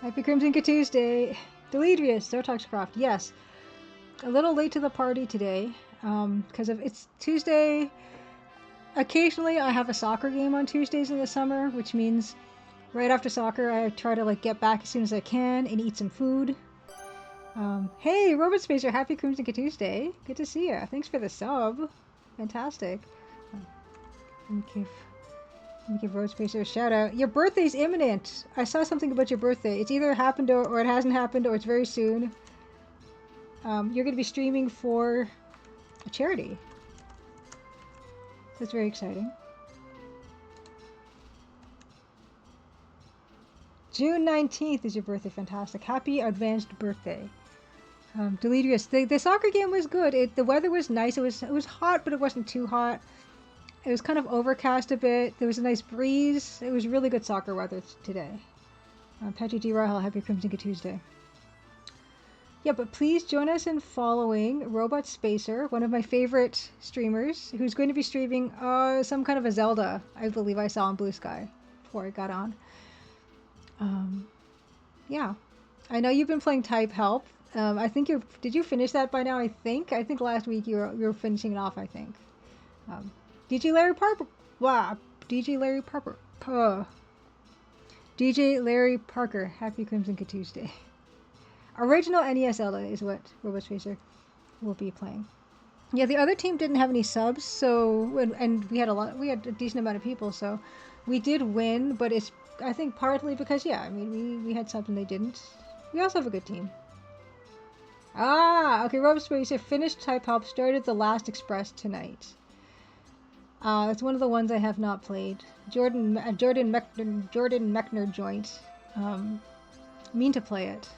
Happy Crimson Tuesday. Deledrius, Zotoxcroft, yes. A little late to the party today, because it's Tuesday. Occasionally I have a soccer game on Tuesdays in the summer, which means right after soccer I try to like get back as soon as I can and eat some food. Hey, Robot Spacer, happy Crimson Tuesday. Good to see you. Thanks for the sub. Fantastic. Let me give Robot Spacer a shout out. Your birthday's imminent. I saw something about your birthday. It's either happened or it hasn't happened or it's very soon. You're going to be streaming for a charity. That's very exciting. June 19th is your birthday. Fantastic. Happy advanced birthday. Deledrius, the soccer game was good. The weather was nice. It was hot, but it wasn't too hot. It was kind of overcast a bit. There was a nice breeze. It was really good soccer weather today. Patrick D. Rahel, happy Crimson Tuesday. Yeah, but please join us in following Robot Spacer, one of my favorite streamers, who's going to be streaming some kind of a Zelda, I believe I saw on Blue Sky before I got on. Yeah. I know you've been playing Type Help. I think did you finish that by now? I think last week you were finishing it off, I think. DJ Larry Parker. Wow. DJ Larry Parker. DJ Larry Parker. Happy Crimson Tuesday. Original NES Zelda is what Robot Spacer will be playing. Yeah, the other team didn't have any subs, so and we had a decent amount of people, so we did win, but it's I think partly because I mean we had subs and they didn't. We also have a good team. Okay, Robot Spacer finished Type Help, started The Last Express tonight. It's one of the ones I have not played. Jordan Mechner joint. Mean to play it.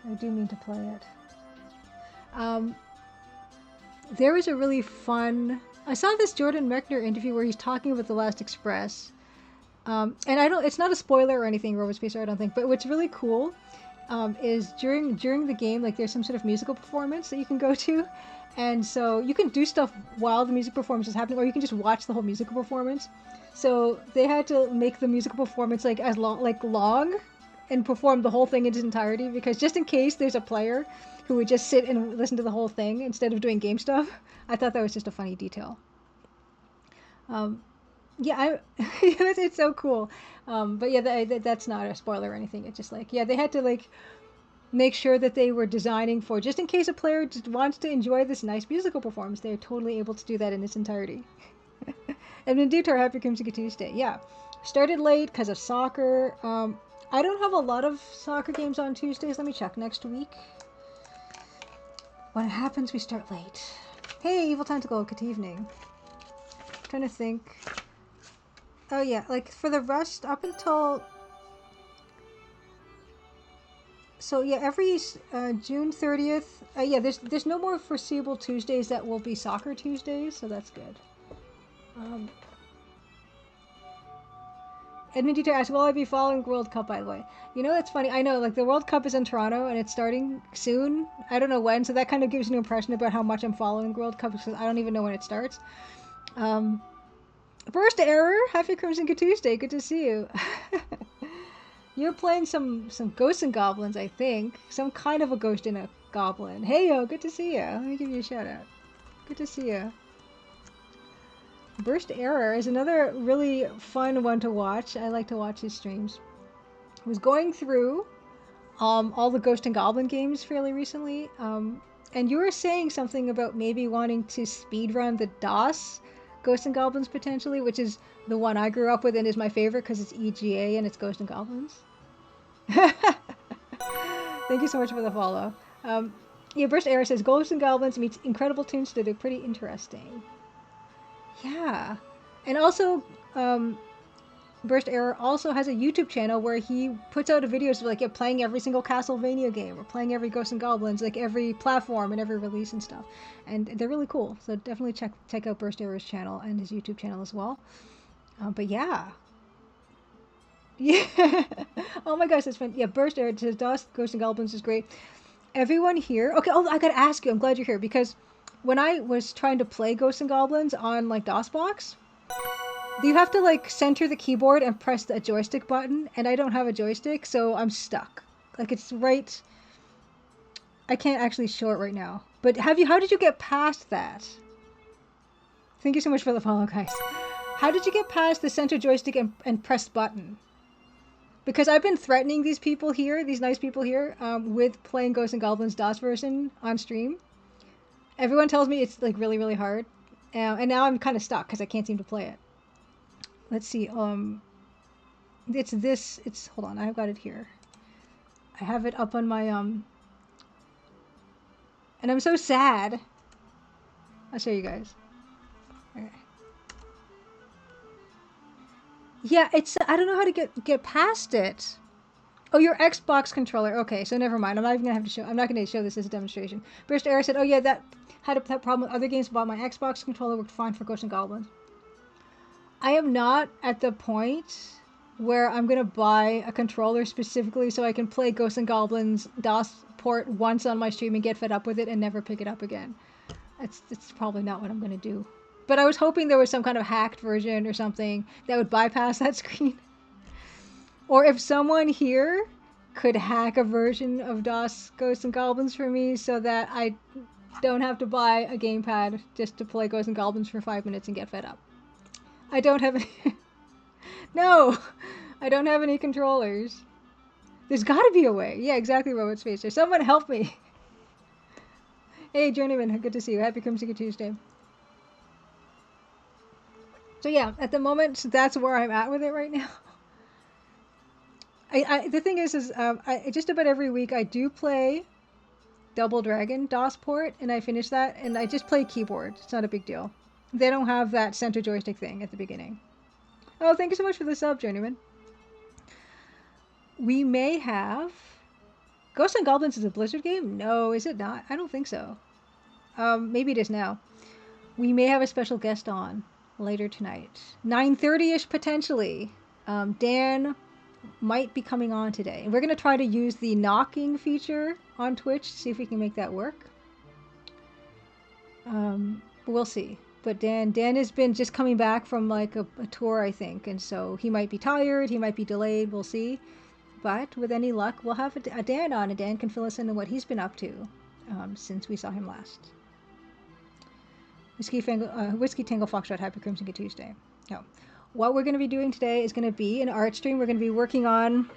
I do mean to play it. There was a really fun... I saw this Jordan Mechner interview where he's talking about The Last Express. And it's not a spoiler or anything, Robot Spacer, I don't think, but what's really cool is during the game, like there's some sort of musical performance that you can go to. And so you can do stuff while the music performance is happening, or you can just watch the whole musical performance. So they had to make the musical performance like long and perform the whole thing in its entirety, because just in case there's a player who would just sit and listen to the whole thing instead of doing game stuff. I thought that was just a funny detail. It's so cool. But yeah, that's not a spoiler or anything. It's just like, they had to make sure that they were designing for, just in case a player just wants to enjoy this nice musical performance, they're totally able to do that in its entirety. And then Detour, happy Crimson Tuesday. Yeah, started late because of soccer. I don't have a lot of soccer games on Tuesdays. Let me check next week. When it happens, we start late. Hey, Evil Tentacle, good evening. I'm trying to think. Oh yeah, for the rest, up until... So yeah, every June 30th, there's no more foreseeable Tuesdays that will be soccer Tuesdays, so that's good. Edmund Dieter asked, will I be following World Cup, by the way? You know, it's funny. I know, the World Cup is in Toronto, and it's starting soon. I don't know when, so that kind of gives you an impression about how much I'm following World Cup, because I don't even know when it starts. Burst Error, happy Crimson Tuesday, good to see you. You're playing some Ghosts and Goblins, I think. Some kind of a ghost and a goblin. Hey, yo, good to see you. Let me give you a shout out. Good to see you. Burst Error is another really fun one to watch. I like to watch his streams. I was going through all the Ghost and Goblin games fairly recently. And you were saying something about maybe wanting to speedrun the DOS Ghosts and Goblins potentially, which is the one I grew up with and is my favorite because it's EGA and it's Ghosts and Goblins. Thank you so much for the follow. Burst Error says Ghosts and Goblins meets Incredible Toons that are pretty interesting. Yeah. And also, Burst Error also has a YouTube channel where he puts out videos of playing every single Castlevania game or playing every Ghosts and Goblins, every platform and every release and stuff. And they're really cool. So definitely check out Burst Error's channel and his YouTube channel as well. But yeah. Yeah. Oh my gosh, that's fun. Yeah, Burst Error says DOS Ghosts and Goblins is great. Everyone here. Okay, I gotta ask you. I'm glad you're here because when I was trying to play Ghosts and Goblins on DOSBox, You have to like center the keyboard and press the joystick button, and I don't have a joystick, so I'm stuck. Like it's right. I can't actually show it right now. But how did you get past that? Thank you so much for the follow, guys. How did you get past the center joystick and press button? Because I've been threatening these people here, these nice people here, with playing Ghosts and Goblins DOS version on stream. Everyone tells me it's like really, really hard. And now I'm kind of stuck because I can't seem to play it. Let's see. Hold on, I've got it here. I have it up on my, and I'm so sad. I'll show you guys. Okay. Yeah, I don't know how to get past it. Oh, your Xbox controller. Okay, so never mind. I'm not going to show this as a demonstration. Burst Air said, oh yeah, that had a problem with other games, but my Xbox controller worked fine for Ghosts and Goblins. I am not at the point where I'm going to buy a controller specifically so I can play Ghosts and Goblins DOS port once on my stream and get fed up with it and never pick it up again. It's probably not what I'm going to do. But I was hoping there was some kind of hacked version or something that would bypass that screen. Or if someone here could hack a version of DOS Ghosts and Goblins for me so that I don't have to buy a gamepad just to play Ghosts and Goblins for 5 minutes and get fed up. I don't have any... No! I don't have any controllers. There's gotta be a way. Yeah, exactly, Robot Spacer. Someone help me! Hey, Journeyman, good to see you. Happy Crimson Tuesday. So yeah, at the moment, that's where I'm at with it right now. The thing is just about every week I do play Double Dragon DOS port, and I finish that, and I just play keyboard. It's not a big deal. They don't have that center joystick thing at the beginning. Oh, thank you so much for the sub, Journeyman. We may have... Ghosts and Goblins is a Blizzard game? No, is it not? I don't think so. Maybe it is now. We may have a special guest on later tonight. 9:30ish potentially. Dan might be coming on today. And we're going to try to use the knocking feature on Twitch to see if we can make that work. We'll see. But Dan has been just coming back from like a tour, I think. And so he might be tired. He might be delayed. We'll see. But with any luck, we'll have a Dan on, and Dan can fill us in on what he's been up to since we saw him last. Whiskey Tango Foxtrot, Happy Crimson Tuesday. No. What we're going to be doing today is going to be an art stream. We're going to be working on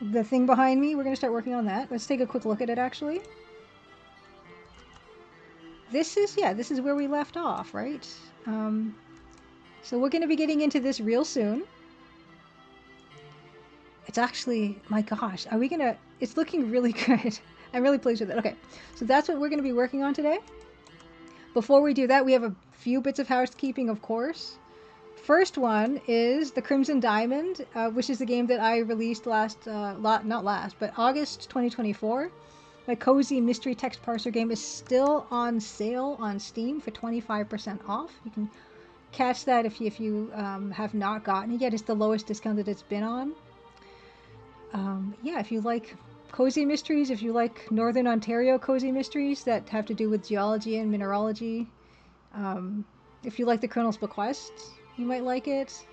the thing behind me. We're going to start working on that. Let's take a quick look at it, actually. This is where we left off, right? So we're going to be getting into this real soon. It's actually, my gosh, it's looking really good. I'm really pleased with it. Okay, so that's what we're going to be working on today. Before we do that, we have a few bits of housekeeping, of course. First one is the Crimson Diamond, which is the game that I released August 2024. My cozy mystery text parser game is still on sale on Steam for 25% off. You can catch that if you have not gotten it yet. It's the lowest discount that it's been on. Yeah, if you like cozy mysteries, if you like Northern Ontario cozy mysteries that have to do with geology and mineralogy, if you like the Colonel's Bequest, you might like it.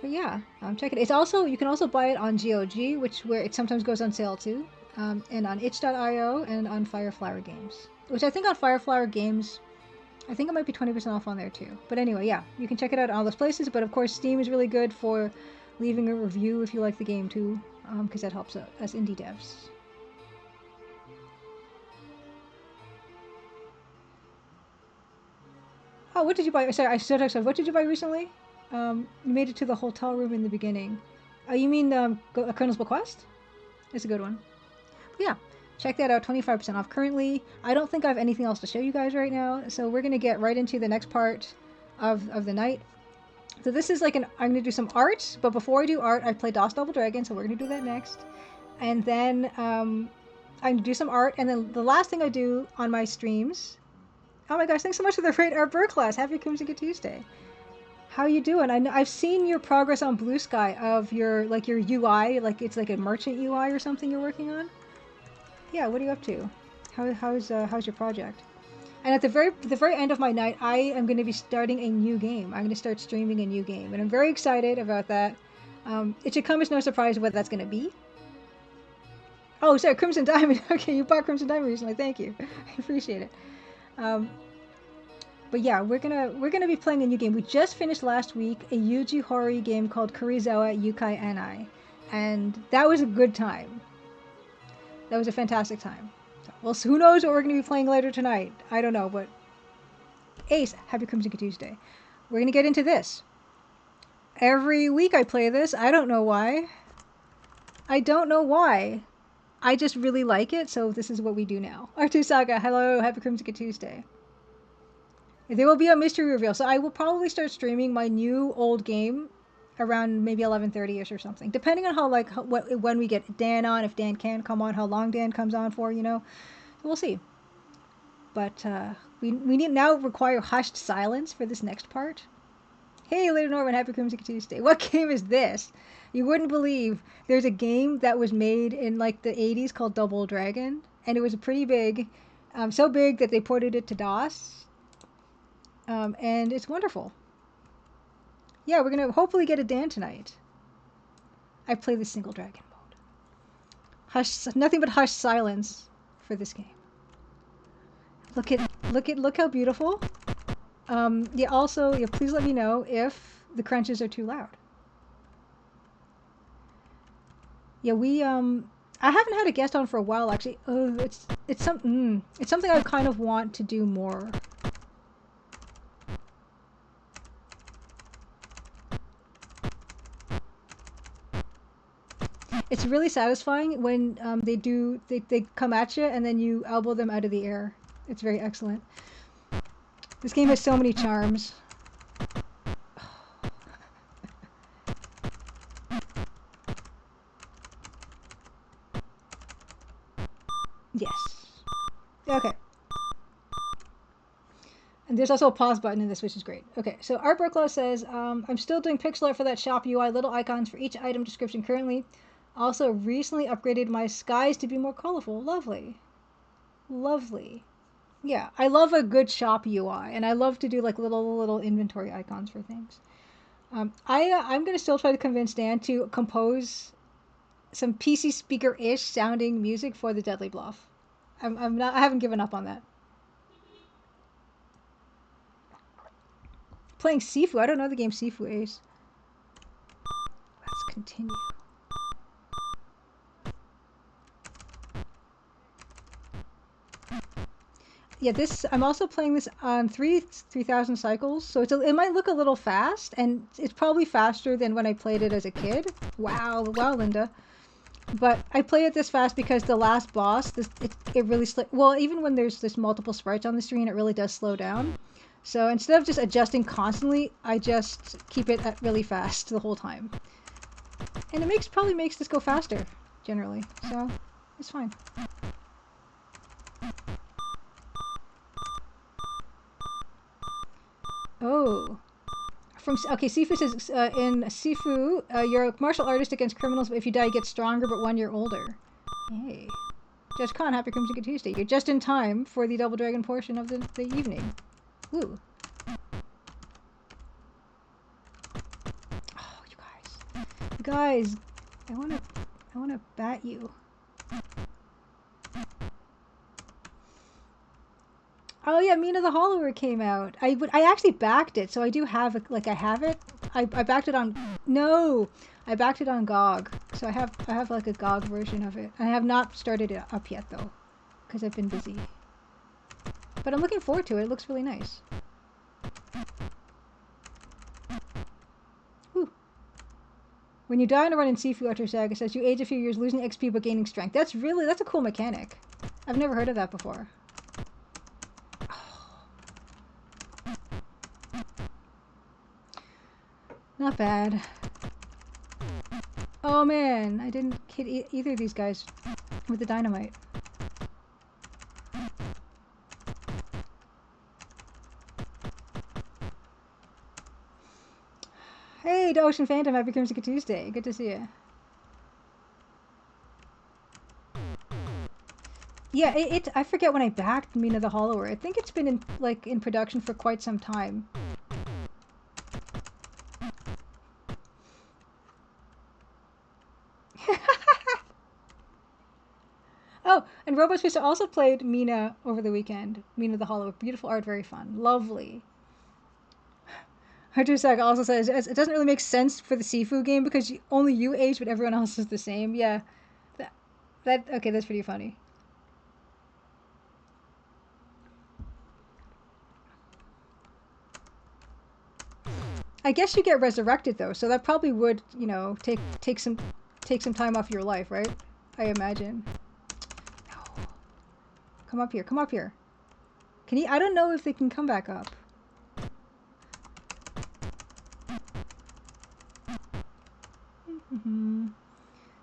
But yeah, check it. You can also buy it on GOG, where it sometimes goes on sale too, and on itch.io and on Fireflower Games. Which I think on Fireflower Games, I think it might be 20% off on there too. But anyway, yeah, you can check it out in all those places. But of course, Steam is really good for leaving a review if you like the game too, because that helps us indie devs. Oh, what did you buy? Sorry, I still talked. What did you buy recently? You made it to the hotel room in the beginning. Oh, you mean Colonel's Bequest? It's a good one. But yeah, check that out. 25% off currently. I don't think I have anything else to show you guys right now, so we're gonna get right into the next part of the night. So this is like I'm going to do some art, but before I do art, I play DOS Double Dragon, so we're going to do that next. And then I'm going to do some art, and then the last thing I do on my streams... Oh my gosh, thanks so much for the great art bird class. Happy Crimson Tuesday. How you doing? I've seen your progress on Blue Sky of your UI, like it's like a merchant UI or something you're working on. Yeah, what are you up to? How's your project? And at the very end of my night, I am going to be starting a new game. I'm going to start streaming a new game, and I'm very excited about that. It should come as no surprise what that's going to be. Oh, sorry, Crimson Diamond. Okay, you bought Crimson Diamond recently. Thank you. I appreciate it. Um, but yeah, we're gonna be playing a new game. We just finished last week a Yuji Horii game called Kurizawa Yukai Anai, and that was a good time. That was a fantastic time. Well, so who knows what we're gonna be playing later tonight? I don't know, but Ace, happy Crimson Tuesday. We're gonna get into this. Every week I play this. I don't know why. I don't know why. I just really like it, so this is what we do now. R2 Saga, hello, happy Crimson Tuesday. There will be a mystery reveal, so I will probably start streaming my new old game around maybe 11:30ish or something, depending on when we get Dan on, if Dan can come on, how long Dan comes on for, we'll see. But we need now require hushed silence for this next part. Hey, Later Norman, happy Crimson Tuesday. What game is this? You wouldn't believe there's a game that was made in like the 80s called Double Dragon, and it was pretty big, so big that they ported it to DOS. And it's wonderful. Yeah, we're gonna hopefully get a Dan tonight. I play the single dragon mode. Nothing but hushed silence for this game. Look how beautiful. Yeah, also, yeah, please let me know if the crunches are too loud. Yeah, I haven't had a guest on for a while actually. It's something I kind of want to do more. It's really satisfying when they come at you and then you elbow them out of the air. It's very excellent. This game has so many charms. Yes. Okay. And there's also a pause button in this, which is great. Okay, so Art Burklaw says, I'm still doing pixel art for that shop UI, little icons for each item description currently. Also recently upgraded my skies to be more colorful. Lovely. Lovely. Yeah, I love a good shop UI, and I love to do like little inventory icons for things. I'm gonna still try to convince Dan to compose some PC speaker-ish sounding music for the Deadly Bluff. I haven't given up on that. Playing Sifu. I don't know the game Sifu, Ace. Let's continue. Yeah, I'm also playing this on 3,000 cycles, so it might look a little fast, and it's probably faster than when I played it as a kid. Wow, Linda. But I play it this fast because the last boss, it really well, even when there's multiple sprites on the screen, it really does slow down. So instead of just adjusting constantly, I just keep it at really fast the whole time. And it probably makes this go faster, generally. So, it's fine. Oh. Okay, Sifu says, in Sifu, you're a martial artist against criminals, but if you die, you get stronger, but 1 year older. Hey. Judge Khan, happy Crimson Tuesday. You're just in time for the Double Dragon portion of the evening. Ooh. Oh, you guys. You guys, I wanna bat you. Oh yeah, Mina the Hollower came out. I actually backed it, so I do have it. Like I have it. I backed it on. No, I backed it on GOG. So I have like a GOG version of it. I have not started it up yet though, because I've been busy. But I'm looking forward to it. It looks really nice. Whew. When you die on a run in Sifu, Utter Saga says you age a few years, losing XP but gaining strength. That's a cool mechanic. I've never heard of that before. Not bad. Oh man, I didn't hit either of these guys with the dynamite. Hey, the Ocean Phantom, happy Crimson Tuesday. Good to see you. Yeah, I forget when I backed Mina the Hollower. I think it's been in production for quite some time. Oh, and RoboSpacer also played Mina over the weekend. Mina the Hollower. Beautiful art, very fun. Lovely. Hydrosac also says it doesn't really make sense for the Sifu game because only you age, but everyone else is the same. Yeah, okay, that's pretty funny. I guess you get resurrected though, so that probably would, you know, take some time off your life, right? I imagine. No. Come up here. Come up here. Can he? I don't know if they can come back up.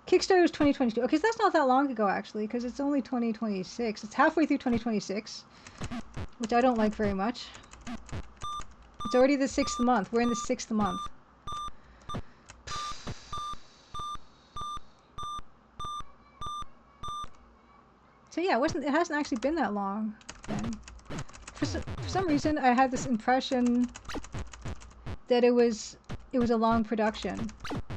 Kickstarter was 2022. Okay, so that's not that long ago actually, because it's only 2026. It's halfway through 2026, which I don't like very much. It's already the 6th month. We're in the 6th month. So yeah, it hasn't actually been that long then. For some reason, I had this impression that it was a long production,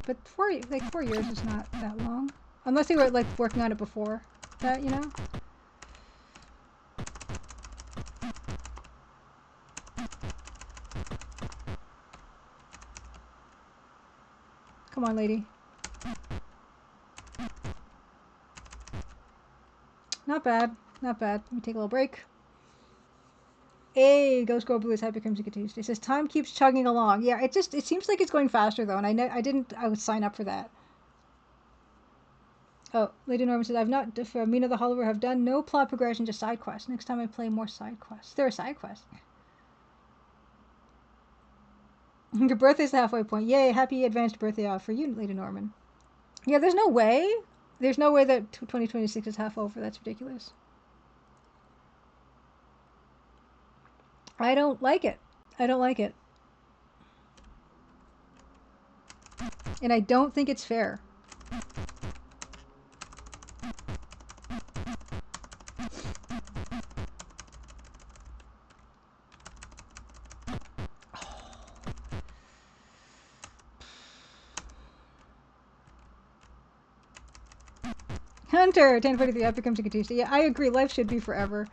but 4 years is not that long, unless they were like working on it before that, you know. Come on, lady. Not bad, not bad. Let me take a little break. Hey, Ghost Girl Blue is Happy Crimson Tuesday. It says time keeps chugging along. Yeah, it seems like it's going faster though, and I would sign up for that. Oh, Lady Norman says I've not for Mina the Hollower have done no plot progression, just side quests. Next time I play more side quests. There are side quests. Your birthday's the halfway point. Yay, happy advanced birthday off for you, Lady Norman. Yeah, there's no way. There's no way that 2026 is half over. That's ridiculous. I don't like it. I don't like it. And I don't think it's fair. Hunter, 1043, that becomes a Tuesday. Yeah, I agree. Life should be forever.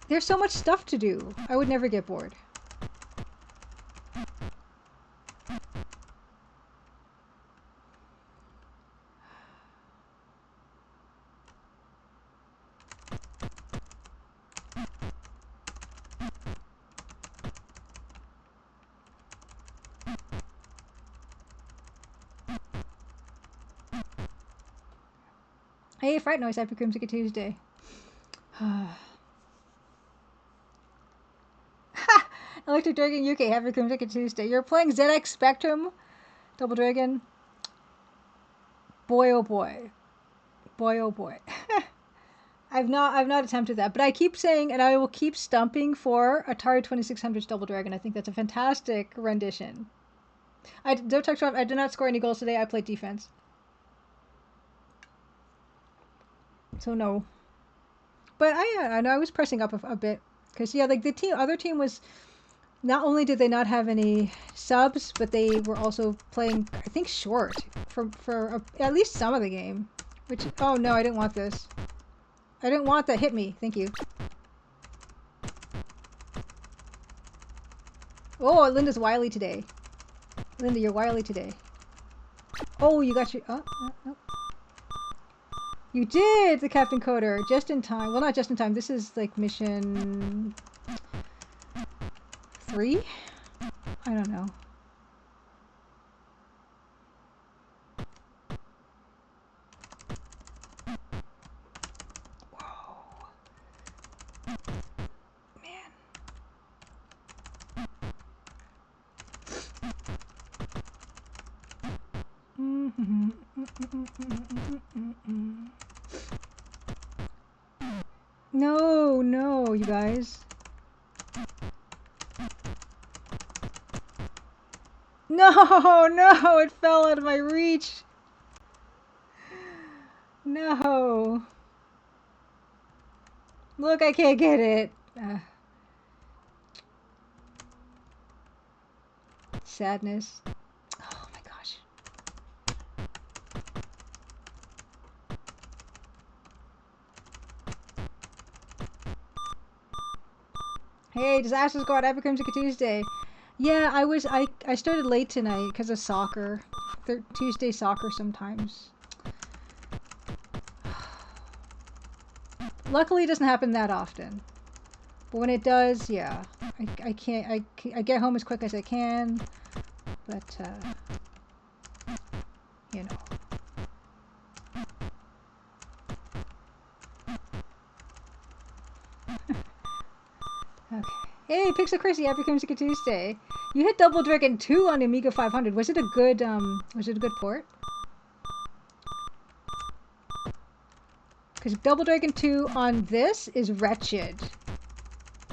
There's so much stuff to do. I would never get bored. Hey, Fright Noise, happy Crimson Tuesday. Electric Dragon UK, happy Crimson Tuesday. You're playing ZX Spectrum, Double Dragon. Boy, oh boy. Boy, oh boy. I've not attempted that, but I keep saying, and I will keep stumping for Atari 2600's Double Dragon. I think that's a fantastic rendition. I did not score any goals today. I played defense. So no. But I know I was pressing up a bit because yeah, like the other team was. Not only did they not have any subs, but they were also playing, I think, short for at least some of the game. Which, oh no, I didn't want this. I didn't want that. Hit me. Thank you. Oh, Linda's wily today. Linda, you're wily today. Oh, you got your... Oh, no. You did the Captain Coder just in time. Well, not just in time. This is like mission 3? I don't know. Whoa. Man. No, no, you guys. No, no, it fell out of my reach. No. Look, I can't get it. Sadness. Oh my gosh. Hey, Disaster Squad, Epic Music Tuesday. Yeah, I started late tonight because of soccer. Tuesday soccer sometimes. Luckily, it doesn't happen that often. But when it does, yeah. I get home as quick as I can. But, you know. Okay. Hey, Pixel Chrissy, happy Music Tuesday. You hit Double Dragon 2 on Amiga 500. Was it a good port? Because Double Dragon 2 on this is wretched.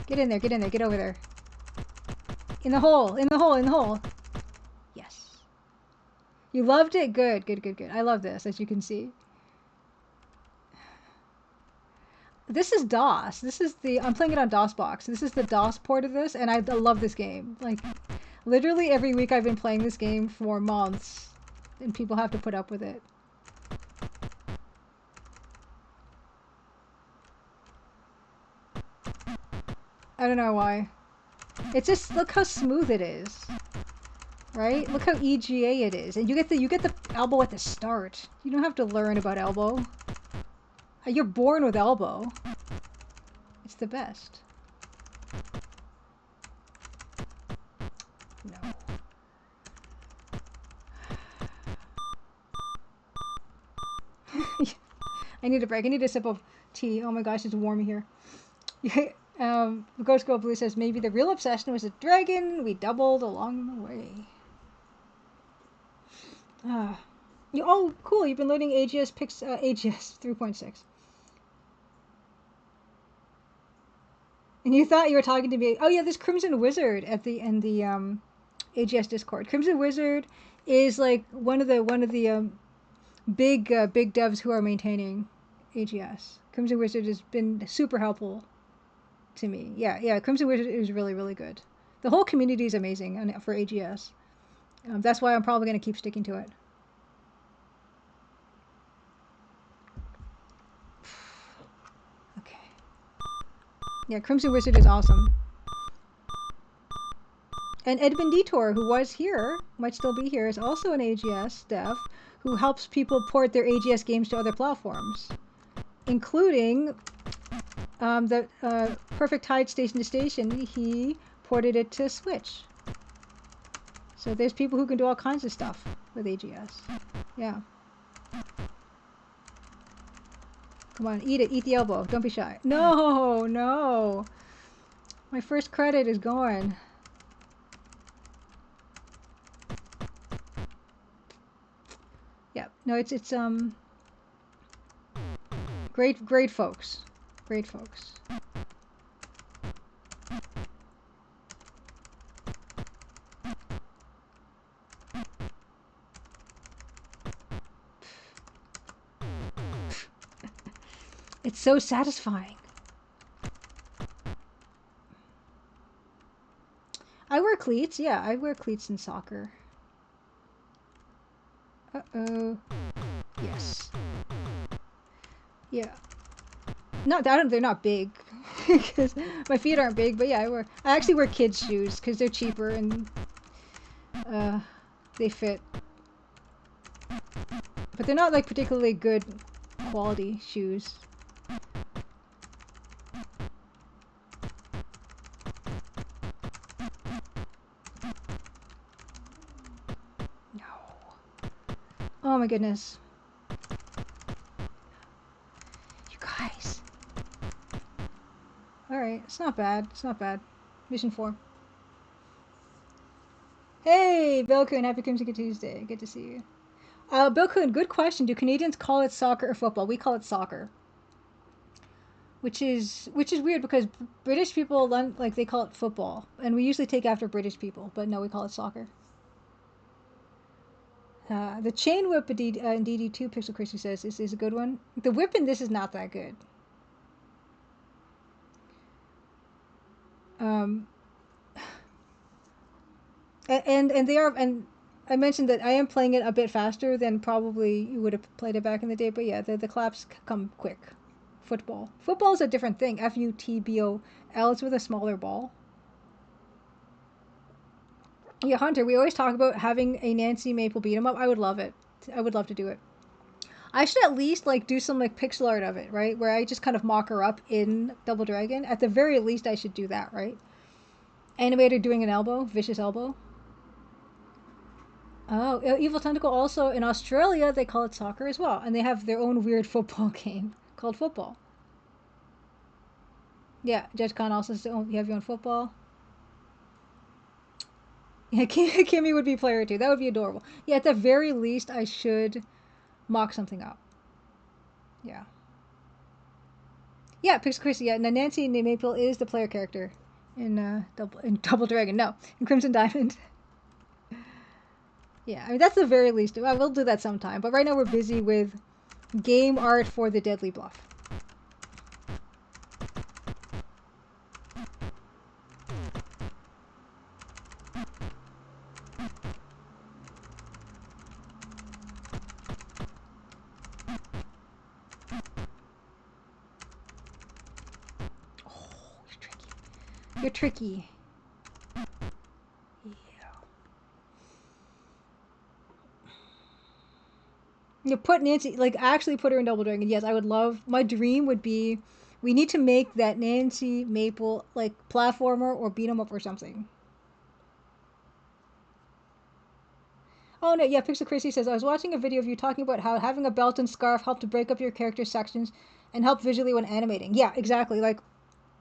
Get in there, get in there, get over there. In the hole, in the hole, in the hole. Yes. You loved it? Good, good, good, good. I love this, as you can see. This is DOS. This is I'm playing it on DOSBox. This is the DOS port of this, and I love this game. Like, literally every week I've been playing this game for months, and people have to put up with it. I don't know why. It's just, look how smooth it is. Right? Look how EGA it is. And you get the elbow at the start. You don't have to learn about elbow. You're born with elbow. It's the best. No. I need a break. I need a sip of tea. Oh my gosh, it's warm here. Ghost Girl Blue says, maybe the real obsession was a dragon. We doubled along the way. Oh, cool. You've been loading AGS AGS 3.6. And you thought you were talking to me. Oh yeah, this Crimson Wizard in the AGS Discord. Crimson Wizard is like one of the big devs who are maintaining AGS. Crimson Wizard has been super helpful to me. Yeah. Crimson Wizard is really, really good. The whole community is amazing for AGS. That's why I'm probably going to keep sticking to it. Okay. Yeah, Crimson Wizard is awesome. And Edmund Detour, who was here, might still be here, is also an AGS dev who helps people port their AGS games to other platforms, including the Perfect Tide Station to Station. He ported it to Switch. So there's people who can do all kinds of stuff with AGS. Yeah. Come on, eat it. Eat the elbow. Don't be shy. No, no. My first credit is gone. Yeah. No, it's great folks. Great folks. It's so satisfying. I wear cleats. Yeah, I wear cleats in soccer. Uh-oh. Yes. Yeah. They're not big. Because my feet aren't big, but yeah, I actually wear kids' shoes because they're cheaper and they fit. But they're not like particularly good quality shoes. Oh my goodness. You guys. Alright, it's not bad. It's not bad. Mission 4. Hey, Bilkun, happy Crimson Tuesday. Good to see you. Bilkun, good question. Do Canadians call it soccer or football? We call it soccer. Which is weird because British people, like, they call it football. And we usually take after British people, but no, we call it soccer. The chain whip in DD2, Pixel Chrissy says, is a good one. The whip in this is not that good. Um, and they are, and I mentioned that I am playing it a bit faster than probably you would have played it back in the day. But yeah, the claps come quick. Football is a different thing. Futbol. It's with a smaller ball. Yeah, Hunter. We always talk about having a Nancy Maple beat 'em up. I would love it. I would love to do it. I should at least like do some like pixel art of it, right? Where I just kind of mock her up in Double Dragon. At the very least, I should do that, right? Animator doing an elbow, vicious elbow. Oh, Evil Tentacle also in Australia they call it soccer as well, and they have their own weird football game called football. Yeah, Judge Khan also says, "Oh, you have your own football." Yeah, Kimmy would be player too. That would be adorable. Yeah, at the very least, I should mock something up. Yeah. Yeah, Pixel Chrissy. Yeah, now Nancy Maple is the player character in Double Dragon. No, in Crimson Diamond. Yeah, I mean that's the very least. I will do that sometime. But right now we're busy with game art for the Deadly Bluff. Oh, you're tricky. You're tricky. You put Nancy, like actually put her in Double Dragon. Yes, I would love. My dream would be, we need to make that Nancy Maple like platformer or beat 'em up or something. Oh no, yeah, Pixel Crazy says I was watching a video of you talking about how having a belt and scarf help to break up your character sections and help visually when animating. Yeah, exactly. Like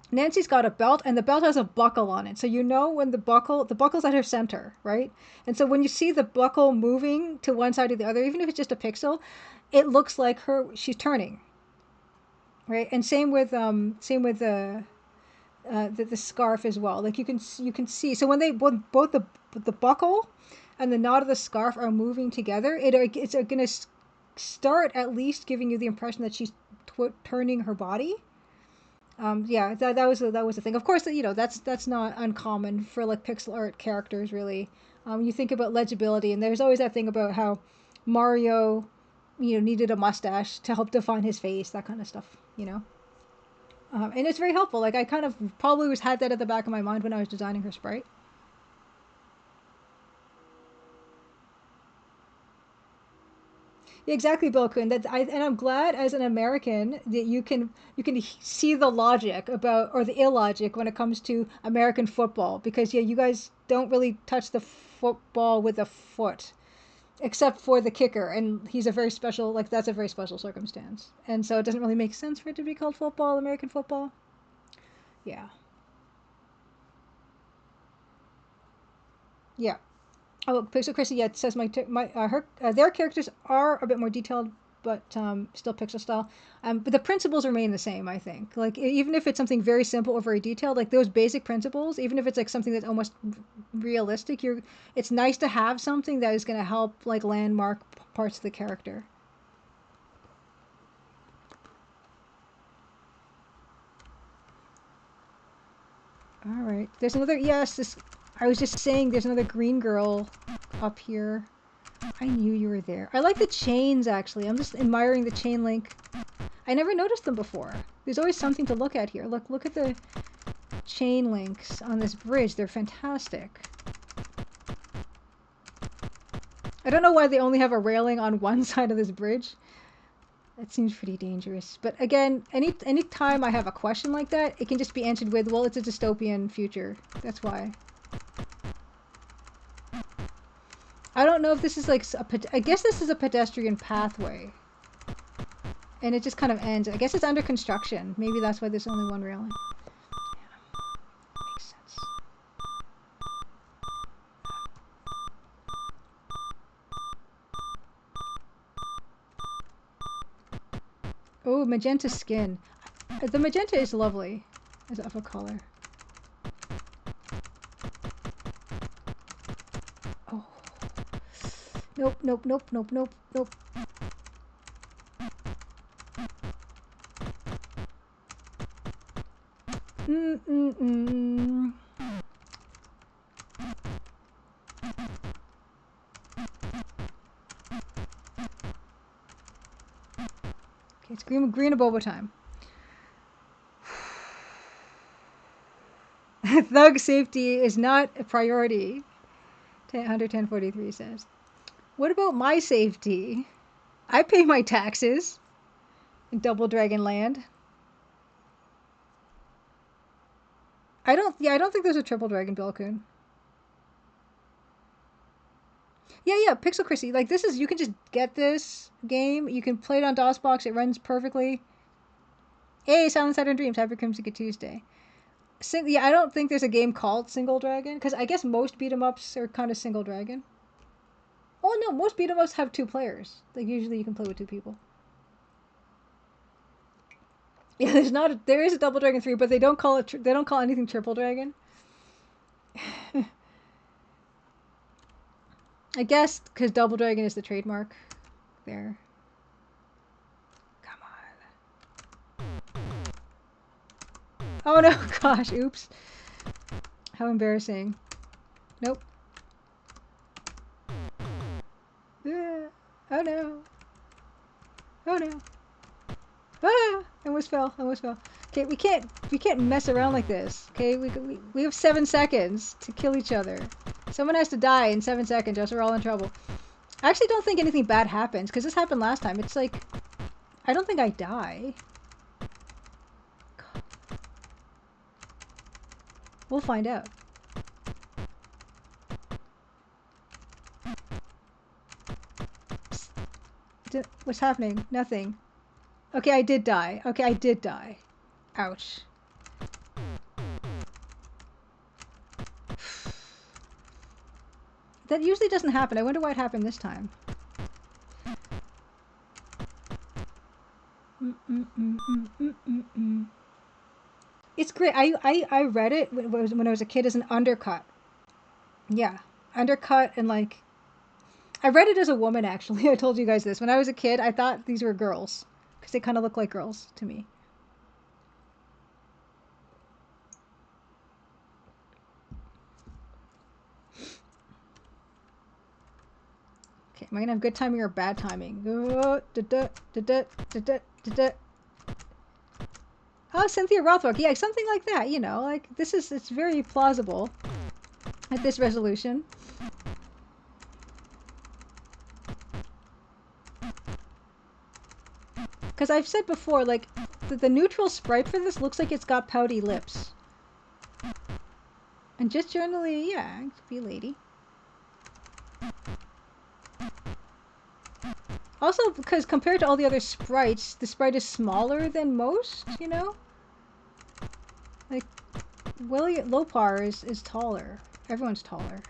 Nancy's got a belt and the belt has a buckle on it. So you know when the buckle's at her center, right? And so when you see the buckle moving to one side or the other, even if it's just a pixel, it looks like she's turning. Right? And same with the scarf as well. Like you can see. So when they both the buckle and the knot of the scarf are moving together, it's going to start at least giving you the impression that she's turning her body. Yeah, that was the thing. Of course, you know that's not uncommon for like pixel art characters. Really, you think about legibility, and there's always that thing about how Mario, needed a mustache to help define his face, that kind of stuff. And it's very helpful. Like I kind of probably had that at the back of my mind when I was designing her sprite. Exactly, Bill Kuhn. And I'm glad as an American that you can see the logic about or the illogic when it comes to American football because yeah, you guys don't really touch the football with a foot except for the kicker, and he's a very special that's a very special circumstance, and so it doesn't really make sense for it to be called football, American football. Yeah, yeah. Oh, Pixel Chrissy, yeah, it says their characters are a bit more detailed, but still pixel style. But the principles remain the same, I think. Like even if it's something very simple or very detailed, like those basic principles, even if it's like something that's almost realistic, it's nice to have something that is going to help like landmark parts of the character. All right, there's another. Yes, this. I was just saying, there's another green girl up here. I knew you were there. I like the chains, actually. I'm just admiring the chain link. I never noticed them before. There's always something to look at here. Look at the chain links on this bridge. They're fantastic. I don't know why they only have a railing on one side of this bridge. That seems pretty dangerous. But again, any time I have a question like that, it can just be answered with, well, it's a dystopian future. That's why. I don't know if this is like I guess this is a pedestrian pathway. And it just kind of ends. I guess it's under construction. Maybe that's why there's only one railing. Yeah. Makes sense. Oh, magenta skin. The magenta is lovely as of a color. Oh. Nope, nope, nope, nope, nope, nope. Mm-mm-mm. Okay, it's green Abobo time. Thug safety is not a priority. 1043 says. What about my safety? I pay my taxes in Double Dragon Land. I don't think there's a Triple Dragon Belcoon. Yeah, Pixel Chrissy. Like, this is, you can just get this game. You can play it on DOSBox. It runs perfectly. Hey, Silent Saturn Dreams. Happy Crimson Tuesday. Yeah, I don't think there's a game called Single Dragon, because I guess most beat-em-ups are kind of Single Dragon. Oh, no, most beat-em-ups have 2 players. Like, usually you can play with 2 people. Yeah, there is a Double Dragon 3, but they don't call anything Triple Dragon. I guess because Double Dragon is the trademark there. Come on. Oh no, gosh, oops. How embarrassing. Nope. Oh no. Oh no. Ah! I almost fell. Okay, we can't mess around like this. Okay, we have 7 seconds to kill each other. Someone has to die in 7 seconds, or else we're all in trouble. I actually don't think anything bad happens, because this happened last time. It's like, I don't think I die. We'll find out. What's happening? Nothing. Okay, I did die. Ouch. That usually doesn't happen. I wonder why it happened this time. It's great. I read it when I was a kid as an undercut. Yeah, undercut, and like, I read it as a woman, actually. I told you guys this. When I was a kid, I thought these were girls, because they kind of look like girls to me. Okay, am I gonna have good timing or bad timing? Oh, Cynthia Rothrock. Yeah, something like that, you know. Like, it's very plausible at this resolution. Because I've said before, like, the neutral sprite for this looks like it's got pouty lips. And just generally, yeah, be a lady. Also, because compared to all the other sprites, the sprite is smaller than most, you know? Like, Lopar is taller. Everyone's taller.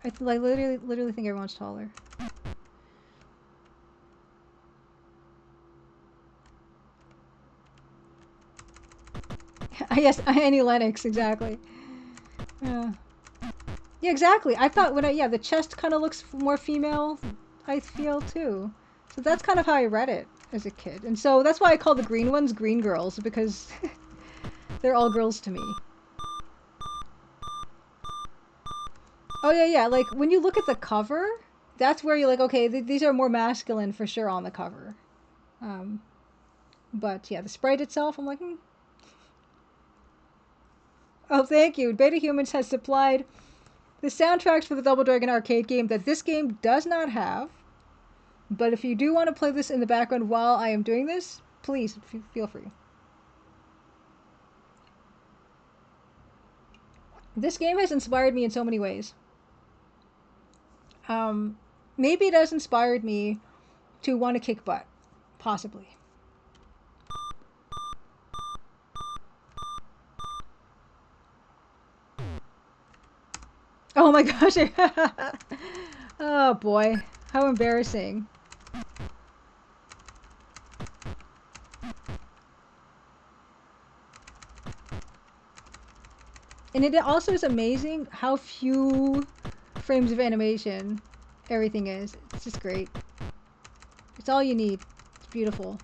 I literally think everyone's taller. Yes, Annie Lennox, exactly. Yeah, exactly. I thought the chest kind of looks more female, I feel, too. So that's kind of how I read it as a kid. And so that's why I call the green ones green girls, because they're all girls to me. Oh, yeah, like, when you look at the cover, that's where you're like, okay, these are more masculine for sure on the cover. But, yeah, the sprite itself, I'm like, Oh, thank you. Beta Humans has supplied the soundtracks for the Double Dragon arcade game that this game does not have. But if you do want to play this in the background while I am doing this, please feel free. This game has inspired me in so many ways. Maybe it has inspired me to want to kick butt. Possibly. Oh my gosh. Oh boy. How embarrassing. And it also is amazing how few frames of animation everything is. It's just great. It's all you need. It's beautiful.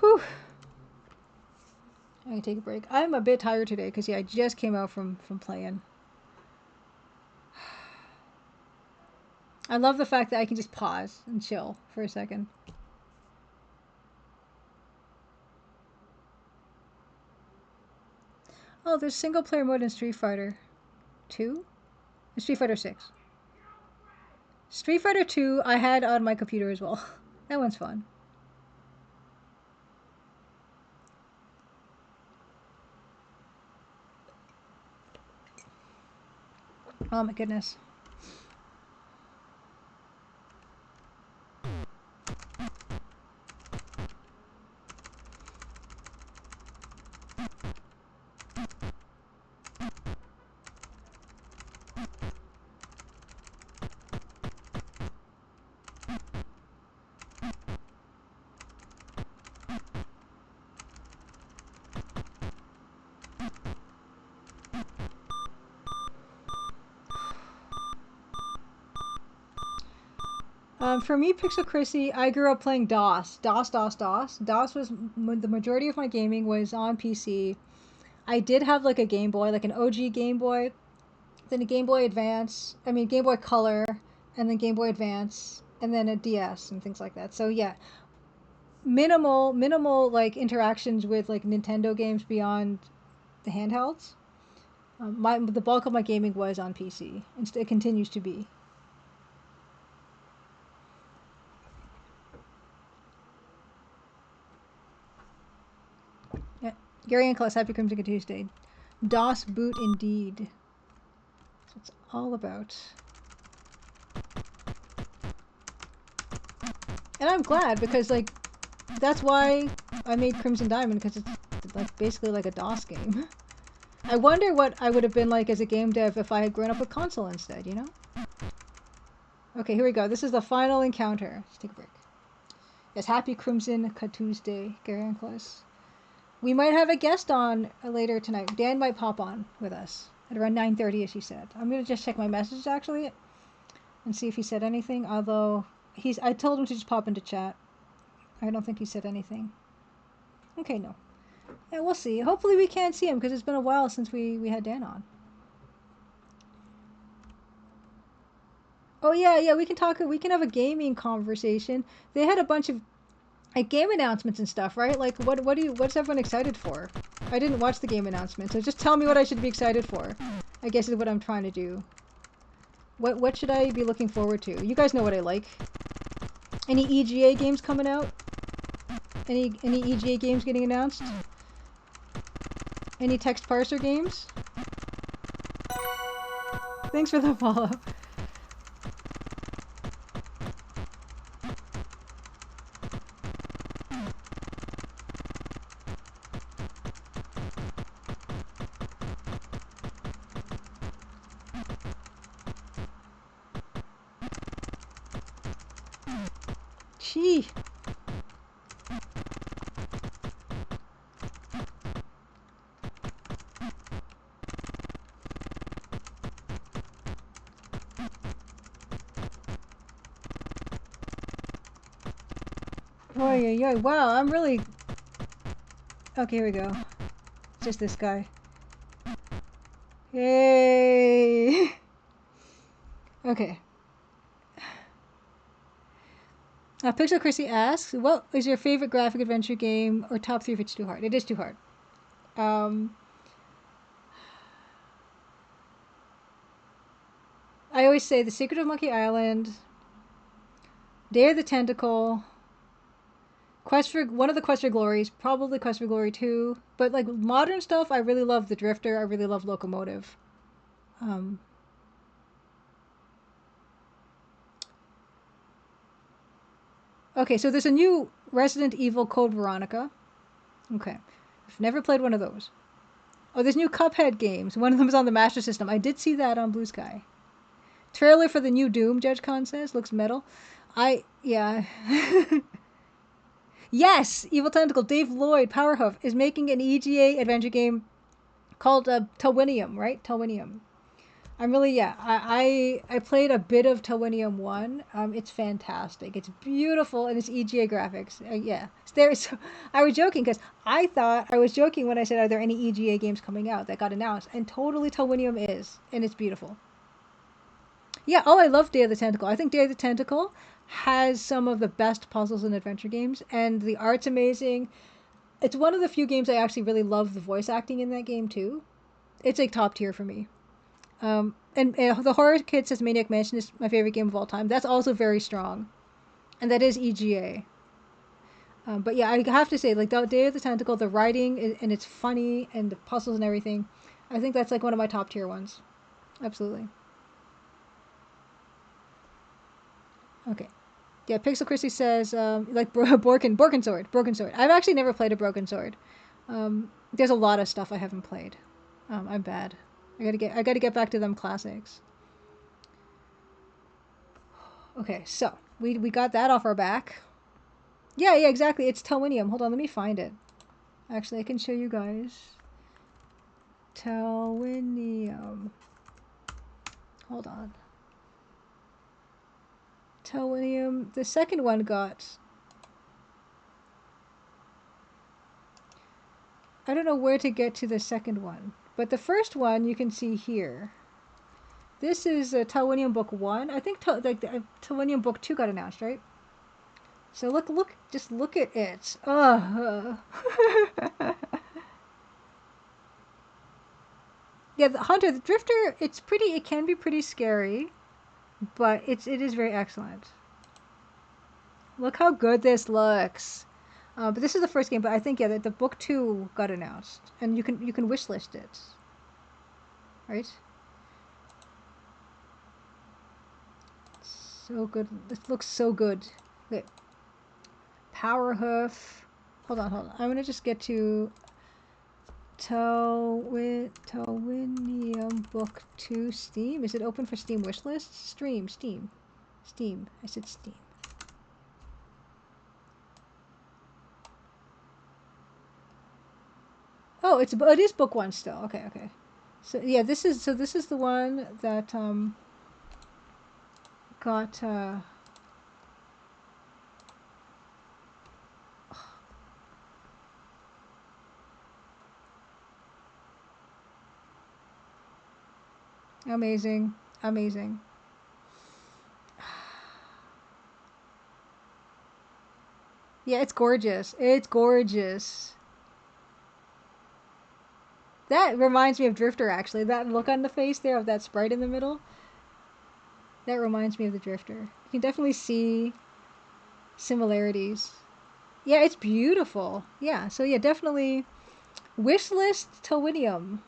Whew. I can take a break. I'm a bit tired today because yeah, I just came out from playing. I love the fact that I can just pause and chill for a second. Oh, there's single player mode in Street Fighter 2? Street Fighter 6. Street Fighter 2 I had on my computer as well. That one's fun. Oh my goodness. For me, Pixel Chrissy, I grew up playing DOS. DOS was the majority of my gaming was on PC. I did have like a Game Boy, like an OG Game Boy, then a Game Boy Advance. I mean Game Boy Color, and then Game Boy Advance, and then a DS and things like that. So yeah, minimal like interactions with like Nintendo games beyond the handhelds. The bulk of my gaming was on PC, and it continues to be. Yeah. Gary and Class, happy Crimson Tuesday. DOS boot indeed. That's what it's all about. And I'm glad because like that's why I made Crimson Diamond, because it's like basically like a DOS game. I wonder what I would have been like as a game dev if I had grown up with console instead, you know? Okay, here we go. This is the final encounter. Let's take a break. Yes, happy Crimson Tuesday, Gary and Class. We might have a guest on later tonight. Dan might pop on with us at around 9:30, as he said. I'm gonna just check my messages actually, and see if he said anything. Although I told him to just pop into chat. I don't think he said anything. Okay, no. Yeah, we'll see. Hopefully we can see him because it's been a while since we had Dan on. Oh yeah, we can talk. We can have a gaming conversation. They had a bunch of like game announcements and stuff, right? Like what's everyone excited for? I didn't watch the game announcement, so just tell me what I should be excited for. I guess is what I'm trying to do. What should I be looking forward to? You guys know what I like. Any EGA games coming out? Any EGA games getting announced? Any text parser games? Thanks for the follow. Gee. Oy, wow, I'm really... Okay, here we go. Just this guy. Yay! Okay. Pixel Chrissy asks, what is your favorite graphic adventure game, or top 3 if it's too hard? It is too hard. I always say The Secret of Monkey Island, Day of the Tentacle, one of the Quest for Glories, probably Quest for Glory 2. But like modern stuff, I really love The Drifter. I really love Locomotive. Okay, so there's a new Resident Evil Code Veronica. Okay, I've never played one of those. Oh, there's new Cuphead games. One of them is on the Master System. I did see that on Blue Sky. Trailer for the new Doom, Judge Khan says. Looks metal. Yeah. Yes, Evil Tentacle. Dave Lloyd, Powerhoof, is making an EGA adventure game called Telwinium, right? Telwinium. I'm really, yeah. I played a bit of Telwinium 1. It's fantastic. It's beautiful and it's EGA graphics. Yeah. So, I was joking because I was joking when I said, are there any EGA games coming out that got announced? And totally Telwinium is, and it's beautiful. Yeah. Oh, I love Day of the Tentacle. I think Day of the Tentacle has some of the best puzzles and adventure games, and the art's amazing. It's one of the few games I actually really love the voice acting in that game too. It's like top tier for me. And the Horror Kid says Maniac Mansion is my favorite game of all time. That's also very strong, and that is EGA. But yeah, I have to say, like the Day of the Tentacle, the writing and it's funny and the puzzles and everything. I think that's like one of my top tier ones. Absolutely. Okay. Yeah, Pixel Christie says like Broken Sword. I've actually never played a Broken Sword. There's a lot of stuff I haven't played. I'm bad. I gotta get back to them classics. Okay, so we got that off our back. Yeah, yeah, exactly. It's Telwinium. Hold on, let me find it. Actually, I can show you guys. Telwinium. Hold on. Telwinium. The second one got. I don't know where to get to the second one, but the first one you can see here. This is Telwinium Book 1. I think Telwinium Book 2 got announced, right? So just look at it. Ugh. Yeah, the Hunter, the Drifter, it can be pretty scary, but it is very excellent. Look how good this looks. But this is the first game, but I think yeah, the book 2 got announced, and you can wishlist it, right? So good. This looks so good. Okay. Powerhoof. Hold on, hold on. I'm gonna just get to Telwinium Book 2 Steam. Is it open for Steam wishlists? Steam. I said Steam. Oh, it is book 1 still. Okay, okay. So yeah, this is the one that got amazing, amazing. Yeah, it's gorgeous. It's gorgeous. That reminds me of Drifter, actually. That look on the face there of that sprite in the middle. That reminds me of the Drifter. You can definitely see similarities. Yeah, it's beautiful. Yeah, so yeah, definitely wishlist Telwinium.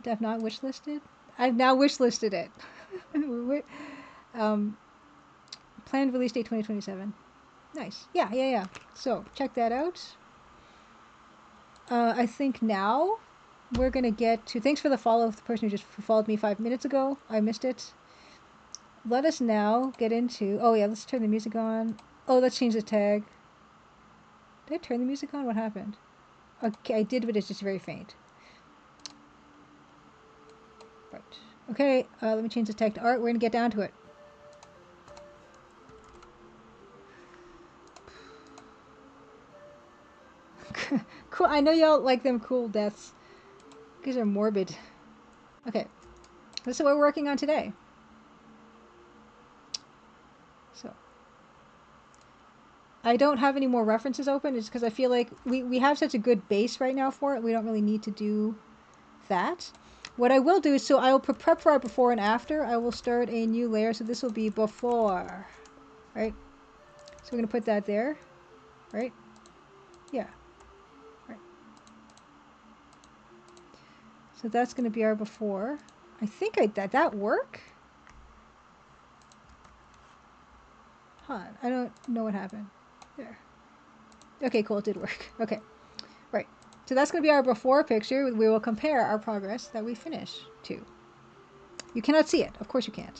I have not wishlisted. I've now wishlisted it. um, planned release date 2027. Nice. Yeah, yeah, yeah. So check that out. I think now we're gonna get to. Thanks for the follow. The person who just followed me 5 minutes ago. I missed it. Let us now get into. Oh yeah, let's turn the music on. Oh, let's change the tag. Did I turn the music on? What happened? Okay, I did, but it's just very faint. Right. Okay, let me change the tag to art. We're gonna get down to it. Cool. I know y'all like them cool deaths. These are morbid. Okay, this is what we're working on today. So I don't have any more references open. It's because I feel like we have such a good base right now for it. We don't really need to do that. What I will do is, so I will prep for our before and after. I will start a new layer. So this will be before, right? So we're going to put that there, right? Yeah, right. So that's going to be our before. I think that work? Huh, I don't know what happened. There. Okay, cool, it did work. Okay, right. So that's going to be our before picture. We will compare our progress that we finish to. You cannot see it. Of course you can't.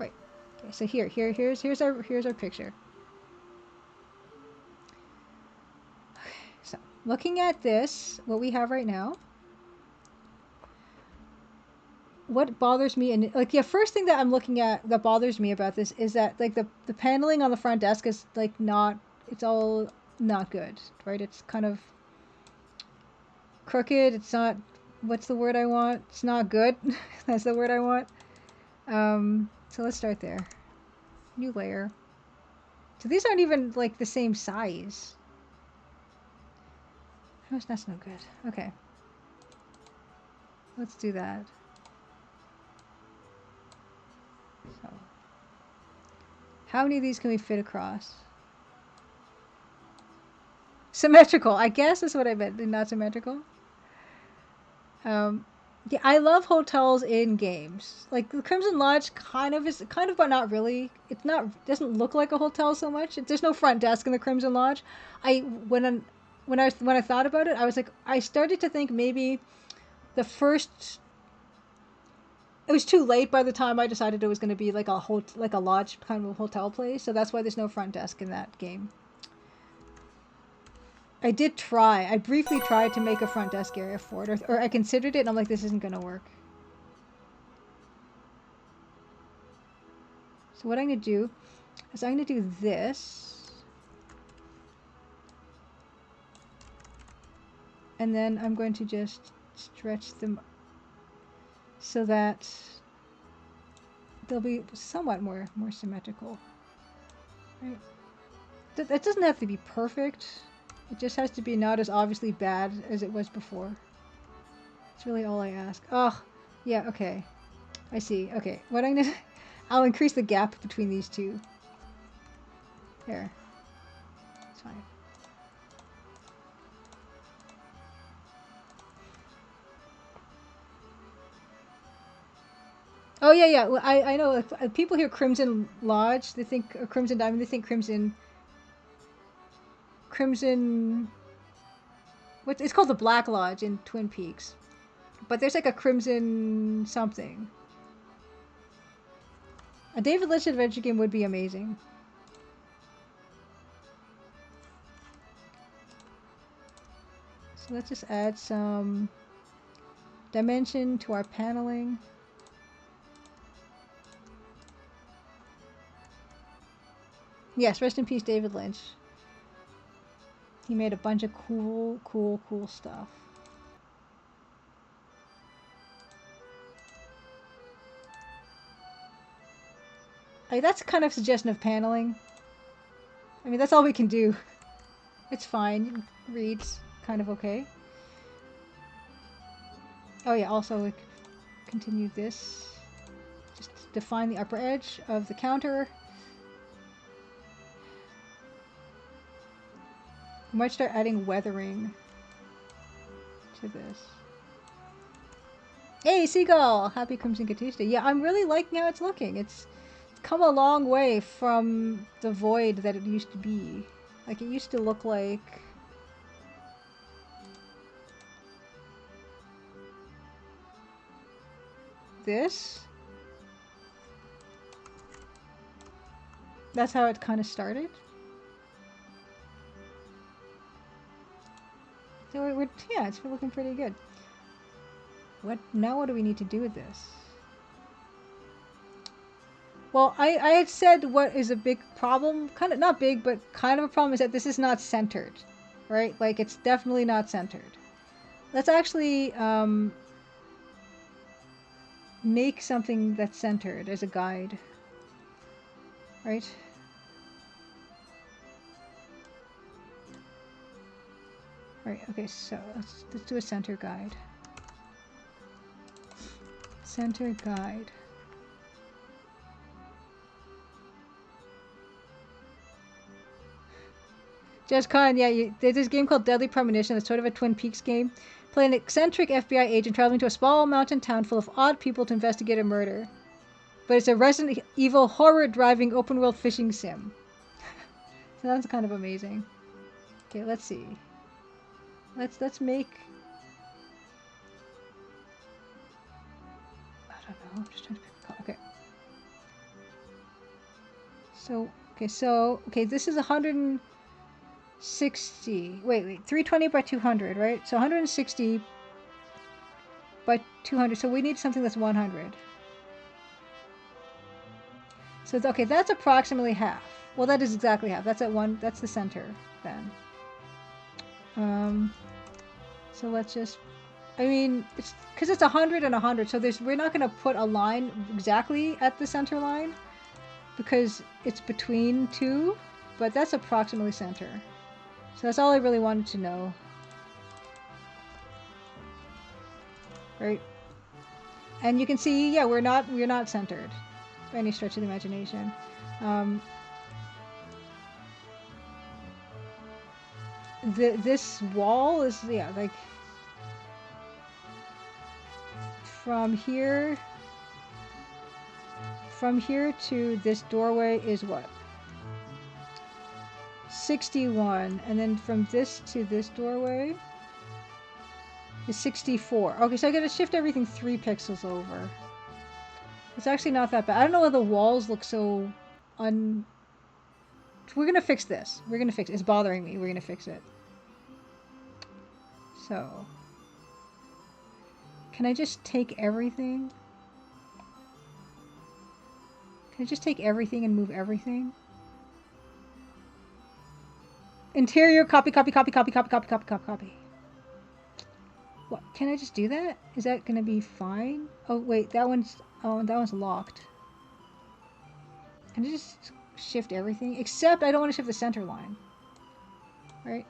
Right. Okay, so here's our picture. So looking at this, what we have right now, what bothers me, and like the first thing that I'm looking at that bothers me about this is that like the paneling on the front desk is like not, it's all not good, right? It's kind of crooked. It's not, what's the word I want? It's not good. That's the word I want. So let's start there. New layer. So these aren't even like the same size. That's no good. Okay. Let's do that. So, how many of these can we fit across? Symmetrical, I guess is what I meant. Not symmetrical. Yeah, I love hotels in games. Like the Crimson Lodge kind of is, kind of, but not really. It's not, doesn't look like a hotel so much. There's no front desk in the Crimson Lodge. When I thought about it, I was like, I started to think maybe the first. It was too late by the time I decided it was going to be like a lodge kind of hotel place. So that's why there's no front desk in that game. I did try. I briefly tried to make a front desk area for it, or I considered it, and I'm like, this isn't going to work. So what I'm going to do is I'm going to do this. And then I'm going to just stretch them so that they'll be somewhat more symmetrical. Right? That doesn't have to be perfect. It just has to be not as obviously bad as it was before. That's really all I ask. Oh, yeah, okay. I see. Okay, what I'm gonna... I'll increase the gap between these two. There. It's fine. Oh, yeah, yeah. Well, I know. Like, people hear Crimson Lodge, they think... Or Crimson Diamond, they think Crimson... It's called the Black Lodge in Twin Peaks. But there's like a Crimson something. A David Lynch adventure game would be amazing. So let's just add some dimension to our paneling. Yes, rest in peace, David Lynch. He made a bunch of cool stuff. Like, that's kind of suggestion of paneling. I mean, that's all we can do. It's fine. It reads kind of okay. Oh yeah, also we continue this. Just define the upper edge of the counter. We might start adding weathering to this. Hey, Seagull! Happy Crimson Tuesday. Yeah, I'm really liking how it's looking. It's come a long way from the void that it used to be. Like, it used to look like... this? That's how it kind of started. So yeah, it's looking pretty good. What do we need to do with this? Well, I had said what is a big problem, kind of, not big, but kind of a problem, is that this is not centered, right? Like, it's definitely not centered. Let's actually make something that's centered as a guide, right? Right, okay, so let's do a center guide. Center guide. Just Khan, yeah, there's this game called Deadly Premonition. It's sort of a Twin Peaks game. Play an eccentric FBI agent traveling to a small mountain town full of odd people to investigate a murder. But it's a Resident Evil horror-driving open-world fishing sim. So that's kind of amazing. Okay, let's see. Let's make... I don't know. I'm just trying to pick a color. Okay. Okay, this is 160. Wait, 320 by 200, right? So 160 by 200. So we need something that's 100. So okay, that's approximately half. Well, that is exactly half. That's at one. That's the center then. So let's just. I mean, it's because it's 100 and 100. So we're not going to put a line exactly at the center line because it's between two, but that's approximately center. So that's all I really wanted to know. Right? And you can see, yeah, we're not centered by any stretch of the imagination. This wall is, yeah, like from here to this doorway is what? 61, and then from this to this doorway is 64. Okay, so I gotta shift everything 3 pixels over. It's actually not that bad. I don't know why the walls look so We're gonna fix this. We're gonna fix it. It's bothering me. We're gonna fix it. So, can I just take everything? Can I just take everything and move everything? Interior, copy. What? Can I just do that? Is that gonna be fine? Oh wait, that one's locked. Can I just shift everything? Except I don't want to shift the center line. Right?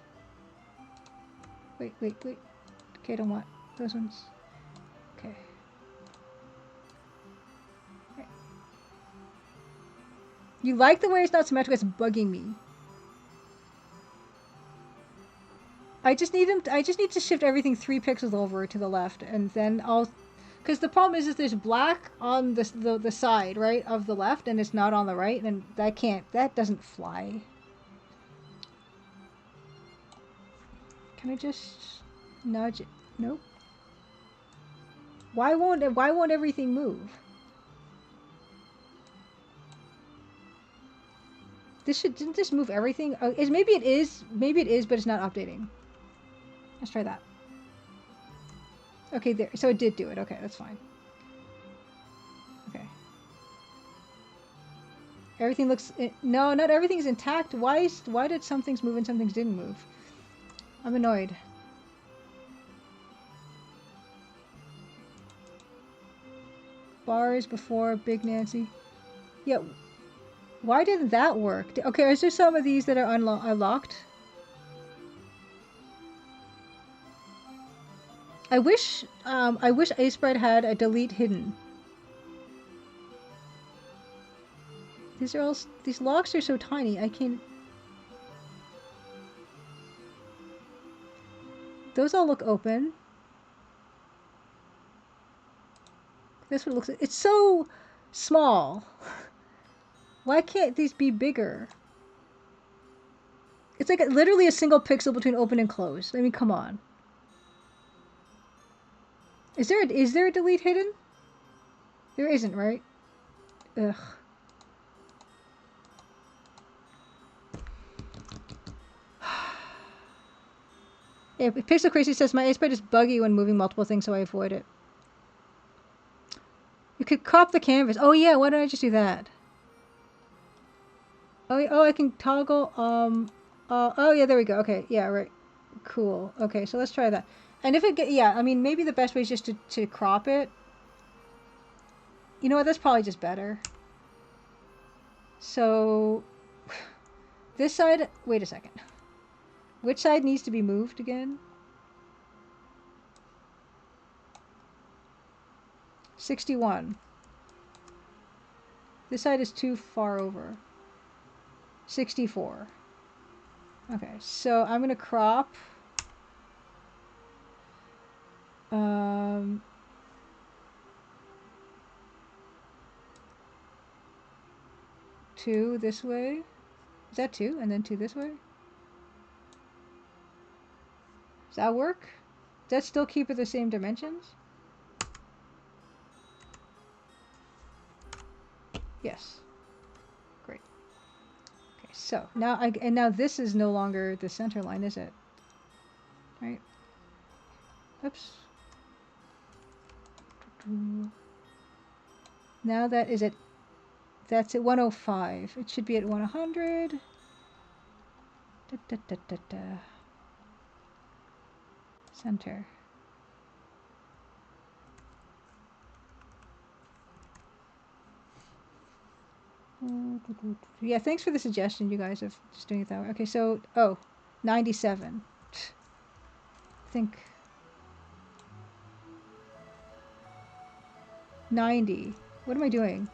Wait. Okay, I don't want those ones. Okay. Right. You like the way it's not symmetrical? It's bugging me. I just need to shift everything 3 pixels over to the left, and then I'll. Because the problem is there's black on the side, right, of the left, and it's not on the right, and that doesn't fly. Can I just nudge it? Nope. Why won't everything move? Didn't this move everything? Oh, maybe it is, but it's not updating. Let's try that. Okay, there. So it did do it. Okay, that's fine. Okay. Everything looks... No, not everything's intact. Why did some things move and some things didn't move? I'm annoyed. Bars before Big Nancy. Yeah. Why didn't that work? Okay, is there some of these that are unlocked? I wish Acebread had a delete hidden. These locks are so tiny. I can't. Those all look open. This one looks. It's so small. Why can't these be bigger? It's like literally a single pixel between open and closed. I mean, come on. Is there a delete hidden? There isn't, right? Ugh. Yeah, Pixel Crazy says my Acebread is buggy when moving multiple things, so I avoid it. You could crop the canvas. Oh yeah, why don't I just do that? Oh, I can toggle. Oh yeah, there we go. Okay, yeah, right. Cool. Okay, so let's try that. And if yeah, I mean, maybe the best way is just to crop it. You know what? That's probably just better. So, this side. Wait a second. Which side needs to be moved again? 61. This side is too far over. 64. Okay, so I'm gonna crop. Two this way. Is that two? And then two this way? Does that work? Does that still keep it the same dimensions? Yes. Great. Okay, so now this is no longer the center line, is it? Right? Oops. Now that is at, that's at 105. It should be at 100. Da, da, da, da, da. Center. Yeah, thanks for the suggestion, you guys, of just doing it that way. Okay, so, 97. I think 90. What am I doing?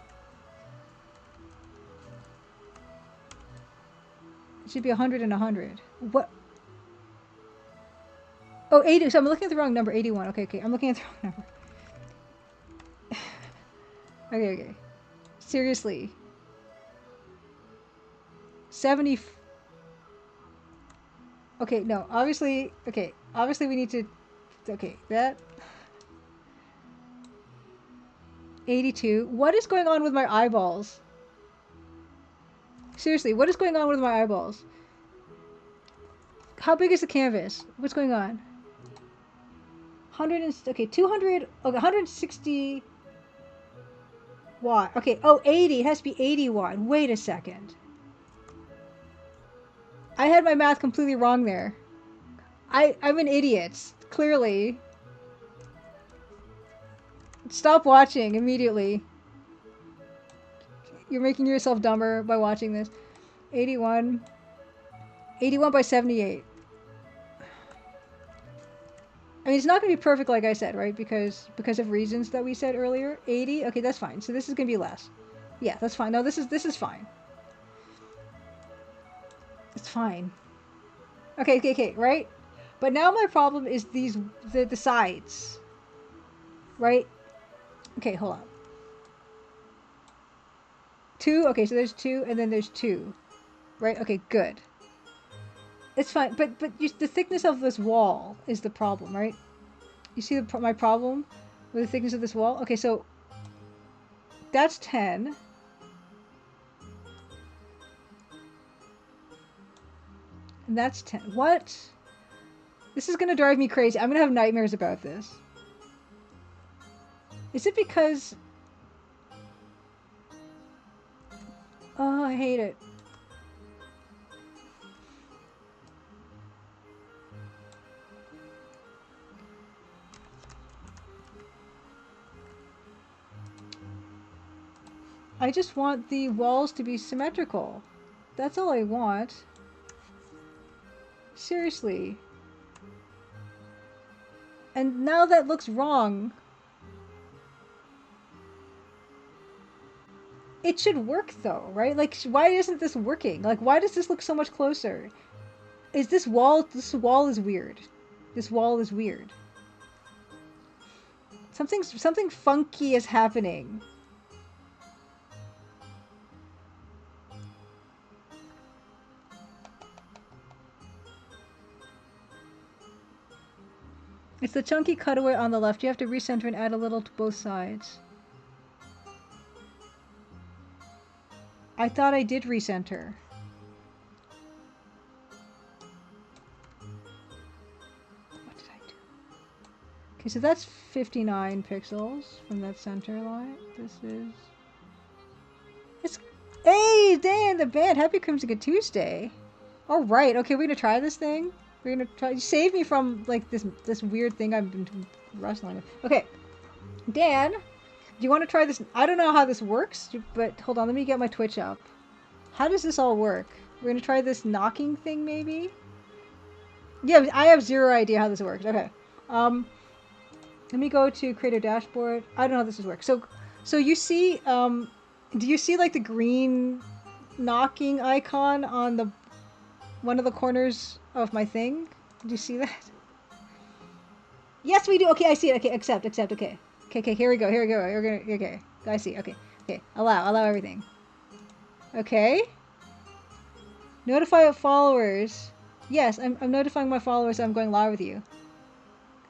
It should be 100 and 100. What? Oh, 80. So I'm looking at the wrong number. 81. Okay, okay. I'm looking at the wrong number. Okay, okay. Seriously. 70. Okay, no. Obviously, okay. Obviously we need to, okay, that. 82. What is going on with my eyeballs? Seriously, what is going on with my eyeballs? How big is the canvas? What's going on? 100 and, okay, 200, okay, 160 watt. Okay, oh, 80. It has to be 80 watt. Wait a second. I had my math completely wrong there. I'm an idiot, clearly. Stop watching immediately. You're making yourself dumber by watching this. 81. 81 by 78. I mean, it's not going to be perfect, like I said, right? Because of reasons that we said earlier. 80. Okay, that's fine. So this is going to be less. Yeah, that's fine. No, this is fine. It's fine. Okay, okay, okay, right? But now my problem is these the sides. Right? Okay, hold on. 2. Okay, so there's 2 and then there's 2. Right? Okay, good. It's fine, but the thickness of this wall is the problem, right? You see my problem with the thickness of this wall? Okay, so that's 10. And that's 10. What? This is going to drive me crazy. I'm going to have nightmares about this. Is it because... Oh, I hate it. I just want the walls to be symmetrical. That's all I want. Seriously. And now that looks wrong. It should work though, right? Like, why isn't this working? Like, why does this look so much closer? Is this wall is weird. This wall is weird. Something funky is happening. It's the chunky cutaway on the left. You have to recenter and add a little to both sides. I thought I did recenter. What did I do? Okay, so that's 59 pixels from that center line. This is... It's... Hey, Dan, the band! Happy Crimson Tuesday! Alright, okay, we're gonna try this thing. We're gonna try... Save me from, like, this weird thing I've been wrestling with. Okay. Dan, do you want to try this? I don't know how this works, but hold on, let me get my Twitch up. How does this all work? We're gonna try this knocking thing, maybe? Yeah, I have zero idea how this works. Okay. Let me go to Creator Dashboard. I don't know how this works. So you see, do you see, like, the green knocking icon on the one of the corners of my thing? Do you see that? Yes, we do. Okay, I see it. Okay, accept. Okay. Okay, here we go. We're gonna, okay. I see. Okay. Allow everything. Okay. Notify followers. Yes, I'm notifying my followers that I'm going live with you.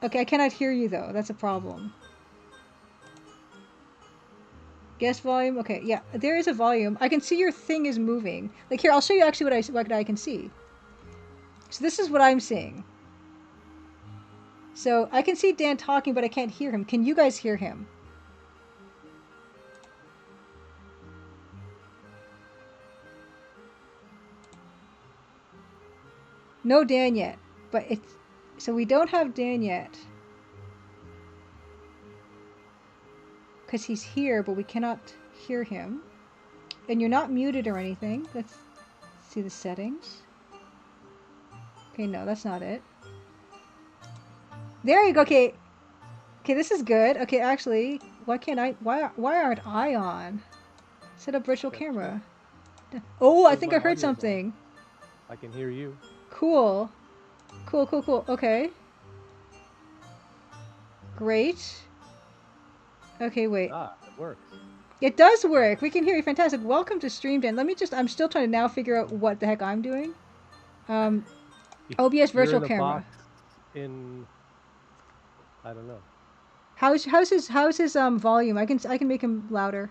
Okay, I cannot hear you though. That's a problem. Guest volume. Okay, yeah, there is a volume. I can see your thing is moving. Like, here, I'll show you actually what I can see. So this is what I'm seeing. So I can see Dan talking, but I can't hear him. Can you guys hear him? No Dan yet, but it's so we don't have Dan yet because he's here, but we cannot hear him. And you're not muted or anything. Let's see the settings. Okay, no, that's not it. There you go. Okay, this is good. Okay, actually, why can't I? Why aren't I on? Set up virtual camera. Oh, I think I heard something. I can hear you. Cool. Okay. Great. Okay, wait. It works. It does work. We can hear you. Fantastic. Welcome to StreamDen. Let me just. I'm still trying to now figure out what the heck I'm doing. OBS virtual camera. I don't know. How's his volume? I can make him louder.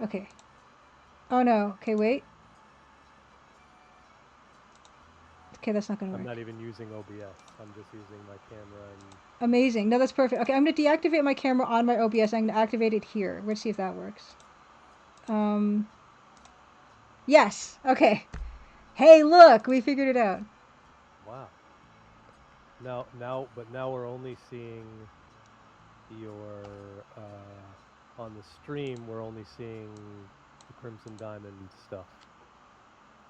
Okay. Oh no. Okay, wait. Okay, that's not gonna work. I'm not even using OBS. I'm just using my camera and... Amazing. No, that's perfect. Okay, I'm gonna deactivate my camera on my OBS. I'm gonna activate it here. Let's see if that works. Yes. Okay. Hey, look, we figured it out. Wow. Now we're only seeing your on the stream. We're only seeing the Crimson Diamond stuff.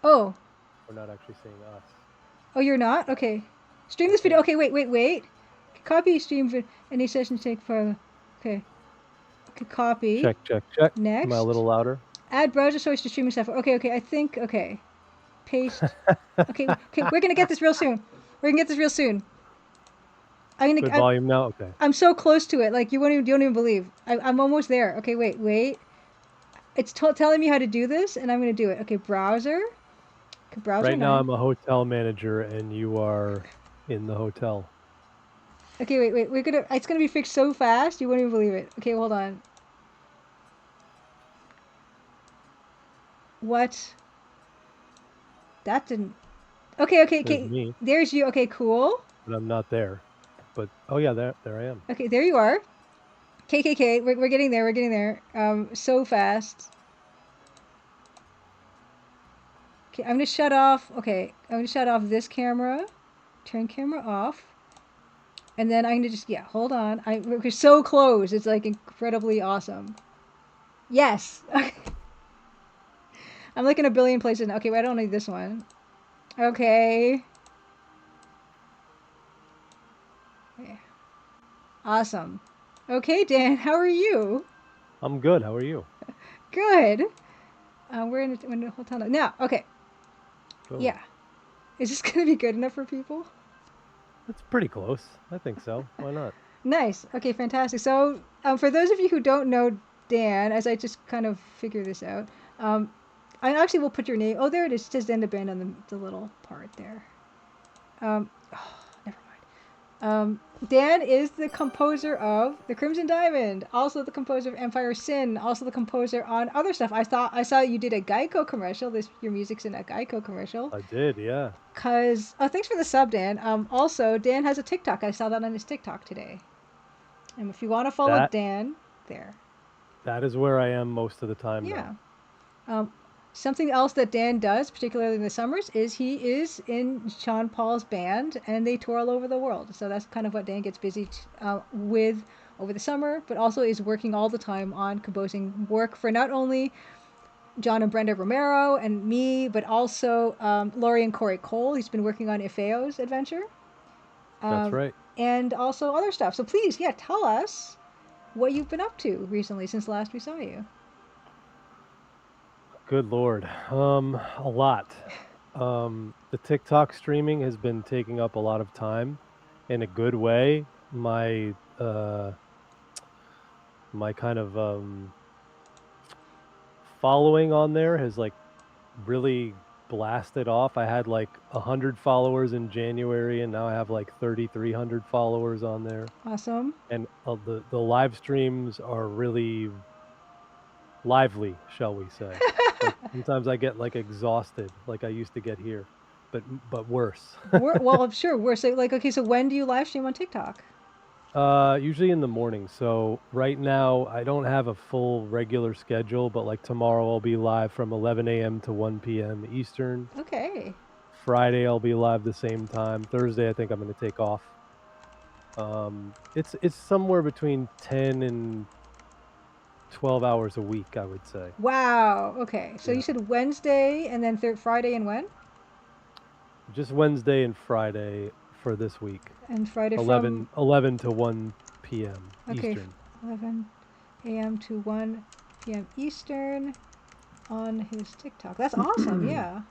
Oh. We're not actually seeing us. Oh, you're not? Okay. Stream this video. Okay, wait. Copy stream video. Any session take for. Okay. Copy. Check. Next. Am I a little louder? Add browser source to streaming software. Okay. I think. Okay. Paste. Okay. We're gonna get this real soon. Good volume now. Okay. I'm so close to it. Like you don't even believe. I'm almost there. Okay. Wait. It's telling me how to do this, and I'm gonna do it. Okay. Browser. Right now, I'm a hotel manager, and you are in the hotel. Okay, wait. It's gonna be fixed so fast, you won't even believe it. Okay, hold on. What? That didn't. Okay. There's you. Okay, cool. But I'm not there. But oh yeah, there I am. Okay, there you are. KKK. We're getting there. So fast. Okay, I'm gonna shut off. Okay, I'm gonna shut off this camera. Turn camera off. And then I'm gonna just hold on. We're so close. It's like incredibly awesome. Yes. I'm like in a billion places now. Okay, I don't need this one. Okay. Awesome. Okay, Dan, how are you? I'm good. How are you? Good. We're in a hotel now. Okay. Cool. Yeah. Is this gonna be good enough for people? It's pretty close. I think so. Why not? Nice. Okay, fantastic. So, for those of you who don't know Dan, as I just kind of figure this out, I actually will put your name. Oh, there it is. It says Dan the Band on the little part there. Never mind. Dan is the composer of The Crimson Diamond, also the composer of Empire Sin, also the composer on other stuff. I saw you did a Geico commercial. Your music's in a Geico commercial. I did, yeah. Thanks for the sub, Dan. Also, Dan has a TikTok. I saw that on his TikTok today. And if you want to follow Dan, there. That is where I am most of the time. Yeah. Something else that Dan does, particularly in the summers, is he is in Sean Paul's band, and they tour all over the world. So that's kind of what Dan gets busy with over the summer, but also is working all the time on composing work for not only John and Brenda Romero and me, but also Laurie and Corey Cole. He's been working on Ifeo's adventure. That's right. And also other stuff. So please, tell us what you've been up to recently since last we saw you. Good Lord. A lot. The TikTok streaming has been taking up a lot of time in a good way. My kind of following on there has like really blasted off. I had like 100 followers in January, and now I have like 3,300 followers on there. Awesome. And the live streams are really lively, shall we say. Like, sometimes I get like exhausted like I used to get here, but worse. Well, sure, worse. So, okay, so when do you live stream on TikTok? Usually in the morning. So right now I don't have a full regular schedule, but like tomorrow I'll be live from 11 a.m. to 1 p.m. Eastern. Okay. Friday I'll be live the same time. Thursday I think I'm going to take off. It's somewhere between 10 and 12 hours a week, I would say. Wow. Okay. So you Yeah. said Wednesday and then Friday and when? Just Wednesday and Friday for this week. And Friday from 11 to 1 p.m. okay, Eastern. 11 a.m. to 1 p.m. Eastern on his TikTok. That's awesome. Yeah.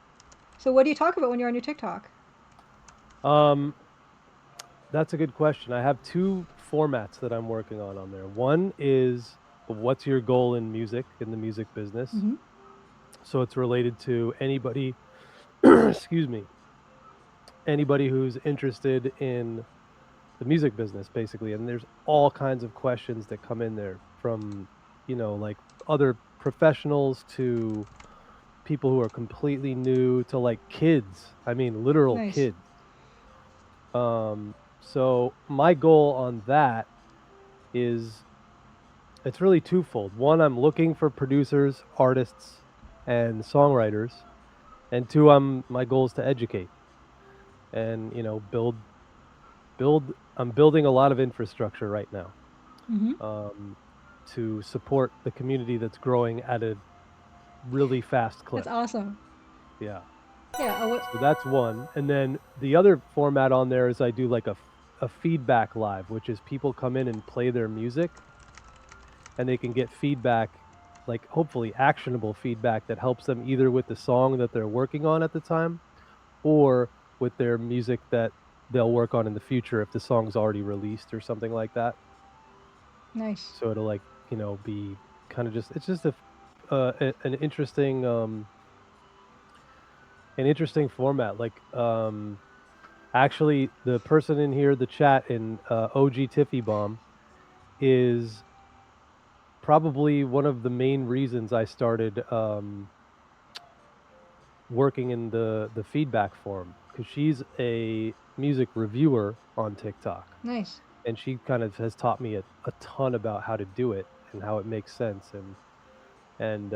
So what do you talk about when you're on your TikTok? um That's a good question. I have two formats that I'm working on there. One is what's your goal in music, in the music business? Mm-hmm. So it's related to anybody, excuse me, anybody who's interested in the music business, basically. And there's all kinds of questions that come in there from, like other professionals to people who are completely new to like kids. I mean, literal Nice. kids. So my goal on that is it's really twofold. One, I'm looking for producers, artists, and songwriters, and two, my goal is to educate and build. I'm building a lot of infrastructure right now Mm-hmm. um, to support the community that's growing at a really fast That's clip. awesome. Yeah, Yeah. Oh, what? so that's one, and then the other format on there is I do like a feedback live, which is people come in and play their music and they can get feedback, like hopefully actionable feedback that helps them either with the song that they're working on at the time or with their music that they'll work on in the future if the song's already released or something like that. Nice. So it'll like, be kind of just it's just an interesting format. Like actually the person in here, the chat in OG Tiffy Bomb is probably one of the main reasons I started working in the feedback forum because she's a music reviewer on TikTok, Nice. and she kind of has taught me a ton about how to do it and how it makes sense and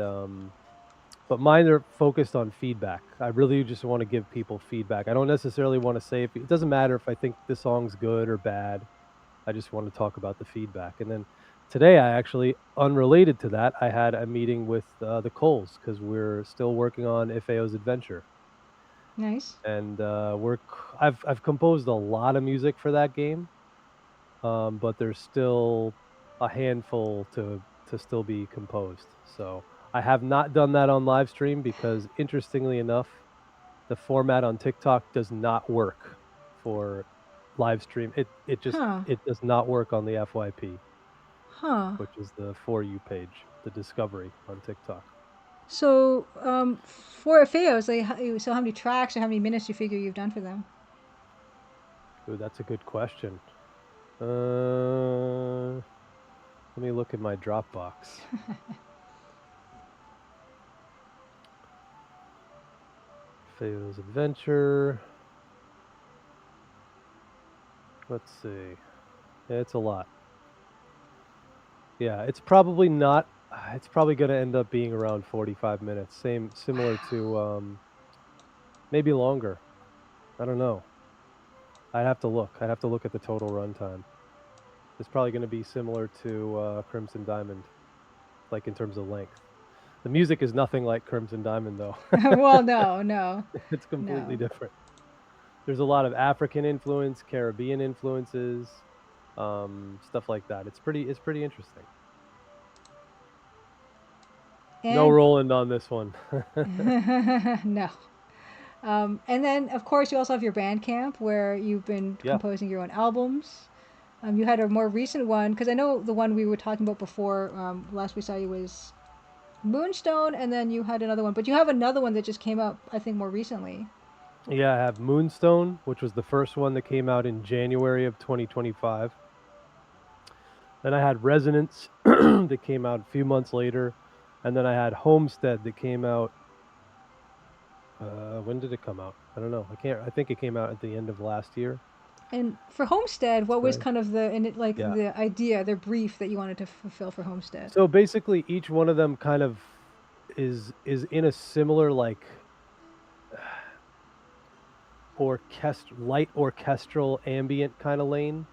but mine are focused on feedback. I really just want to give people feedback. I don't necessarily want to say if it doesn't matter if I think the song's good or bad. I just want to talk about the feedback. And then today, I actually, unrelated to that, I had a meeting with the Coles because we're still working on Ifeo's Adventure, Nice. and I've composed a lot of music for that game, but there's still a handful to still be composed. So I have not done that on live stream because, interestingly enough, the format on TikTok does not work for live stream. Huh. It does not work on the FYP, Huh. which is the For You page, the discovery on TikTok. So, for Feos, so how many tracks or how many minutes do you figure you've done for them? Ooh, that's a good question. Let me look at my Dropbox. Fail's Adventure. Let's see. Yeah, it's a lot. Yeah, it's probably not. It's probably going to end up being around 45 minutes. Similar to maybe longer. I don't know. I'd have to look. I'd have to look at the total runtime. It's probably going to be similar to Crimson Diamond, like in terms of length. The music is nothing like Crimson Diamond, though. Well, no, no, It's completely no. different. There's a lot of African influence, Caribbean influences, stuff like that. It's pretty interesting. No And Roland on this one. no. And then, of course, you also have your Bandcamp where you've been Yeah, composing your own albums. You had a more recent one because I know the one we were talking about before. Last we saw you was Moonstone, and then you had another one. But you have another one that just came up, I think, more recently. yeah. I have Moonstone, which was the first one that came out in January of 2025. Then I had Resonance that came out a few months later, and then I had Homestead that came out. When did it come out? I don't know. I can't. I think it came out at the end of last year. And for Homestead, what was So kind of yeah. the idea, the brief that you wanted to fulfill for Homestead? So basically, each one of them kind of is in a similar like light orchestral ambient kind of lane.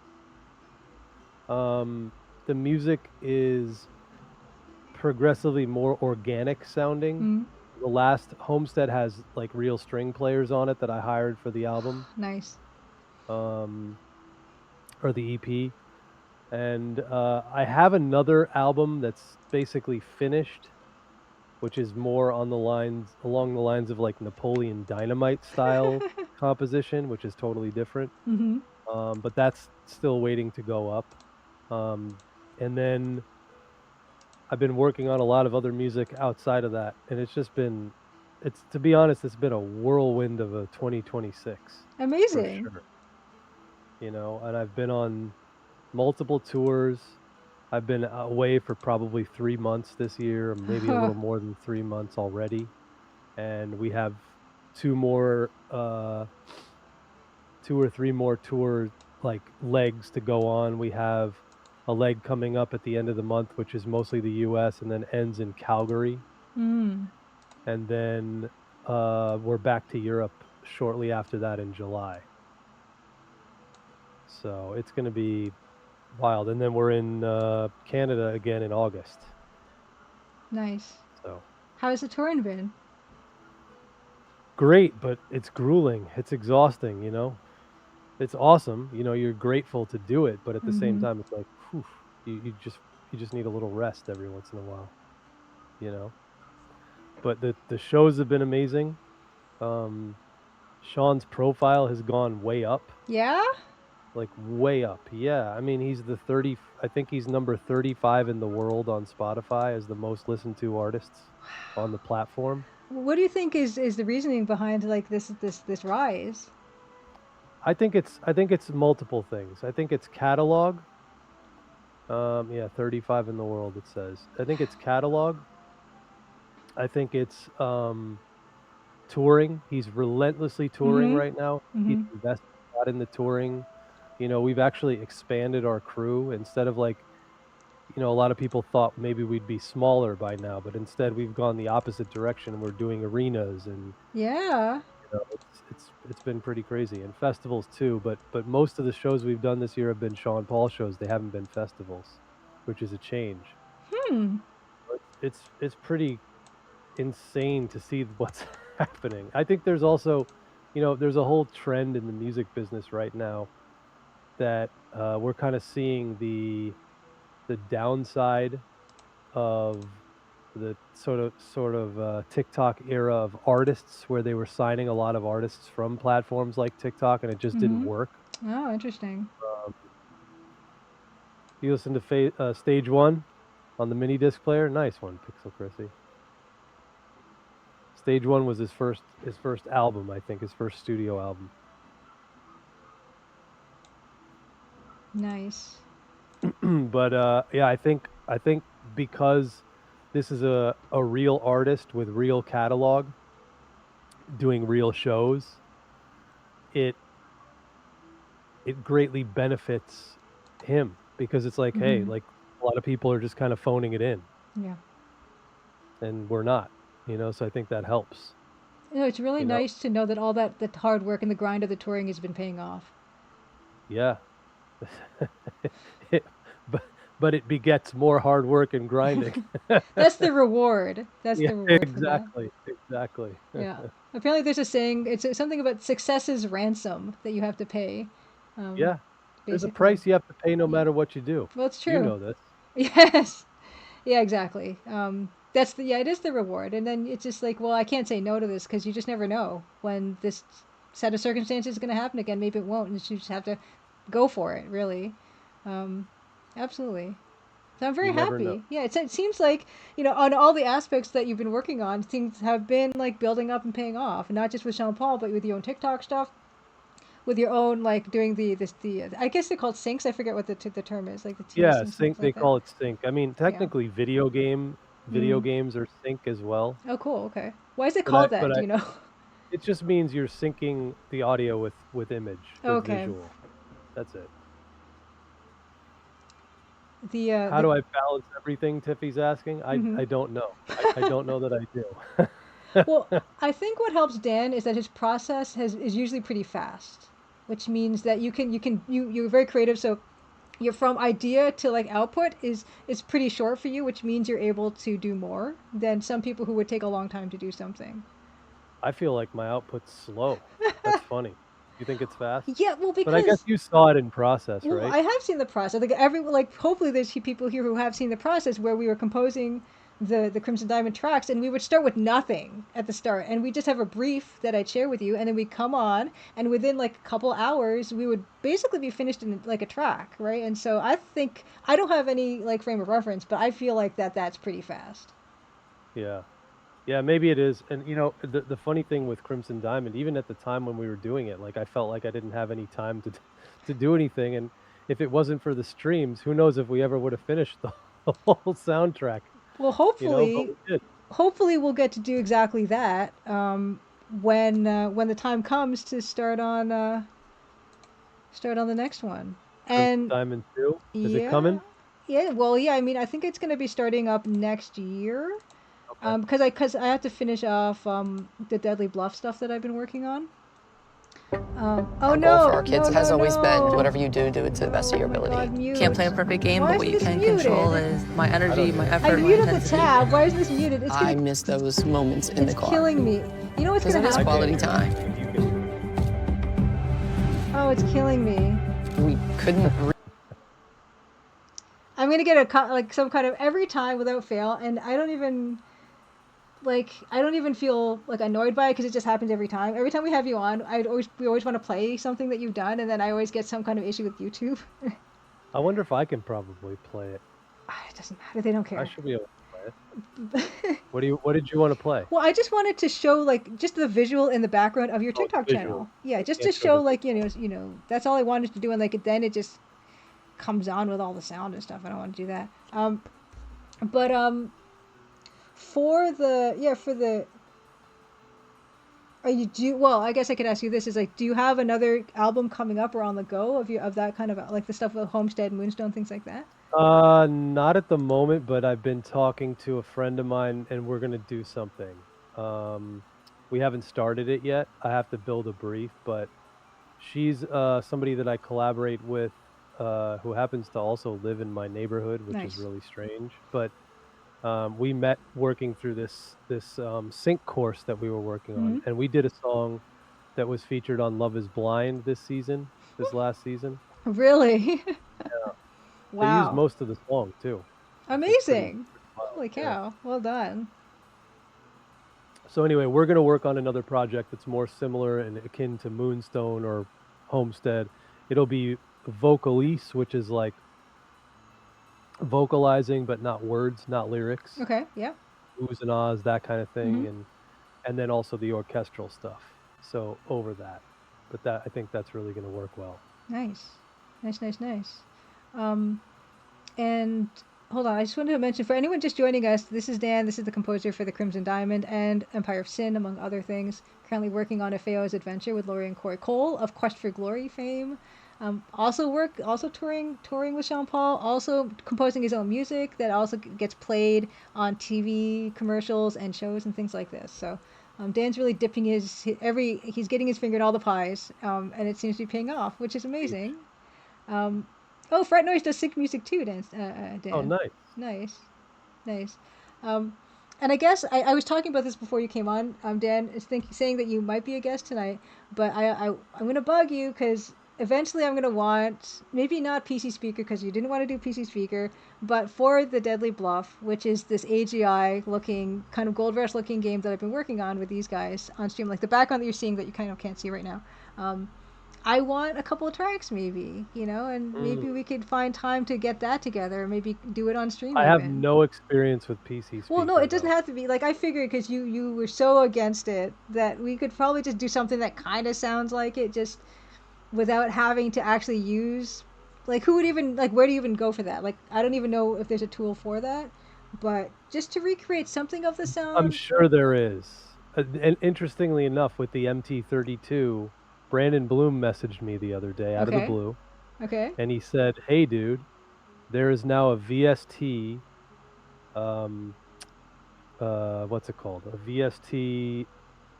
Um, the music is progressively more organic sounding. Mm, The last Homestead has like real string players on it that I hired for the album, nice. um, or the EP. And I have another album that's basically finished, which is more on the lines along the lines of like Napoleon Dynamite style composition, which is totally different. Mm-hmm. But that's still waiting to go up. Um, and then I've been working on a lot of other music outside of that, and it's to be honest, it's been a whirlwind of a 2026 for Amazing. sure. And I've been on multiple tours. I've been away for probably 3 months this year, maybe a little more than 3 months already. And we have two more, 2 or 3 more tour like legs to go on. We have a leg coming up at the end of the month, which is mostly the US and then ends in Calgary. Mm, And then we're back to Europe shortly after that in July. So it's going to be wild. And then we're in Canada again in August. nice. So How's the touring been? great, but it's grueling. It's exhausting. It's awesome. You're grateful to do it, but at the same Mm-hmm. time, it's like, whew, you just need a little rest every once in a while, you know. But the shows have been amazing. Um, Sean's profile has gone way up, Yeah? like way up. Yeah, I mean, he's the 30. I think he's number 35 in the world on Spotify as the most listened to artists on the platform. What do you think is the reasoning behind like this rise? I think it's multiple things. I think it's catalog. Yeah, 35 in the world it says. I think it's catalog. I think it's touring. He's relentlessly touring Mm-hmm. right now. He's Mm-hmm. invested a lot in the touring. We've actually expanded our crew instead of like, a lot of people thought maybe we'd be smaller by now, but instead we've gone the opposite direction. We're doing arenas and Yeah. it's been pretty crazy and festivals too, but most of the shows we've done this year have been Sean Paul shows. They haven't been festivals, which is a change. Hmm. It's pretty insane to see what's happening. I think there's also, there's a whole trend in the music business right now that we're kind of seeing the downside of the sort of TikTok era of artists where they were signing a lot of artists from platforms like TikTok and it just didn't Mm-hmm. work. Oh, interesting. Um, you listen to Stage One on the mini disc player? Nice one, Pixel Chrissy. Stage One was his first album, I think, his first studio album. Nice. But yeah, I think because this is a real artist with real catalog doing real shows, it it greatly benefits him because it's like, hey, Mm-hmm. like a lot of people are just kind of phoning it in Yeah. and we're not. So I think that helps, It's really you know. nice to know that all that the hard work and the grind of the touring has been paying off. Yeah. It, but but it begets more hard work and grinding. That's the reward. That's Yeah, the reward for that. exactly. Exactly. Yeah. Apparently, there's a saying. It's something about success's ransom that you have to pay. Um, Yeah. There's a basically. price you have to pay no Yeah. matter what you do. Well, it's You true. know this. Yes. Yeah. Exactly. That's the yeah. It is the reward, and then it's just like, well, I can't say no to this because you just never know when this set of circumstances is going to happen again. Maybe it won't, and you just have to go for it. Really. Um, absolutely. So I'm You very never know. happy. Yeah, it seems like, on all the aspects that you've been working on, things have been like building up and paying off. Not just with Sean Paul, but with your own TikTok stuff, with your own like doing the I guess they're called syncs. I forget what the term is, like the Yeah, TLC and stuff sync, they like that. call it sync. I mean, Yeah. technically video Mm. games are sync as well. Oh, cool. Okay. Why is it But I called but that? Do I you know? it just means you're syncing the audio with image, with Okay. visual. That's it. How The do I balance everything? Tiffy's asking. mhm. I don't know. I don't know that I do. Well, I think what helps Dan is that his process is usually pretty fast, which means that you're very creative. So you're from idea to like output is pretty short for you, which means you're able to do more than some people who would take a long time to do something. I feel like my output's slow. That's funny. You think it's fast? Yeah, well, But I guess because you saw it in process, well, right? I have seen the process. Like hopefully there's people here who have seen the process where we were composing the Crimson Diamond tracks, and we would start with nothing at the start, and we just have a brief that I'd share with you, and then we come on, and within like a couple hours, we would basically be finished in like a track, right? And so I think I don't have any like frame of reference, but I feel like that's pretty fast. Yeah. Yeah, maybe it is. And the funny thing with Crimson Diamond, even at the time when we were doing it, like I felt like I didn't have any time to do anything. And if it wasn't for the streams, who knows if we ever would have finished the whole soundtrack, Well, but hopefully, we did. we'll get to do exactly that when the time comes to start on the next one. Crimson And Diamond 2, is it yeah, coming? yeah. Well, yeah. I mean, I think it's going to be starting up next year. Okay. Because I have to finish off the Deadly Bluff stuff that I've been working on. Oh Our goal for no, our kids no, has no, always been no! whatever you do, do it to the best of your Oh my ability. God, mute! Can't play a perfect game, Why but is what you this can muted? control is my energy, my know. effort, I my muted the intensity. tab. Why is this muted? It's I gonna, miss those moments in it's the car. killing me. You know what's Because gonna it is happen? quality I time. can't hear you. You can. Oh, it's killing me. We couldn't I'm gonna get like some kind of every time without fail, and I don't even feel like annoyed by it because it just happens every time. Every time we have you on, we always want to play something that you've done, and then I always get some kind of issue with YouTube. I wonder if I can probably play it. It doesn't matter; they don't I care. should be able to play it. What did you want to play? Well, I just wanted to show like just the visual in the background of your Oh, TikTok the visual. channel. Yeah, I just to can't show show the like visual. that's all I wanted to do, and like then it just comes on with all the sound and stuff. I don't want to do that. But for the are you do well? I guess I could ask you this: is like, do you have another album coming up or on the go of that kind of like the stuff with Homestead, Moonstone, things like that? Not at the moment, but I've been talking to a friend of mine, and we're gonna do something. We haven't started it yet. I have to build a brief, but she's somebody that I collaborate with, who happens to also live in my neighborhood, which is Nice. really strange. But we met working through this sync course that we were working on, Mm-hmm. and we did a song that was featured on Love Is Blind this last season. Really? Yeah. They used Wow. most of the song too, which is pretty Amazing. wild. Holy Yeah. cow. Well done. So anyway, we're gonna work on another project that's more similar and akin to Moonstone or Homestead. It'll be vocalese, which is like vocalizing but not words, not lyrics, Okay. Yeah. oohs and ahs, that kind of Mm-hmm. thing, and then also the orchestral stuff. So over that, but that I think that's really gonna work well. Nice. Nice, nice, nice. Um, and hold on, I just wanted to mention for anyone just joining us, this is Dan. This is the composer for The Crimson Diamond and Empire of Sin, among other things. Currently working on a Feo's adventure with Laurie and Corey Cole of Quest for Glory fame. Also touring with Sean Paul. Also composing his own music that also gets played on TV commercials and shows and things like this. So Dan's really dipping he's getting his finger in all the pies, and it seems to be paying off, which is amazing. Um, oh, Fret Noise does sync music too, Oh, Dan. nice. Nice, nice. Um, and I guess I was talking about this before you came on. Dan is saying that you might be a guest tonight, but I'm gonna bug you because eventually I'm gonna want maybe not PC speaker because you didn't want to do PC speaker, but for the Deadly Bluff, which is this AGI looking kind of Gold Rush looking game that I've been working on with these guys on stream, like the background that you're seeing that you kind of can't see right now. I want a couple of tracks, maybe, and maybe we could find time to get that together. Maybe do it on stream I have even. no experience with PC Well, no, speaker it doesn't though. have to be like I figured because you were so against it that we could probably just do something that kind of sounds like it, just without having to actually use. Like, who would even like? Where do you even go for that? Like, I don't even know if there's a tool for that, but just to recreate something of the I'm sound. sure there is. And interestingly enough, with the MT32, Brandon Bloom messaged me the other day out of the Okay. blue, Okay. and he said, "Hey, dude, there is now a VST, what's it called? A VST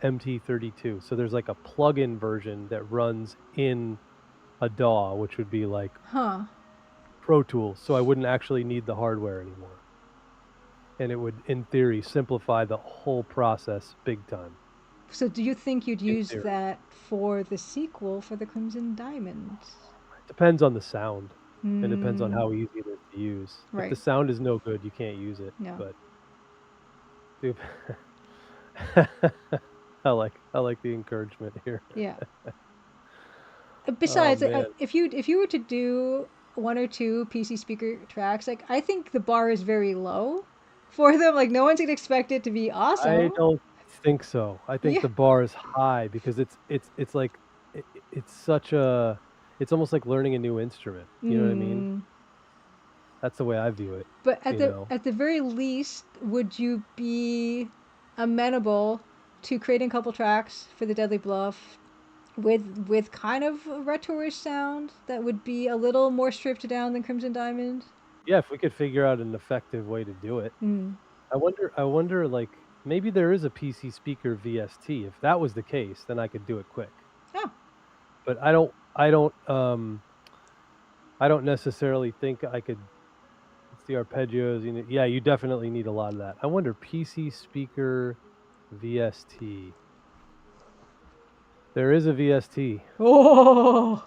MT32. So there's like a plug-in version that runs in a DAW, which would be like Huh. Pro Tools. So I wouldn't actually need the hardware anymore, and it would, in theory, simplify the whole process big time. So do you think you'd In use theory, that for the sequel for the Crimson Diamond? it depends on the sound. It depends on Hmm. how easy it is to use. If the Right. sound is no good, you can't use it. No. But dude, I like the encouragement here. Yeah. Oh Besides, man, if you were to do one or two PC speaker tracks, like I think the bar is very low for them. Like no one's gonna expect it to be I awesome. don't think so. I think Yeah. the bar is high because it's like it's such a it's almost like learning a new instrument. You know what I mean? Mm. That's the way I view it. But You know? at the very least, would you be amenable to creating a couple tracks for the Deadly Bluff with kind of a retro-ish sound that would be a little more stripped down than Crimson Diamond? Yeah, if we could figure out an effective way to do it. Mm. I wonder like maybe there is a PC speaker VST. If that was the case, then I could do it quick. Oh. But I don't necessarily think I could. It's the arpeggios. You know, yeah, you definitely need a lot of that. I wonder PC speaker VST. There is a VST. Oh.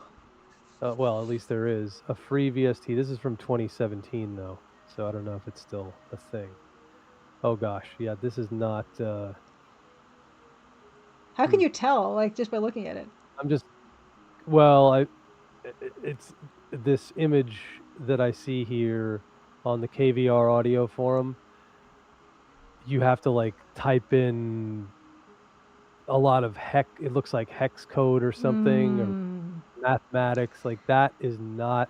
Well, at least there is a free VST. This is from 2017 though, so I don't know if it's still a thing. Oh gosh, yeah, this is not. How can Hmm. you tell? Like just by looking at it. I'm just. Well, it's this image that I see here on the KVR audio forum. You have to like type in a lot of it looks like hex code or something, or Mm. mathematics. Like that is not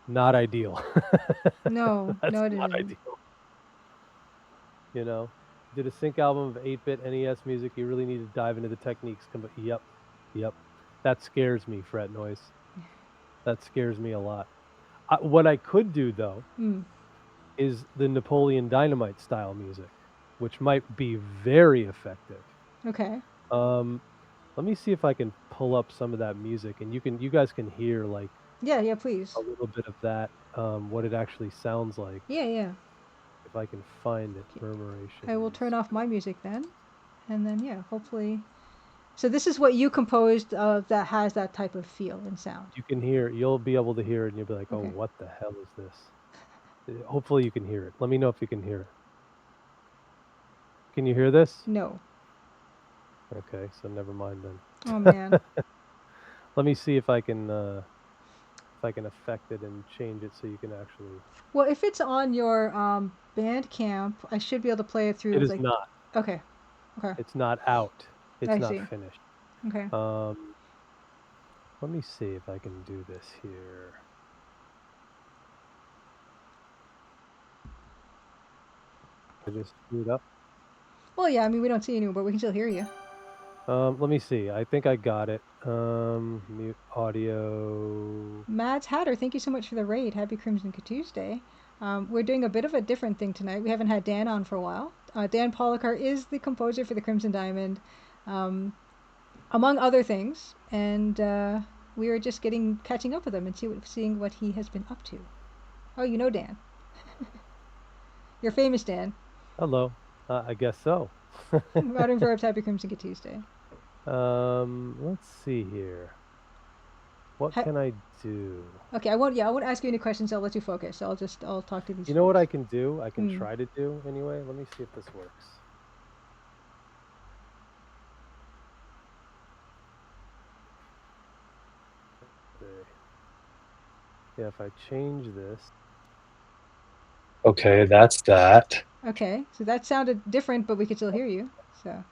ideal. No, That's no, it not isn't. ideal. You know, did a sync album of 8-bit NES music. You really need to dive into the techniques. Yep, yep. That scares me, fret noise. That scares me a lot. What I could do though Mm. is the Napoleon Dynamite style music, which might be very effective. Okay. Let me see if I can pull up some of that music, and you guys can hear like Yeah, yeah, please. a little bit of that, what it actually sounds like. Yeah, yeah. If I can find it, I will turn murmurations. off my music then. And then, yeah, hopefully. So, this is what you composed that has that type of feel and sound. You can hear. You'll be able to hear it, and you'll be like, "Oh, Okay. what the hell is this?" Hopefully, you can hear it. Let me know if you can hear it. Can you hear this? No. Okay, so never mind then. Oh, man. Let me see if I can affect it and change it so you can actually. Well, if it's on your Bandcamp, I should be able to play it It through, is like. not. Okay. Okay. It's not out. It's I not see. finished. Okay. Let me see if I can do this here. I just screwed up. Well, yeah, I mean, we don't see you, but we can still hear you. Let me see. I think I got it. Mute audio. Mads Hatter, thank you so much for the raid. Happy Crimson Tuesday. We're doing a bit of a different thing tonight. We haven't had Dan on for a while. Dan Policar is the composer for the Crimson Diamond, um, among other things, and we are just catching up with him and seeing what he has been up to. Oh, you know Dan. You're famous, Dan. Hello. I guess so. Modern verbs. Happy Crimson Tuesday. Let's see here. What Ha- can I do? okay, I won't ask you any questions. I'll let you focus. I'll talk to these. You know what folks. I can do? I can try to do anyway. Let me see if this works. Yeah, if I change this. Okay, that's that. Okay, so that sounded different, but we could still hear you. So.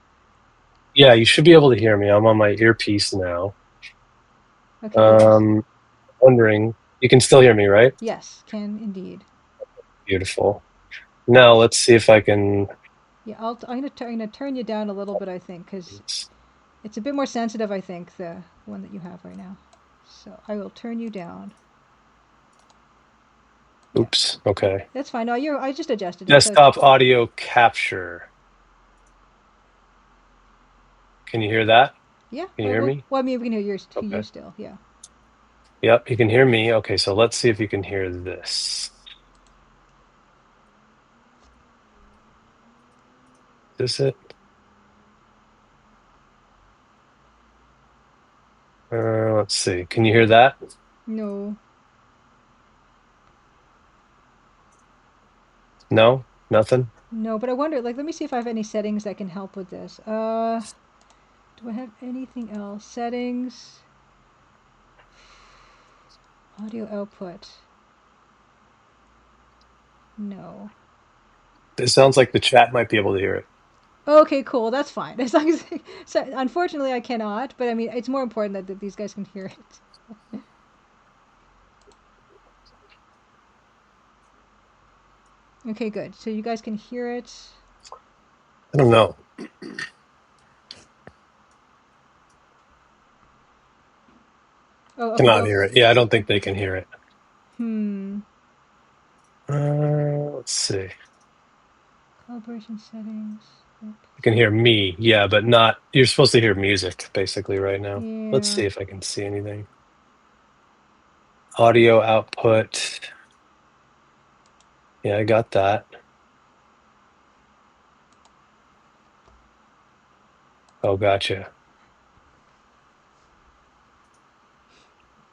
Yeah, you should be able to hear me. I'm on my earpiece now. Okay. Wondering, you can still hear me, right? Yes, can indeed. Beautiful. Now let's see if I can. Yeah, I'm gonna turn you down a little bit, I think, because it's a bit more sensitive. I think the one that you have right now. So I will turn you down. Oops. Okay. That's fine. No, I just adjusted it. Desktop audio capture. Can you hear that? Yeah. Can you hear me? Well, I mean, we can hear yours. Okay. You still. Yeah. Yep, you can hear me. Okay, so let's see if you can hear this. Is this it? Let's see. Can you hear that? No. No? Nothing? No, but I wonder. Like, let me see if I have any settings that can help with this. Do I have anything else? Settings. Audio output. No. It sounds like the chat might be able to hear it. Okay, cool. That's fine. As long as so, unfortunately I cannot, but I mean it's more important that these guys can hear it. Okay, good. So you guys can hear it. I don't know. Oh, okay. Cannot hear it. Yeah, I don't think they can hear it. Hmm. Let's see. Calibration settings. You can hear me, yeah, but not. You're supposed to hear music basically right now. Yeah. Let's see if I can see anything. Audio output. Yeah, I got that. Oh, gotcha.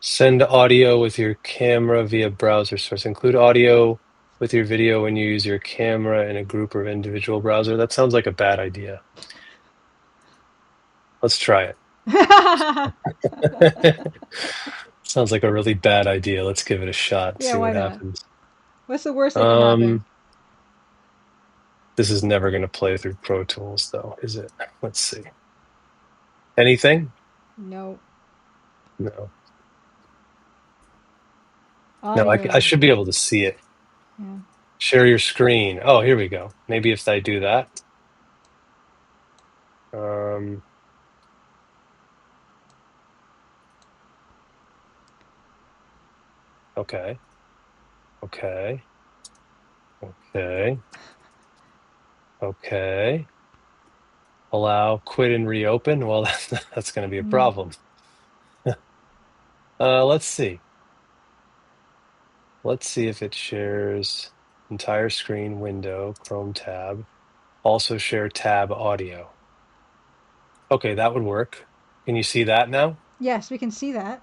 Send audio with your camera via browser source. Include audio with your video when you use your camera in a group or individual browser. That sounds like a bad idea. Let's try it. Sounds like a really bad idea. Let's give it a shot. Yeah, See why what not? happens. What's the worst that could happen? This is never going to play through Pro Tools, though, is it? Let's see. Anything? No. No. No, I Audio. should be able to see it. Yeah. Share your screen. Oh, here we go. Maybe if I do that. Okay. Okay. Okay. Okay. Allow, quit, and reopen. Well, that's going to be a problem. Let's see. Let's see if it shares entire screen window, Chrome tab. Also share tab audio. Okay, that would work. Can you see that now? Yes, we can see that.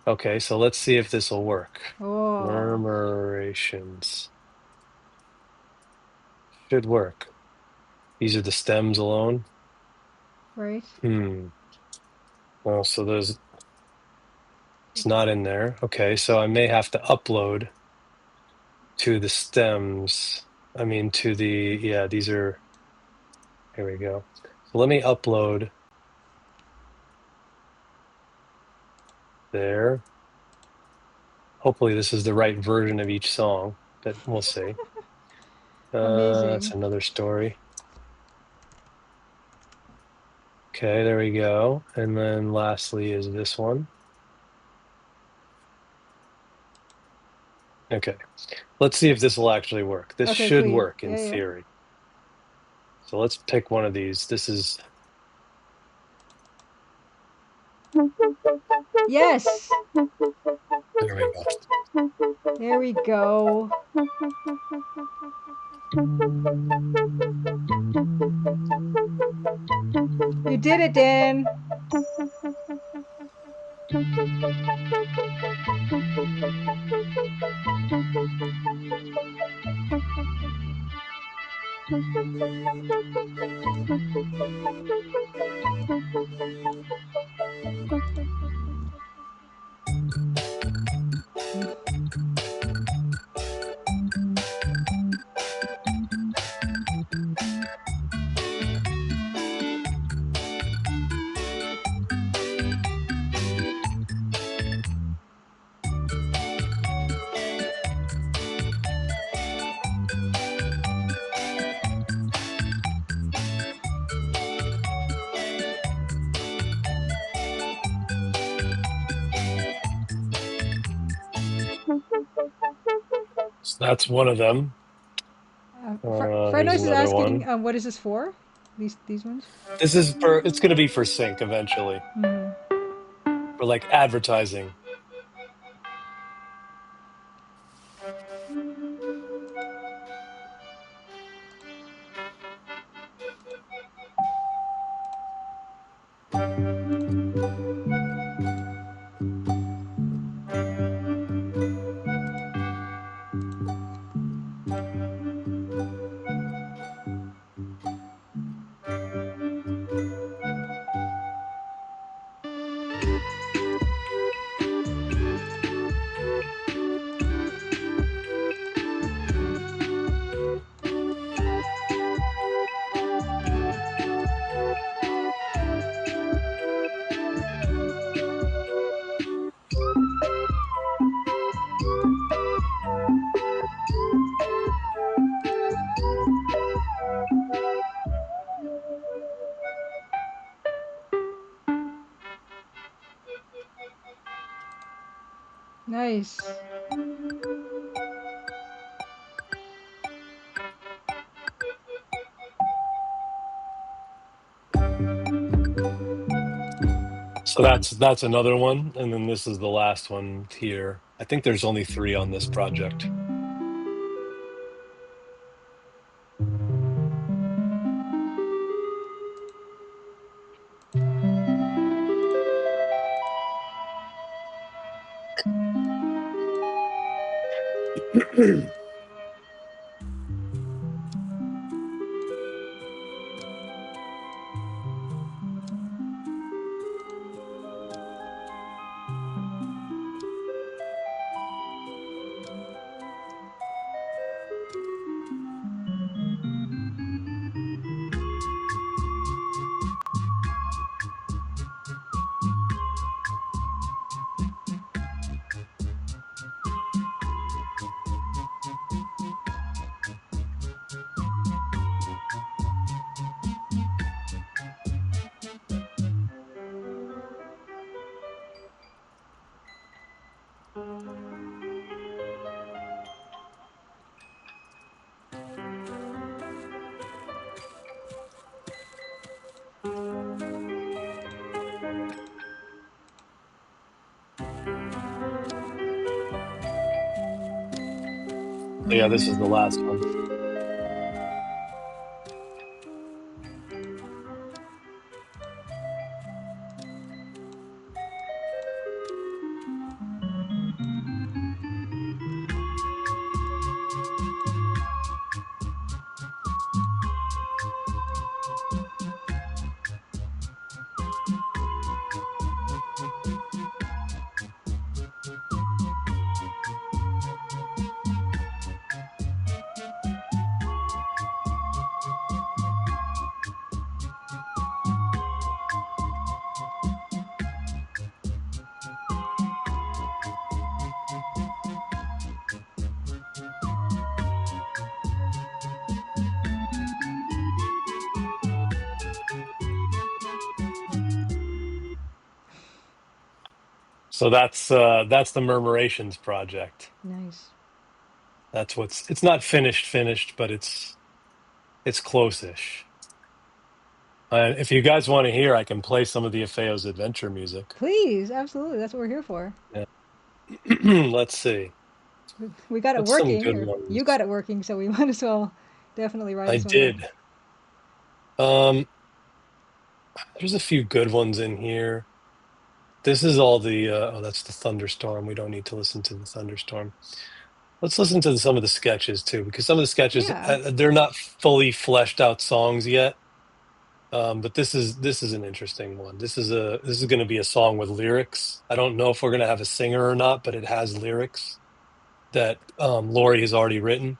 Okay, so let's see if this will work. Oh. Murmurations. Should work. These are the stems alone. Right. Well, so there's, it's not in there. Okay, so I may have to upload to the stems. I mean, to the, yeah, these are, here we go. So let me upload there. Hopefully this is the right version of each song, but we'll see. Amazing. That's another story. Okay, there we go. And then lastly is this one. Okay, let's see if this will actually work. This should sweet. work in theory. So let's pick one of these. This is. Yes. There we go. There we go. You did it, Dan. That's one of them. Fred Here's Noise is another asking, one. what is this for? These ones? This is for, it's going to be for sync eventually, Hmm. for like advertising. Nice. So that's another one, and then this is the last one here. I think there's only 3 on this project. Yeah, this is the last one. So that's the Murmurations project. Nice. That's it's not finished, but it's close-ish. If you guys want to hear, I can play some of the Afeo's adventure music. Please, absolutely. That's what we're here for. Yeah. Let's see. We got it What's some working, good or you ones? got it working, so we might as well definitely ride I this one out. did. There's a few good ones in here. This is all the oh, that's the thunderstorm. We don't need to listen to the thunderstorm. Let's listen to some of the sketches too, because some of the sketches Yeah. they're not fully fleshed out songs yet. But this is an interesting one. This is going to be a song with lyrics. I don't know if we're going to have a singer or not, but it has lyrics that Lori has already written.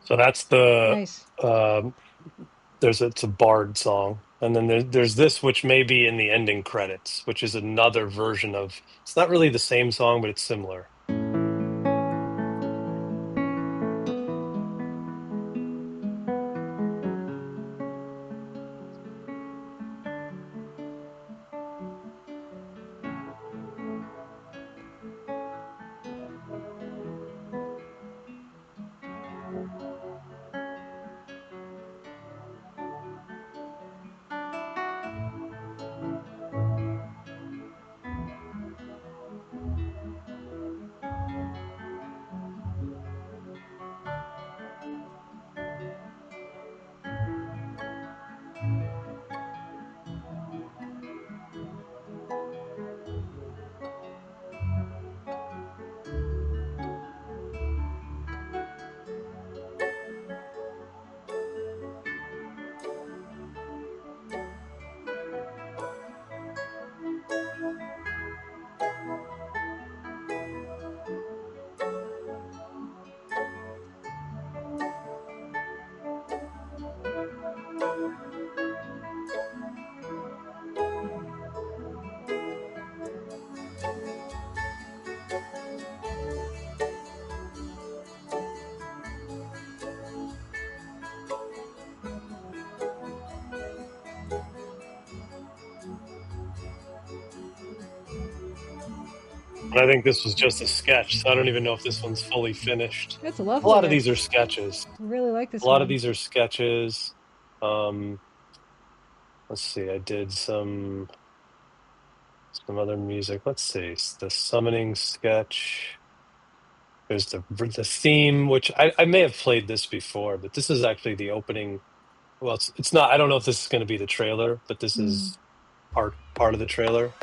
So that's the Nice. it's a bard song, and then there's this, which may be in the ending credits, which is another version of. It's not really the same song, but it's similar. And I think this was just a sketch, so I don't even know if this one's fully finished. It's A lovely. lot of these are sketches. I really like this A lot one. of these are sketches. Let's see. I did some other music. Let's see. The summoning sketch. There's the theme, which I may have played this before, but this is actually the opening. Well, it's not. I don't know if this is going to be the trailer, but this is part of the trailer.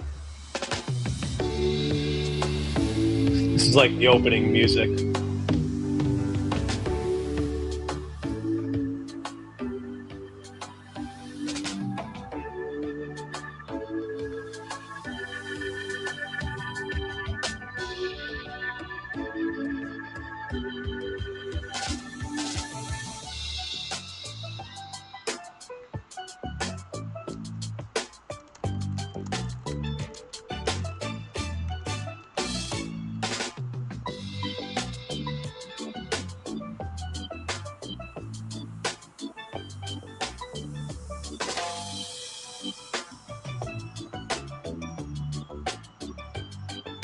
This is like the opening music.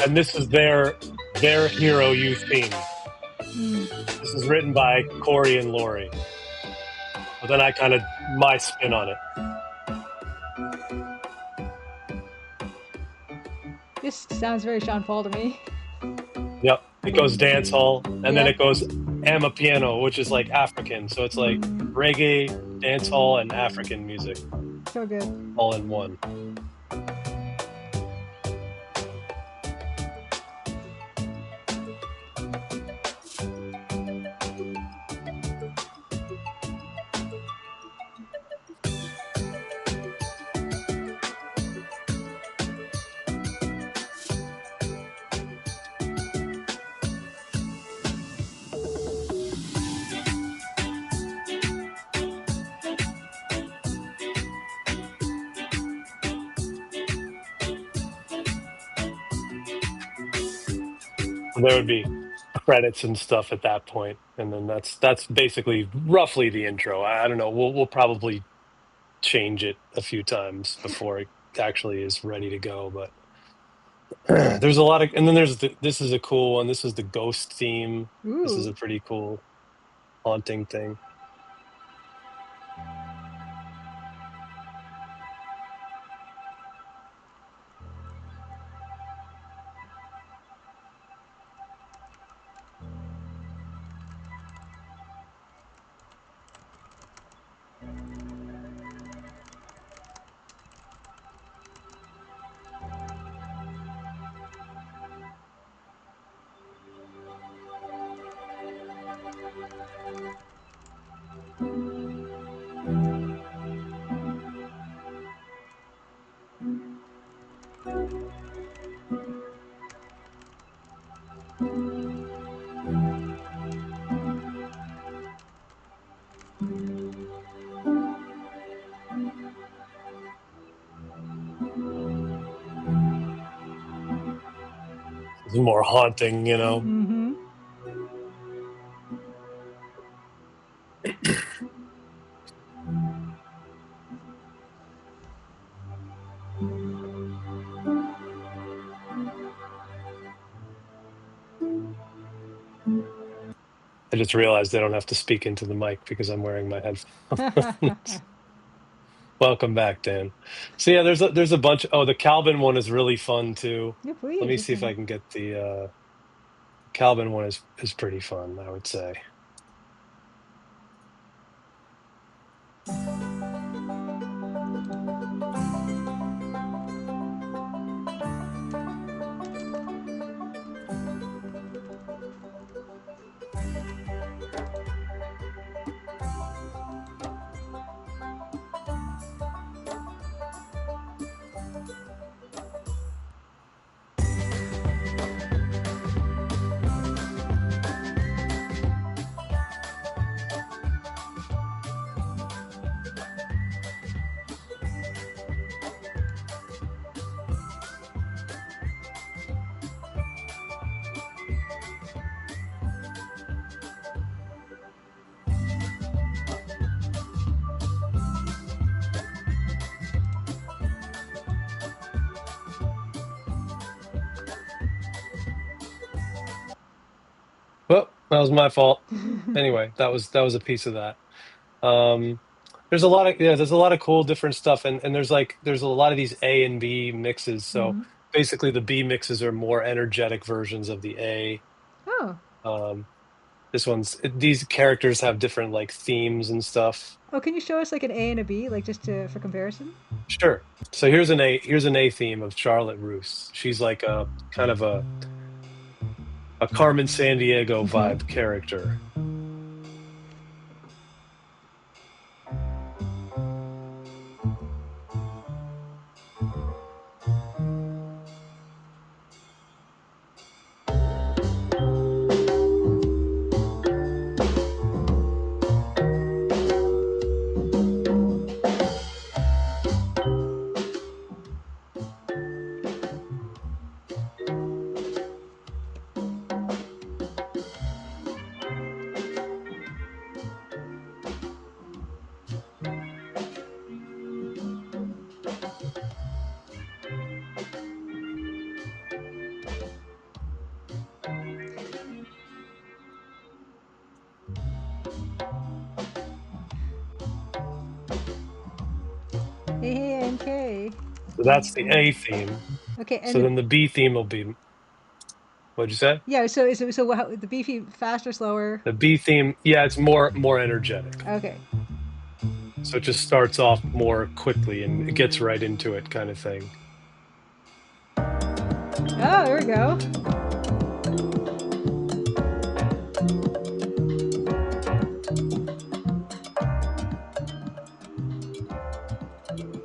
And this is their Hero You theme. This is written by Corey and Lori. But then I kind of my spin on it. This sounds very Sean Paul to me. Yep. It goes dance hall, and then Yep. it goes Amapiano, which is like African. So it's like reggae, dance hall, and African music So good. all in one. There would be credits and stuff at that point, and then that's basically roughly the intro. I don't know. We'll probably change it a few times before it actually is ready to go, but there's a lot of, and then this is a cool one. This is the ghost theme. This is Ooh. a pretty cool haunting thing. It's more haunting, you know. Mm-hmm. I just realized I don't have to speak into the mic because I'm wearing my headphones. Welcome back, Dan. So yeah, there's a bunch. Oh, the Calvin one is really fun too. Yeah, pretty Let me see if I interesting. can get the Calvin one is pretty fun, I would say. Well, that was my fault. Anyway, that was a piece of that. Um, there's a lot of cool different stuff, and there's a lot of these A and B mixes. So Mm-hmm. basically, the B mixes are more energetic versions of the A. Oh. Um, these characters have different like themes and stuff. Oh, can you show us like an A and a B, like just for comparison? Sure. So here's an A theme of Charlotte Roos. She's like a kind of a Carmen Sandiego Mm-hmm. vibe character. Hey, hey, NK. So that's the A theme. Okay, and So then the B theme will be, what'd you say? yeah. So how, the beefy faster, slower. The B theme, yeah, it's more energetic. Okay. So it just starts off more quickly and it gets right into it kind of thing. Oh, there we go.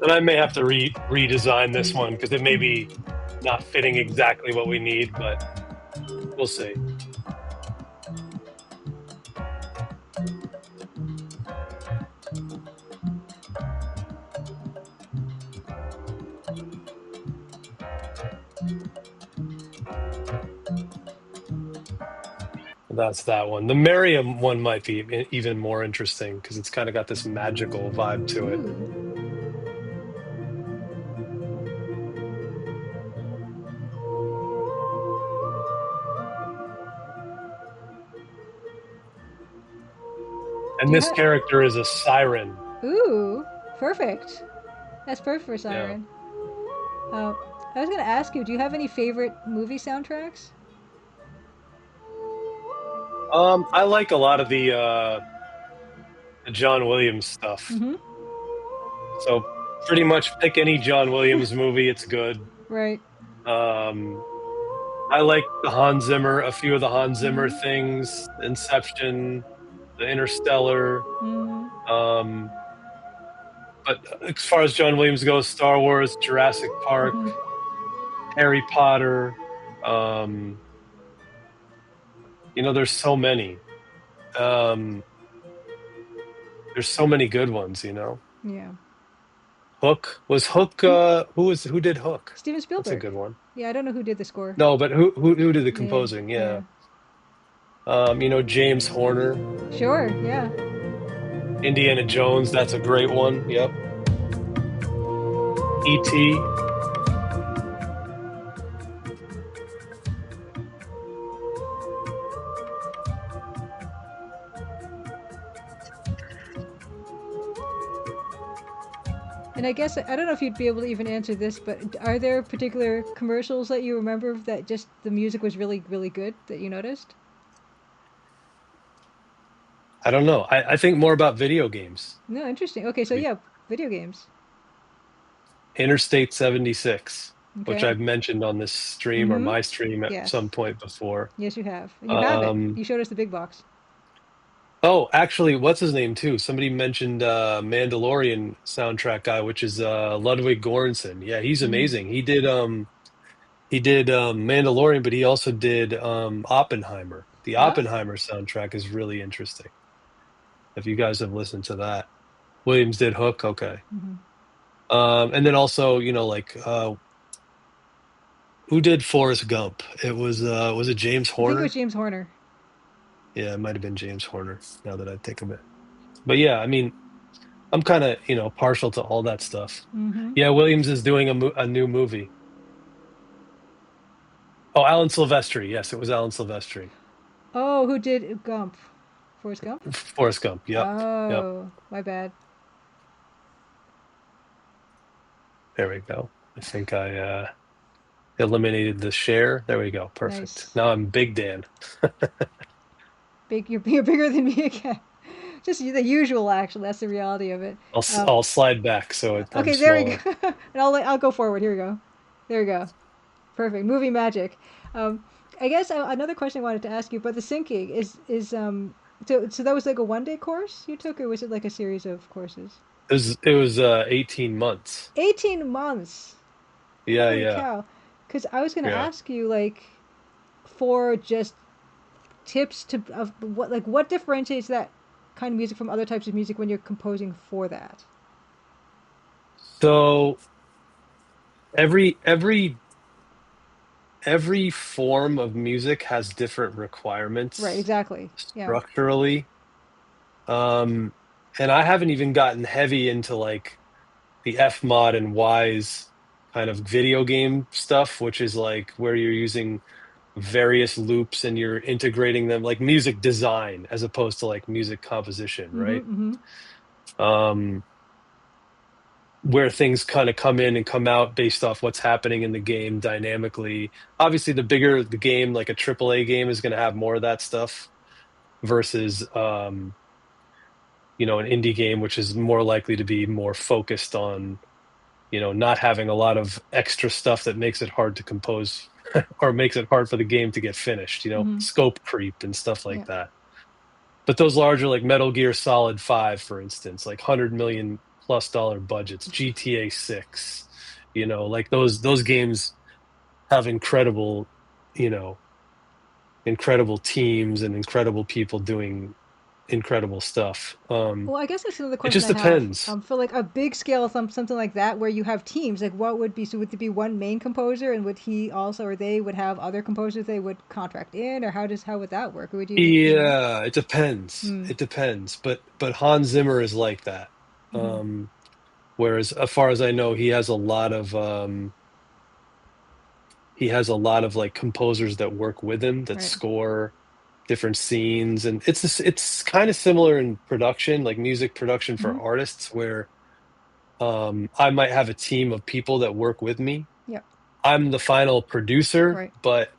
And I may have to redesign this one because it may be not fitting exactly what we need, but we'll see. That's that one. The Miriam one might be even more interesting because it's kind of got this magical vibe to it. Ooh. And Do you this have? character is a siren. Ooh, perfect. That's perfect for Yeah. Siren. I was gonna ask you, do you have any favorite movie soundtracks? I like a lot of the John Williams stuff. Mm-hmm. So pretty much pick any John Williams movie, it's good. Right. Um, I like the Hans Zimmer, a few of the Hans Zimmer Mm-hmm. things, Inception, the Interstellar. Mm-hmm. Um, but as far as John Williams goes, Star Wars, Jurassic Park, Mm-hmm. Harry Potter. There's so many. Um, there's so many good ones. Yeah. Hook. Was Hook who did Hook? Steven That's a Spielberg. good one. Yeah, I don't know who did the score. No, but who did the Yeah, composing? yeah. Yeah. James Horner, Sure, yeah. Indiana Jones, that's a great one. Yep. E.T. And I guess I don't know if you'd be able to even answer this, but are there particular commercials that you remember that just the music was really, really good that you noticed? I don't know. I think more about video games. No, interesting. Okay, To so be yeah, video games. Interstate 76, which Okay. I've mentioned on this stream or Mm-hmm. my stream at some Yes. point before. Yes, you have. And you have it. Um, You showed us the big box. oh, actually, what's his name too? Somebody mentioned Mandalorian soundtrack guy, which is Ludwig Göransson. Yeah, he's Mm-hmm. amazing. He did Mandalorian, but he also did Oppenheimer. The Ah. Oppenheimer soundtrack is really interesting. If you guys have listened to that. Williams did Hook, okay. Mm-hmm. And then also, like who did Forrest Gump? It was it James I think it was Horner? James Horner. Yeah, it might have been James Horner now that I think of it. But yeah, I mean, I'm kind of, partial to all that stuff. Mm-hmm. Yeah, Williams is doing a new movie. Oh, Alan Silvestri. Yes, it was Alan Silvestri. Oh, who did Gump? Forrest Gump? Forrest Gump. Yep. Yep. Oh, my bad. There we go. I think I eliminated the share. There we go. Perfect. Nice. Now I'm Big Dan. Big. You're bigger than me again. Just the usual, actually. That's the reality of it. I'll slide back so I'm Okay, there we go. smaller. And I'll go forward. Here we go. There we go. Perfect. Movie magic. Um, I guess another question I wanted to ask you about the syncing is. So that was like a 1 day course you took, or was it like a series of courses? It was 18 months. 18 months. Yeah, Holy yeah, cow. Because I was gonna yeah. ask you like for just tips to of what differentiates that kind of music from other types of music when you're composing for that. So every every form of music has different Right. requirements Exactly. Yeah. structurally. Um, and I haven't even gotten heavy into like the F mod and Wise kind of video game stuff, which is like where you're using various loops and you're integrating them like music design as opposed to like music composition, Mm-hmm. right? Mm-hmm. Um, where things kind of come in and come out based off what's happening in the game dynamically. Obviously, the bigger the game, like a AAA game, is going to have more of that stuff versus an indie game, which is more likely to be more focused on, not having a lot of extra stuff that makes it hard to compose or makes it hard for the game to get finished, Mm-hmm. scope creep and stuff like Yeah. that. But those larger, like Metal Gear Solid 5, for instance, like $100 million+ budgets, GTA 6, like those games have you know, incredible teams and incredible people doing incredible stuff. Well, I guess that's another It question just I have. depends. For like a big scale, something like that, where you have teams, like what would be, so would there be one main composer, and would he also, or they would have other composers they would contract in, or how would that work? Or would you? Yeah, it depends. Hmm. It depends. But Hans Zimmer is like that. Mm-hmm. Um, whereas as far as I know, he has a lot of like composers that work with him that Right. score different scenes, and it's kind of similar in production, like music production Mm-hmm. for artists, where I might have a team of people that work with me. Yep. I'm the final producer, Right. but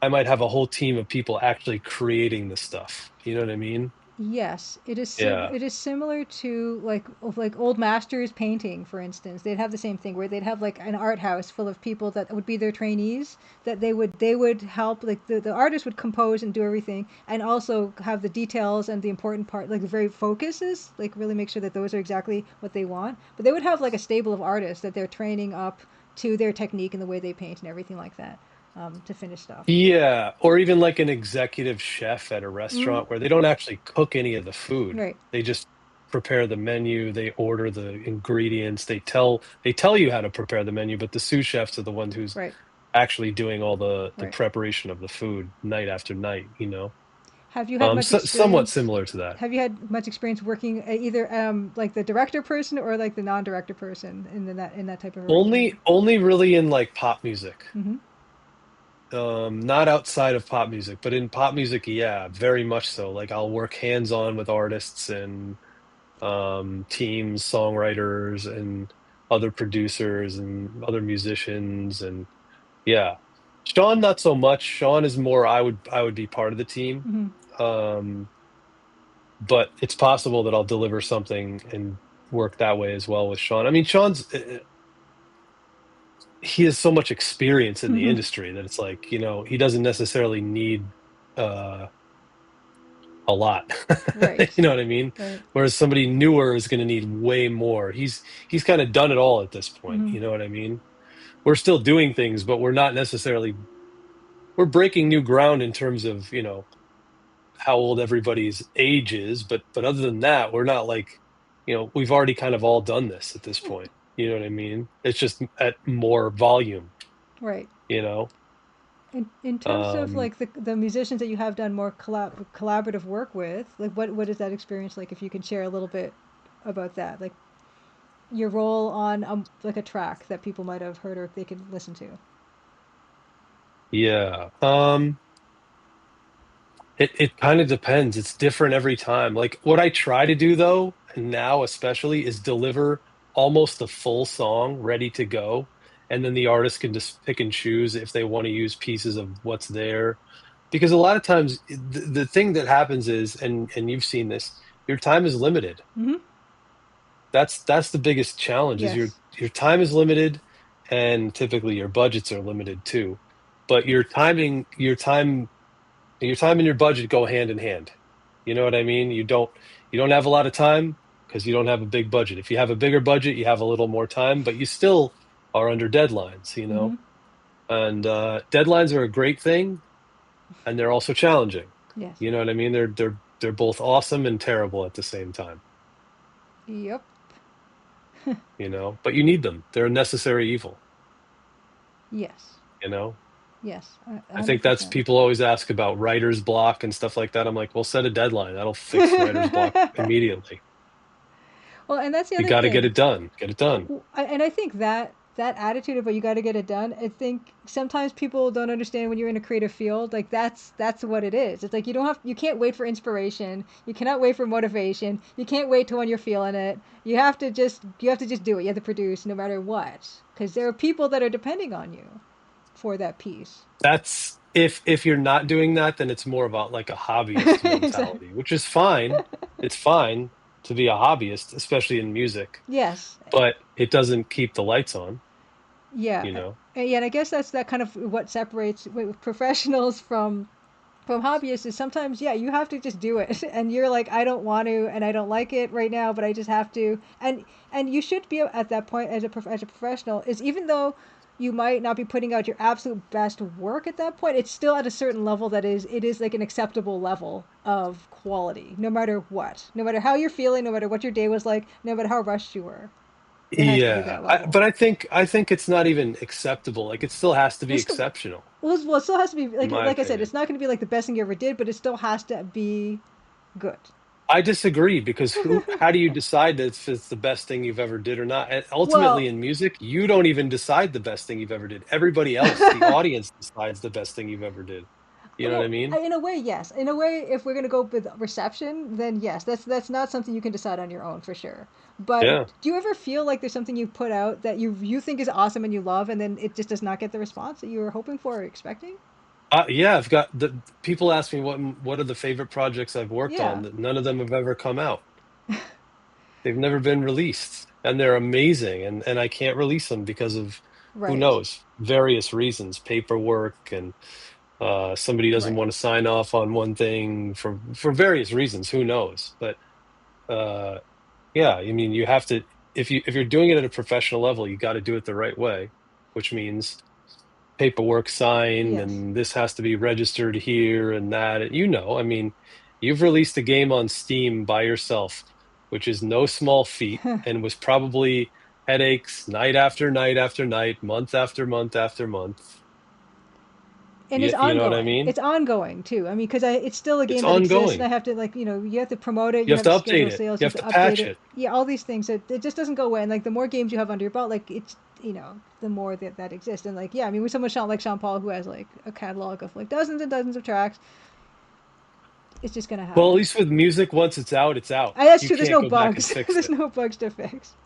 I might have a whole team of people actually creating the stuff. You know what I mean? Yes, it is. Yeah. It is similar to like old masters painting, for instance. They'd have the same thing where they'd have like an art house full of people that would be their trainees. That they would help. Like the artist would compose and do everything, and also have the details and the important part, like the very focuses, like really make sure that those are exactly what they want. But they would have like a stable of artists that they're training up to their technique and the way they paint and everything like that, to finish stuff. Yeah, or even like an executive chef at a Mm, restaurant where they don't actually cook any of the food. right. They just prepare the menu, they order the ingredients, they tell you how to prepare the menu, but the sous chefs are the ones who's Right. actually doing all the Right. preparation of the food night after night, Have you had much somewhat experience? similar to that. Have you had much experience working either like the director person or like the non-director person in that type of arrangement? Only really in like pop music. Mm-hmm. Not outside of pop music, but in pop music, yeah, very much so. Like I'll work hands-on with artists and teams, songwriters, and other producers and other musicians, and yeah. Sean, not so much. Sean is more. I would be part of the team, Mm-hmm. um, but it's possible that I'll deliver something and work that way as well with Sean. I mean, Sean's he has so much experience in the Mm-hmm. industry that it's like, he doesn't necessarily need uh a lot. Right. You know what I mean? Right. Whereas somebody newer is going to need way more. He's kind of done it all at this point, Mm-hmm. you know what I mean? We're still doing things, but we're not necessarily we're breaking new ground in terms of, how old everybody's age is, but other than that, we're not like, we've already kind of all done this at this point. You know what I mean? It's just at more volume, Right. you know? In terms of Um, like the musicians that you have done more collaborative work with, like what is that experience like? If you can share a little bit about that, like your role on like a track that people might have heard or they could listen to. yeah. It kind of depends. It's different every time. Like what I try to do though, and now especially, is deliver almost the full song ready to go. And then the artist can just pick and choose if they want to use pieces of what's there. Because a lot of times the thing that happens is, and you've seen this, your time is limited. Mm-hmm. That's the biggest challenge is Yes. your time is limited, and typically your budgets are limited too. But your time and your budget go hand in hand. You know what I mean? You don't have a lot of time because you don't have a big budget. If you have a bigger budget, you have a little more time, but you still are under deadlines, Mm-hmm. And deadlines are a great thing, and they're also challenging. Yes. You know what I mean? They're both awesome and terrible at the same time, Yep. But you need them. They're a necessary evil, Yes. you know? Yes. I think that's 100%. people always ask about writer's block and stuff like that. I'm like, well, set a deadline. That'll fix writer's block immediately. Well, and that's the You other got to get thing. it done. Get it done. And I think that attitude of, "Well, you got to get it done." I think sometimes people don't understand when you're in a creative field. Like that's what it is. It's like you can't wait for inspiration. You cannot wait for motivation. You can't wait till when you're feeling it. You have to just do it. You have to produce no matter what, because there are people that are depending on you for that piece. That's if you're not doing that, then it's more about like a hobbyist Exactly. mentality, which is fine. It's fine to be a hobbyist, especially in music, Yes. but it doesn't keep the lights on, Yeah. you know? Yeah, and I guess that's that kind of what separates professionals from hobbyists is sometimes, yeah, you have to just do it and you're like, I don't want to and I don't like it right now, but I just have to. And you should be at that point as as a professional, is even though you might not be putting out your absolute best work at that point, it's still at a certain level that it is like an acceptable level of quality, no matter what, no matter how you're feeling, no matter what your day was like, no matter how rushed you were, it has to be Yeah, that level. but I think it's not even acceptable. Like it still has to be It's still, exceptional, well, it still has to be in my like I said, it's opinion. not going to be like the best thing you ever did, but it still has to be good. I disagree because how do you decide that if it's the best thing you've ever did or not? And ultimately Well, in music, you don't even decide the best thing you've ever did. Everybody else, the audience decides the best thing you've ever did. You know what I well, mean? in a way, yes. In a way, if we're gonna go with reception, then yes, that's not something you can decide on your own for sure. But Yeah. do you ever feel like there's something you put out that you think is awesome and you love, and then it just does not get the response that you were hoping for or expecting? Yeah, I've got the people ask me what are the favorite projects I've worked on, Yeah. that none of them have ever come out. They've never been released, and they're amazing, and I can't release them because of who Right. knows, various reasons, paperwork, and somebody doesn't Right. want to sign off on one thing for various reasons, who knows. But uh yeah, I mean, you have to, if you're doing it at a professional level, you got to do it the right way, which means paperwork signed, Yes. and this has to be registered here and that. And I mean, you've released a game on Steam by yourself, which is no small feat, and was probably headaches night after night after night, month after month after month. and it's You know what I ongoing. mean? It's ongoing too. I mean, because it's still a It's game that exists, and ongoing. I have to like you have to promote it. You You have have to to update schedule it. sales. You You have have to to update patch it. it. Yeah, all these things. It just doesn't go away. And like the more games you have under your belt, like it's the more that exists. And like I mean, with someone like Sean Paul who has like a catalog of like dozens and dozens of tracks, it's just gonna Well, at happen. least with music, once it's out, it's out. That's You true. There's can't no go back and bugs. fix There's it. no bugs to fix.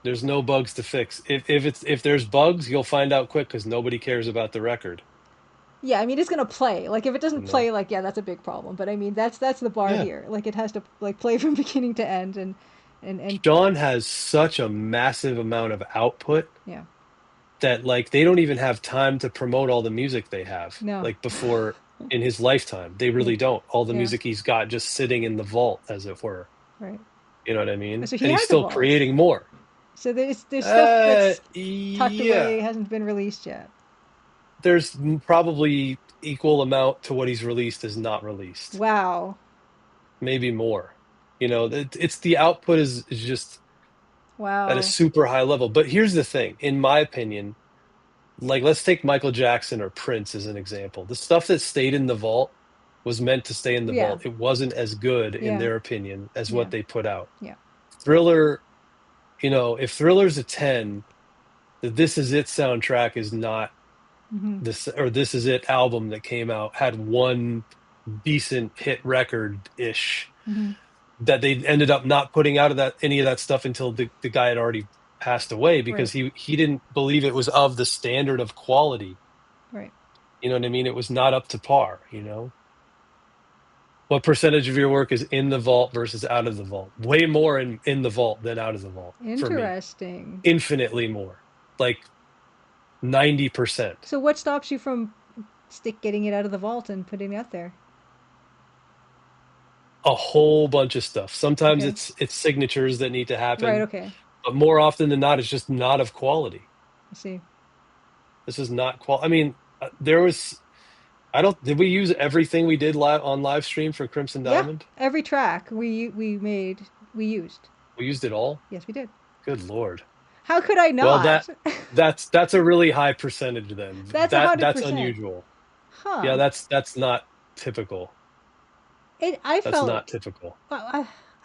There's no bugs to fix. If there's bugs, you'll find out quick because nobody cares about the record. Yeah, I mean it's gonna play. Like if it doesn't You know? play, like yeah, that's a big problem. But I mean that's the bar Yeah. here. Like it has to like play from beginning to end, and Sean has such a massive amount of output yeah, that like they don't even have time to promote all the music they have. no, Like before in his lifetime, they yeah, really don't. All the yeah, music he's got just sitting in the vault, as it were. right. You know what I mean? So he And he's has a still vault. creating more. So there's stuff that's tucked away, Yeah. hasn't been released yet. There's probably equal amount to what he's released is not released. Wow, Maybe more. You know, it's the output is just at a wow, super high level. But here's the thing, in my opinion, like let's take Michael Jackson or Prince as an example. The stuff that stayed in the vault was meant to stay in the yeah, vault. It wasn't as good, in yeah, their opinion, as yeah, what they put out. yeah. Thriller, if Thriller's a 10, the This Is It soundtrack is not Hmm. this, or This Is It album that came out had one decent hit record-ish Hmm. that they ended up not putting out of that any of that stuff until the guy had already passed away Right, because he didn't believe it was of the standard of quality. right. You know what I mean? It was not up to par, What percentage of your work is in the vault versus out of the vault? Way more in the vault than out of the vault for me. Interesting. Infinitely more. Like 90%. So what stops you from getting it out of the vault and putting it out there? A whole bunch of stuff. Sometimes Okay. it's signatures that need to Right. happen, Okay. but more often than not, it's just not of quality. I see. This is not I mean, there was did we use everything we did live stream for Crimson Yeah. Diamond? Every track we used. We used it all? Yes, we did. Good Lord. How could I Well, not? that's a really high percentage then. That's That's 100%. unusual. Yeah, Huh. that's not typical. I That's felt. not typical.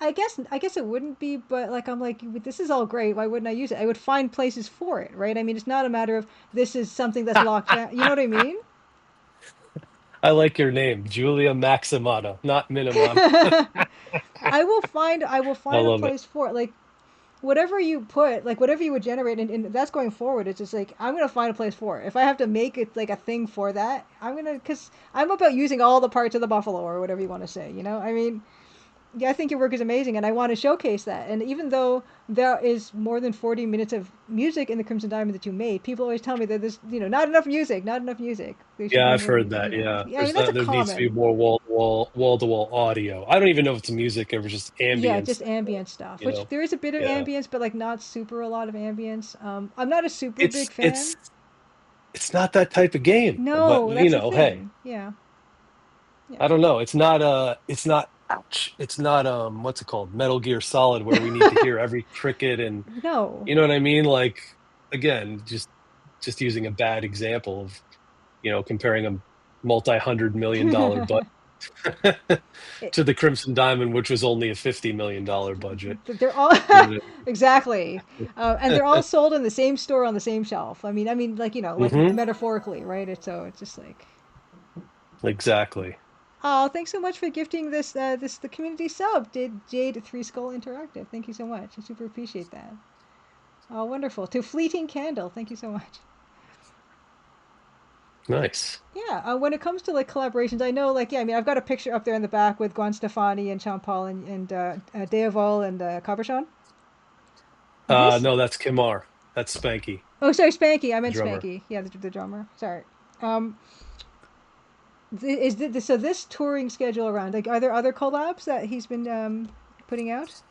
I guess it wouldn't be, but like I'm like this is all great. Why wouldn't I use it? I would find places for it, right? I mean, it's not a matter of this is something that's locked down. You know what I mean? I like your name, Julia Maximata, not Minimum. I will I find a love it. place for it. Like whatever you put, like whatever you would generate, and that's going forward. It's just like I'm gonna find a place for it. If I have to make it like a thing for that, because I'm about using all the parts of the buffalo or whatever you want to say. I mean, yeah, I think your work is amazing, and I want to showcase that. And even though there is more than 40 minutes of music in the Crimson Diamond that you made, people always tell me that there's not enough music, not enough music. There should Yeah, be I've more heard music. that. Yeah, Yeah, I mean that's a there needs to be common. more wall-to-wall audio. I don't even know if it's music or just Yeah, ambience. just ambient stuff. You Which know, there is a bit of yeah. ambience, but like not super a lot of ambience. I'm not a super big It's fan. not that type of game. But No, that's the hey, thing. Yeah, yeah. I don't know. Ouch. It's not what's it called? Metal Gear Solid, where we need to hear every cricket and No. you know what I mean? Like again, just using a bad example of comparing a multi-$100 million budget to the Crimson Diamond, which was only a $50 million budget. They're all exactly, and they're all sold in the same store on the same shelf. I mean, like like Hmm. metaphorically, right? It's just like, Exactly. oh, thanks so much for gifting this the community sub, Jade Three Skull Interactive. Thank you so much. I super appreciate that. Oh, wonderful. To Fleeting Candle, thank you so much. Nice. Yeah, when it comes to like collaborations, I know like yeah, I mean I've got a picture up there in the back with Gwen Stefani and Sean Paul and Deovol and Cabershon. This No, that's Kimar. That's Spanky, Oh, sorry, Spanky. I the meant drummer. Spanky. Yeah, the drummer. Sorry. Um, so this touring schedule around? Like, are there other collabs that he's been putting out?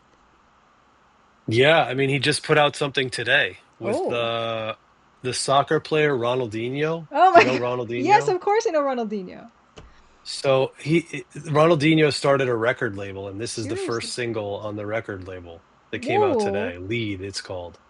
Yeah, I mean, he just put out something today with Oh. the soccer player Ronaldinho. Oh Do you my know God. Yes, Ronaldinho? of course I know Ronaldinho. So Ronaldinho started a record label, and this is the Seriously. first single on the record label that came out Whoa. today. Lead, it's called.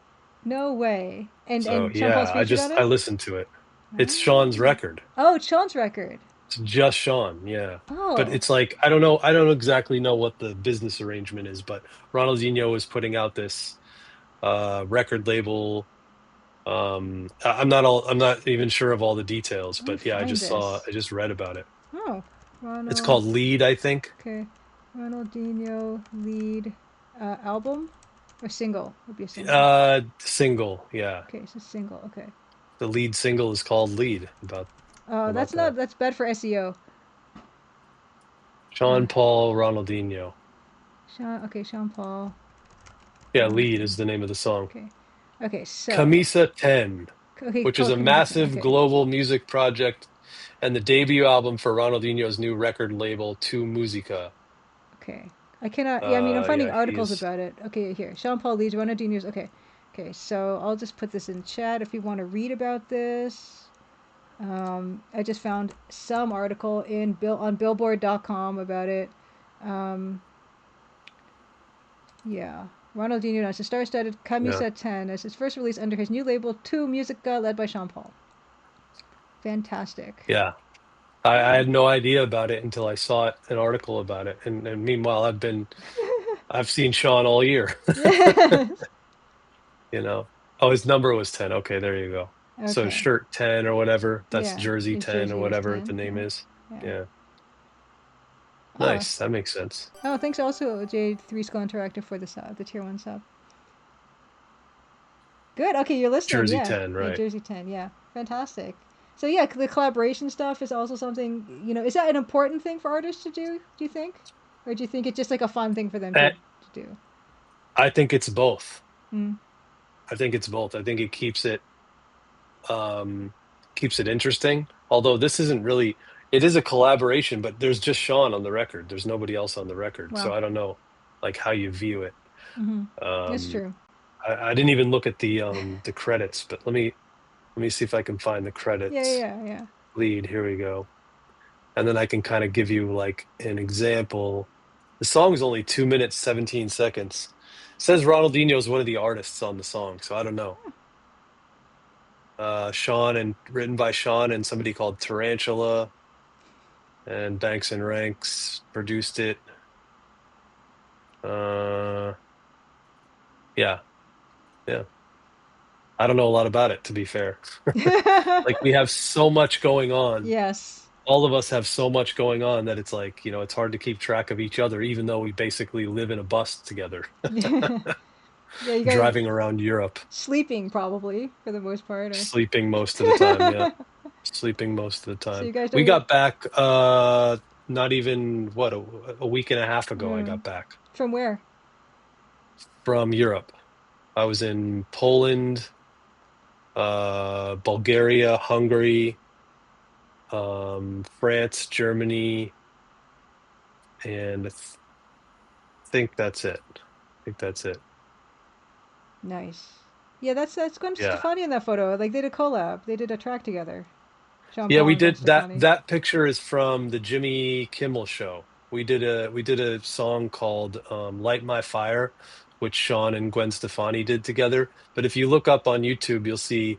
No way. So And Sean Paul's yeah, featured on I it? listened to it. It's Sean's Ah. record. Oh, it's Sean's record. It's just Sean, yeah. But Oh, it's like I don't exactly know what the business arrangement is, but Ronaldinho is putting out this record label. I'm not even sure of all the details, let me but yeah, find this. I just read about it. Oh, It's Ronald. called Lead, I think. Okay, Ronaldinho lead album or single would be a single. Single, yeah. Okay, so single. Okay. The lead single is called Lead. That's About not that. that's bad for SEO. Uh, Sean Paul Ronaldinho. Sean. Okay, Sean Paul. Yeah, Lead Ronaldinho. is the name of the song. Okay. Okay. So. Camisa 10, Okay. which is Call a Camisa. massive Okay. global music project and the debut album for Ronaldinho's new record label, Tu Musica. Okay. I cannot. Yeah, I mean, I'm finding Yeah, articles he's about it. Okay, here. Sean Paul leads Ronaldinho's. Okay. Okay, so I'll just put this in chat if you want to read about this. I just found some article on Billboard.com about it. Um, yeah. Ronaldinho announced the star-studded yeah. Camisa 10 as his first release under his new label, Tu Musica, led by Sean Paul. Fantastic. Yeah. I had no idea about it until I saw an article about it. And meanwhile, I've seen Sean all year, Yes. you know. Oh, his number was 10. Okay, there you go. So Okay. shirt 10 or whatever. That's Yeah. jersey His 10 or jersey is whatever the 10. name Yeah. is. Yeah. Yeah. Oh. Nice. That makes sense. Oh, thanks also, J3 Skull Interactive for the tier 1 sub. Good. Okay, you're listening. Jersey Yeah. 10, Yeah, right. Jersey 10. Yeah. Fantastic. So, yeah, the collaboration stuff is also something, is that an important thing for artists to do you think? Or do you think it's just like a fun thing for them to do? I think it's both. Mm. I think it's both. I think it keeps it interesting. Although this isn't really it is a collaboration, but there's just Sean on the record. There's nobody else on the record. So Wow. I don't know like how you view it. Mm-hmm. That's Um true. I didn't even look at the credits, but let me see if I can find the Yeah, credits. yeah, yeah. Lead, here we go. And then I can kind of give you like an example. The song's only 2 minutes, 17 seconds. It says Ronaldinho is one of the artists on the song, so I don't know. Sean and written by Sean and somebody called Tarantula, and Banks and Ranks produced it. Uh, yeah, yeah. I don't know a lot about it, to be fair. Like we have so much going on. Yes. All of us have so much going on that it's like, it's hard to keep track of each other, even though we basically live in a bus together, Yeah, you guys driving around Europe, sleeping probably for the most part, or sleeping most of the time. Yeah, sleeping most of the so time. you guys don't We really. got back, not even what, a week and a half ago, I got back From where? from Europe. I was in Poland, Bulgaria, Hungary, France, Germany, and think that's it. I think that's it. Nice. Yeah, that's Gwen Yeah. Stefani in that photo. Like they did a collab. They did a track together. Sean Yeah, Paul we and Gwen did that. Stefani. That picture is from the Jimmy Kimmel show. We did a song called "Light My Fire," which Sean and Gwen Stefani did together. But if you look up on YouTube, you'll see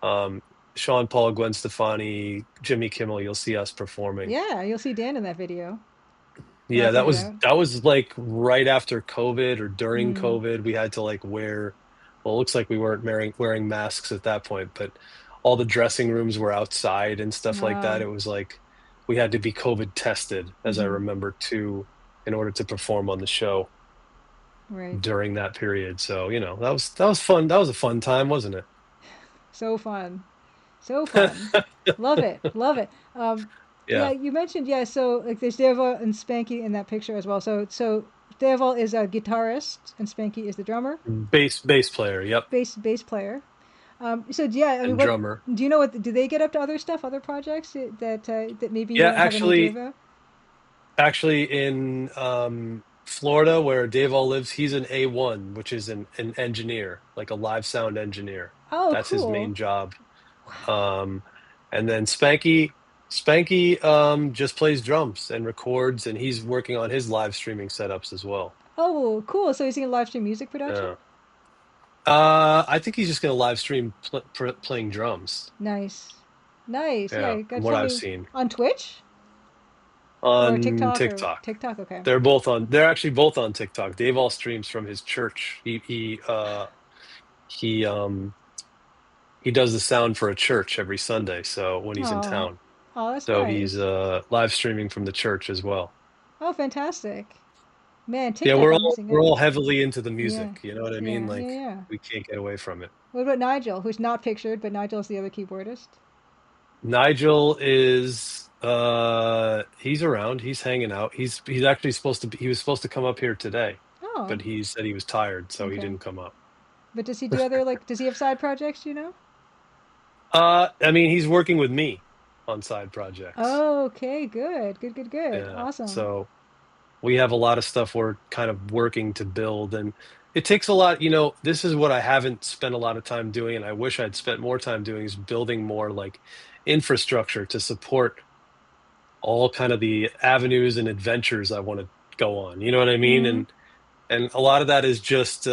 um, Sean Paul, Gwen Stefani, Jimmy Kimmel. You'll see us performing. Yeah, you'll see Dan in that video. Yeah, Rocking it out. that was like right after COVID or during Mm. COVID. We had to like wear, well, it looks like we weren't wearing masks at that point, but all the dressing rooms were outside and stuff like that. It was like we had to be COVID tested, as I Mm-hmm. remember, too, in order to perform on the show Right. during that period. So, that was fun. That was a fun time, wasn't it? So fun. So fun. Love it. Love it. Yeah, Yeah. you mentioned, yeah, so like there's Deval and Spanky in that picture as well. So Deval is a guitarist and Spanky is the drummer, Bass player, yep, bass player. So yeah, I mean, and what drummer. do you know? What do they get up to? Other stuff, other projects that maybe you Yeah, don't have an idea about? actually, in Florida, where Dave all lives, he's an A1, which is an engineer, like a live sound engineer. Oh, That's his cool. main job. Um, and then Spanky just plays drums and records, and he's working on his live streaming setups as well. Oh, cool. So he's in live stream music production. Yeah. I think he's just gonna live stream playing drums. Nice. Nice. Yeah, Yeah, you got from to what tell I've me seen on Twitch or on TikTok or TikTok. TikTok. Okay. They're actually both on TikTok. Dave all streams from his church. He he does the sound for a church every Sunday, so when he's in Oh, town. oh, that's So he's nice. live streaming from the church as well. Oh, fantastic. Man, Yeah, TikTok, I'm missing we're out. all heavily into the Yeah, music, you know what I mean? yeah, yeah, Like yeah. we can't get away from it. What about Nigel, who's not pictured, but Nigel's the other keyboardist? Nigel is he's around, he's hanging out. He's actually he was supposed to come up here today, Oh, but he said he was tired, so he okay. didn't come up. But does he do other, like, does he have side projects, do you know? I mean, he's working with me on side projects. Oh, okay, good, good, good, good. Yeah. Awesome. So we have a lot of stuff we're kind of working to build, and it takes a lot, you know, this is what I haven't spent a lot of time doing, and I wish I'd spent more time doing, is building more like infrastructure to support all kind of the avenues and adventures I want to go on. You know what I mean? Mm-hmm. And a lot of that is just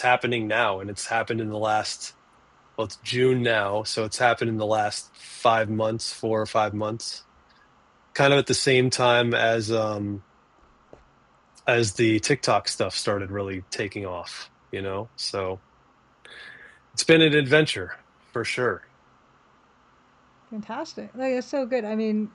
happening now, and it's happened in the last, well, it's June now, so it's happened in the last 5 months, 4 or 5 months, kind of at the same time as the TikTok stuff started really taking off, you know? So it's been an adventure for sure. Fantastic. Like, that's so good. I mean,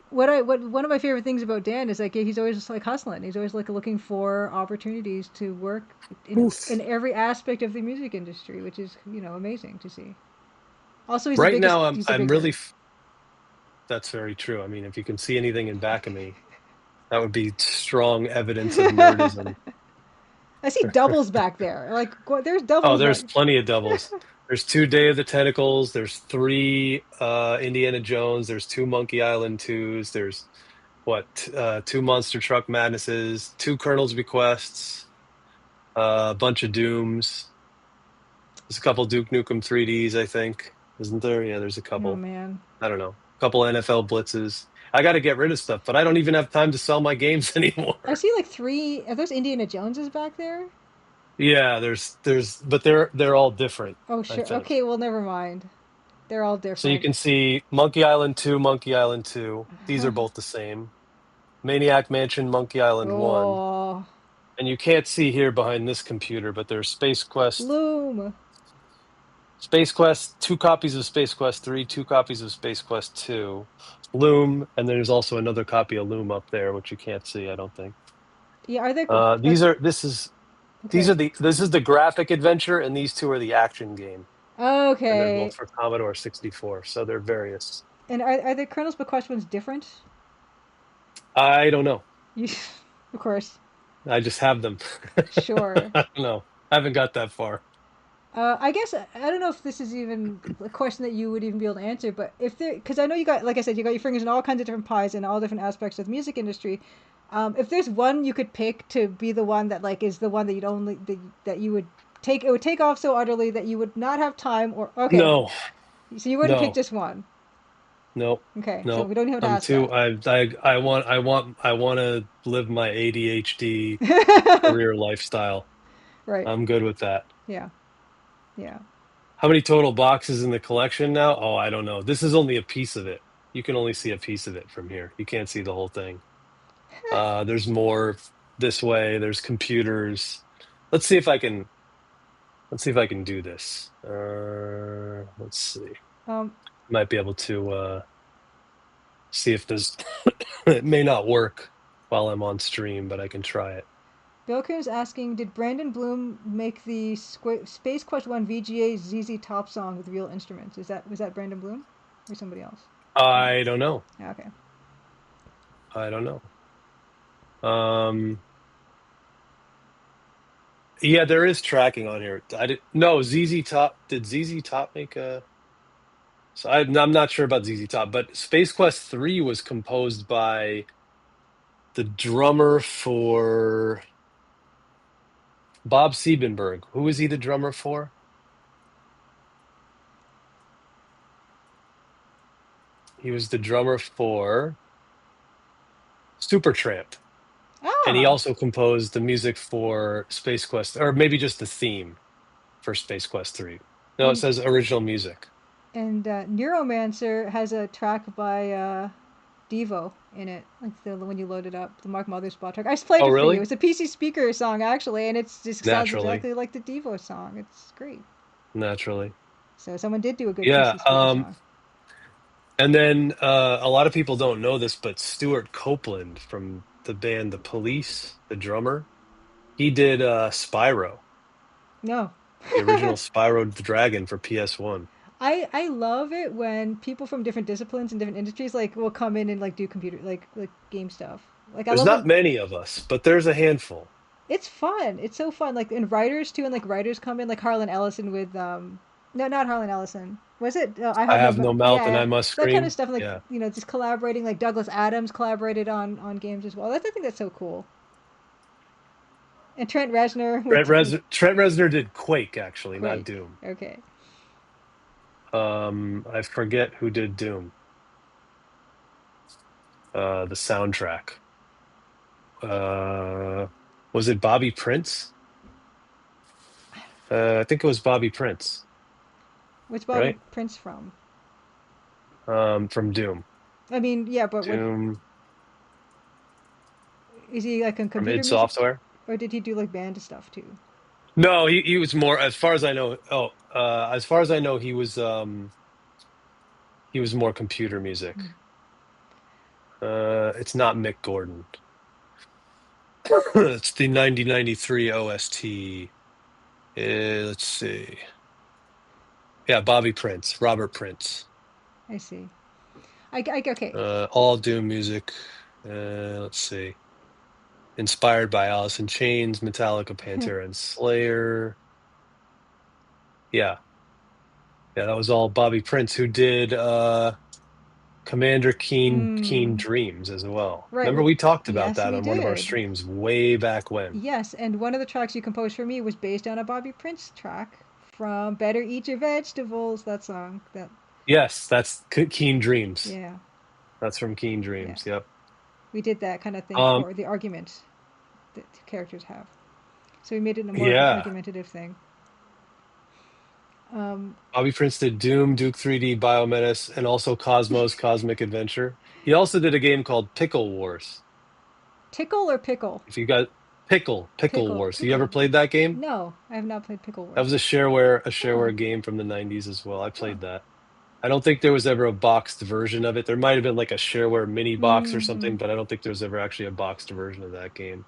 what one of my favorite things about Dan is like he's always just like hustling. He's always like looking for opportunities to work Oof. in every aspect of the music industry, which is, amazing to see. Also, Right now, he's a I'm big really, nerd. that's very true. I mean, if you can see anything in back of me, that would be strong evidence of nerdism. I see doubles back there. Like there's Oh, doubles there's back. plenty of doubles. There's two Day of the Tentacles. There's three Indiana Jones. There's two Monkey Island 2s. There's two Monster Truck Madnesses, two Colonel's Bequests, a bunch of Dooms. There's a couple Duke Nukem 3Ds, I think. Isn't there? Yeah, there's a Oh couple. man. I don't know. A couple NFL blitzes. I got to get rid of stuff, but I don't even have time to sell my games I anymore. see like three. Are those Indiana Joneses back there? Yeah, but they're all different, Oh I sure. think. Okay. Well, never mind. They're all So you different. can see Monkey Island 2, Monkey Island 2. These are both the same. Maniac Mansion, Monkey Island 1. Oh, And you can't see here behind this computer, but there's Loom. Space Quest, two copies of Space Quest 3, two copies of Space Quest 2, Loom, and there's also another copy of Loom up there, which you can't see, I don't think. Yeah. Are they? These Okay. are this is the graphic adventure, and these two are the action game, and they're both Okay. for Commodore 64, so they're various. And are the Colonel's Bequest ones different? I don't know. You, of course. I just have them. Sure. I don't know. I haven't got that far. I guess I don't know if this is even a question that you would even be able to answer, but if there, because I know you got, like I said, you got your fingers in all kinds of different pies and all different aspects of the music industry. If there's one you could pick to be the one that like is the one that that you would take, it would take off so utterly that you would not have time or okay, No, so you wouldn't pick no, just one. no, Okay, so no. we don't even have to I'm ask too. that. I want to live my ADHD career lifestyle. Right. I'm good with that. Yeah. Yeah. How many total boxes in the collection now? Oh, I don't know. This is only a piece of it. You can only see a piece of it from here. You can't see the whole thing. There's more this way. There's computers. Let's see if I can. Let's see if I can do this. Let's see. Um, Might be able to see if this. It may not work while I'm on stream, but I can try it. Bilker's asking, did Brandon Bloom make the Space Quest One VGA ZZ Top song with real instruments? Was that Brandon Bloom or somebody else? I don't know. Yeah, okay. I don't know. Yeah, there is tracking on here. I did no ZZ Top. Did ZZ Top make a? So I'm not sure about ZZ Top, but Space Quest 3 was composed by the drummer for Bob Siebenberg. Who is he the drummer for? He was the drummer for Supertramp, and he Ah, also composed the music for Space Quest, or maybe just the theme for Space Quest 3. No, it and says original music. And Neuromancer has a track by Devo in it, like the when you load it up, the Mark Mothersbaugh track. I just played Oh, it for you. really? It's a PC speaker song actually, and it just sounds Naturally, exactly like the Devo song. It's great. naturally. So someone did do a good Yeah. PC speaker song. And then a lot of people don't know this, but Stuart Copeland from the band The Police, the drummer, he did Spyro, No. the original Spyro the Dragon for PS1. I love it when people from different disciplines and different industries like will come in and like do computer like game stuff. Like I There's love not when many of us, but there's a handful. it's fun. It's so fun. Like and writers too, and like writers come in like Harlan Ellison with no, not Harlan Ellison. Was it? I I have no have no mouth and yeah, I must that kind of scream. stuff. Like Yeah. just collaborating. Like Douglas Adams collaborated on games as well. I think that's so cool. And Trent Reznor with Trent Reznor did Quake, actually, not Quake. Doom. Okay. I forget who did Doom. The soundtrack. Was it Bobby Prince? I think it was Bobby Prince, Which Bobby right? Prince from? From Doom. I mean, yeah, but what Doom is he like on from computer id music, Software. or did he do like band stuff too? No, he was more, as far as I know. Oh, as far as I know, he was more computer music. It's not Mick Gordon. It's the 1993 OST. Let's see. Yeah, Bobby Prince, Robert Prince. I see. I okay. All Doom music. Let's see. Inspired by Alice in Chains, Metallica, Pantera, and Slayer. Yeah. Yeah, that was all Bobby Prince, who did Commander Keen Mm, Dreams as well. right. Remember we talked about Yes, that we on one of our did. streams way back when. Yes, and one of the tracks you composed for me was based on a Bobby Prince track from "Better Eat Your Vegetables." That song. That Yes, that's Keen Dreams. yeah, That's from Keen yeah. Dreams. Yep. We did that kind of thing Um, for the argument that characters have. So we made it more of an yeah. argumentative thing. Um, Bobby Prince did Doom, Duke 3D, Biomenace, and also Cosmos Cosmic Adventure. He also did a game called Pickle Wars. Tickle or pickle? If you got Pickle Pickle, Wars. You ever pickle. played that game? No, I have not played Pickle That Wars. was a Oh, shareware game from the 90s as well. I oh. played that. I don't think there was ever a boxed version of it. There might have been like a shareware mini box or Mm-hmm. something, but I don't think there was ever actually a boxed version of that game.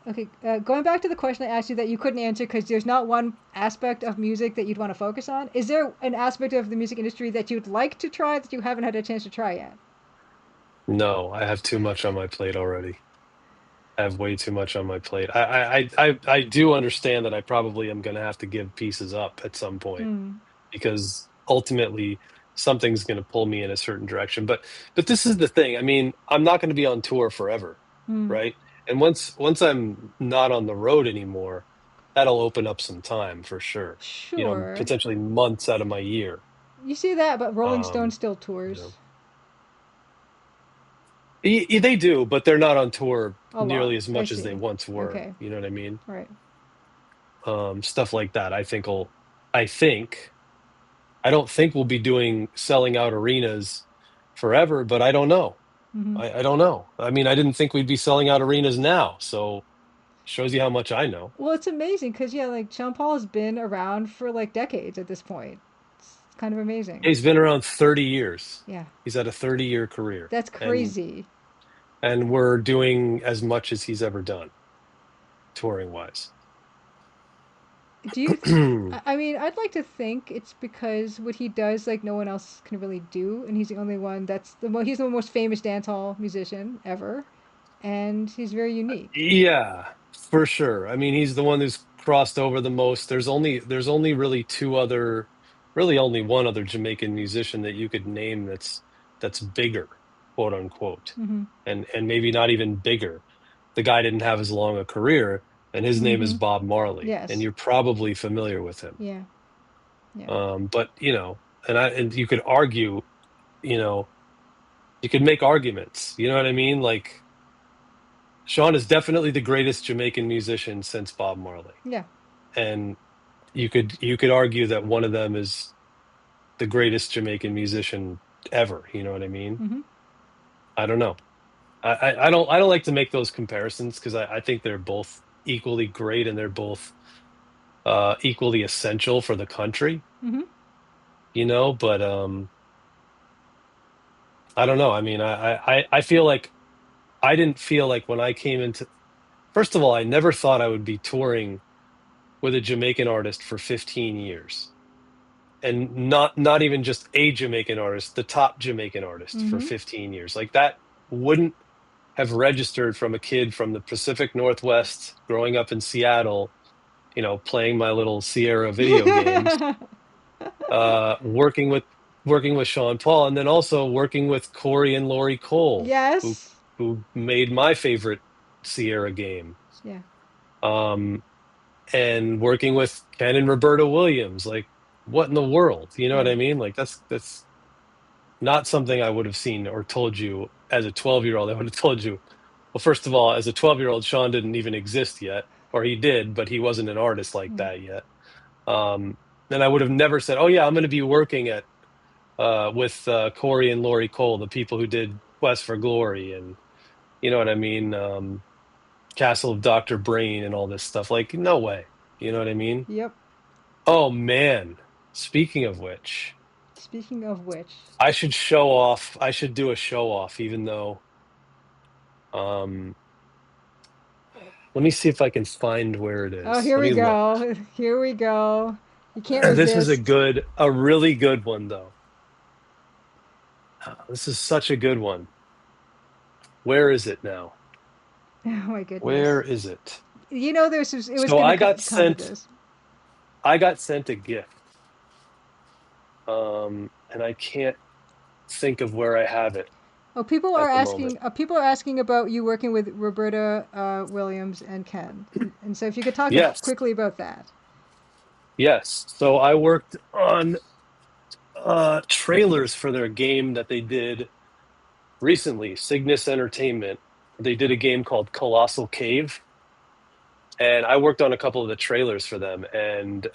Okay, going back to the question I asked you that you couldn't answer because there's not one aspect of music that you'd want to focus on. Is there an aspect of the music industry that you'd like to try that you haven't had a chance to try yet? No, I have too much on my plate already. I have way too much on my plate. I do understand that I probably am going to have to give pieces up at some point Mm. because ultimately something's going to pull me in a certain direction. But this is the thing. I mean, I'm not going to be on tour forever, Mm. right? And once I'm not on the road anymore, that'll open up some time for sure. Sure. Potentially months out of my year. You see that, but Rolling Stone Um, still you tours know. They do, but they're not on tour a lot. nearly as I much as they see. once were. Okay. You know what I mean? Right. Stuff like that. I think, I don't think we'll be doing selling out arenas forever, but I don't know. Mm-hmm. I don't know. I mean, I didn't think we'd be selling out arenas now, so shows you how much I know. Well, it's amazing because yeah, like Sean Paul has been around for like decades at this point. It's kind of amazing. He's been around 30 years. Yeah, He's had a 30-year career, that's and crazy. we're doing as much as he's ever done, touring wise. Do you? I mean, I'd like to think it's because what he does, like no one else can really do, and he's the only one he's the most famous dance hall musician ever, and he's very unique. Yeah, for sure. I mean, he's the one who's crossed over the most. There's only really only one other Jamaican musician that you could name that's bigger, quote unquote, Mm-hmm. and maybe not even bigger. The guy didn't have as long a career, and his name is Mm-hmm. Bob Marley, and Yes. you're probably familiar with him. Yeah. Yeah. But and you could argue, you know, you could make arguments. You know what I mean? Like Sean is definitely the greatest Jamaican musician since Bob Marley. Yeah. And you could argue that one of them is the greatest Jamaican musician ever. You know what I mean? Hmm. I don't know. I don't like to make those comparisons because I think they're both equally great and they're both equally essential for the country, Hmm. but I don't know. I mean, I feel like I didn't feel like when I came into, first of all, I never thought I would be touring with a Jamaican artist for 15 years. And not even just a Jamaican artist, the top Jamaican artist for Hmm. 15 years. Like that wouldn't have registered from a kid from the Pacific Northwest growing up in Seattle, playing my little Sierra video games, uh, working with working with Sean Paul, and then also working with Corey and Laurie Cole, who Yes. who made my favorite Sierra game. Yeah. Um, and working with Ken and Roberta Williams, like what in the world? You know what Yeah. I mean? Like that's not something I would have seen or told you as a 12-year-old. I would have told you, well, first of all, as a 12-year-old, Sean didn't even exist yet, or he did, but he wasn't an artist like Mm. that yet. Then I would have never said, "Oh yeah, I'm going to be working at with Corey and Laurie Cole, the people who did Quest for Glory, and you know what I mean, Castle of Dr. Brain, and all this stuff." Like, no way. You know what I mean? Yep. Oh man. Speaking of which, Speaking of which. I should show off. I should do a show off, even though. Um, Let me see if I can find where it Oh, is. here Let we me look. go. Here we go. You can't This is resist. a really good one, though. This is such a good one. Where is it now? Oh my Where goodness. is it? It was So gonna come to this. I got sent a gift. And I can't think of where I have it Oh, people are at the moment. asking. People are asking about you working with Roberta Williams and Ken, and so if you could talk Yes, quickly about that. yes. So I worked on trailers for their game that they did recently, Cygnus Entertainment. They did a game called Colossal Cave, and I worked on a couple of the trailers for them. And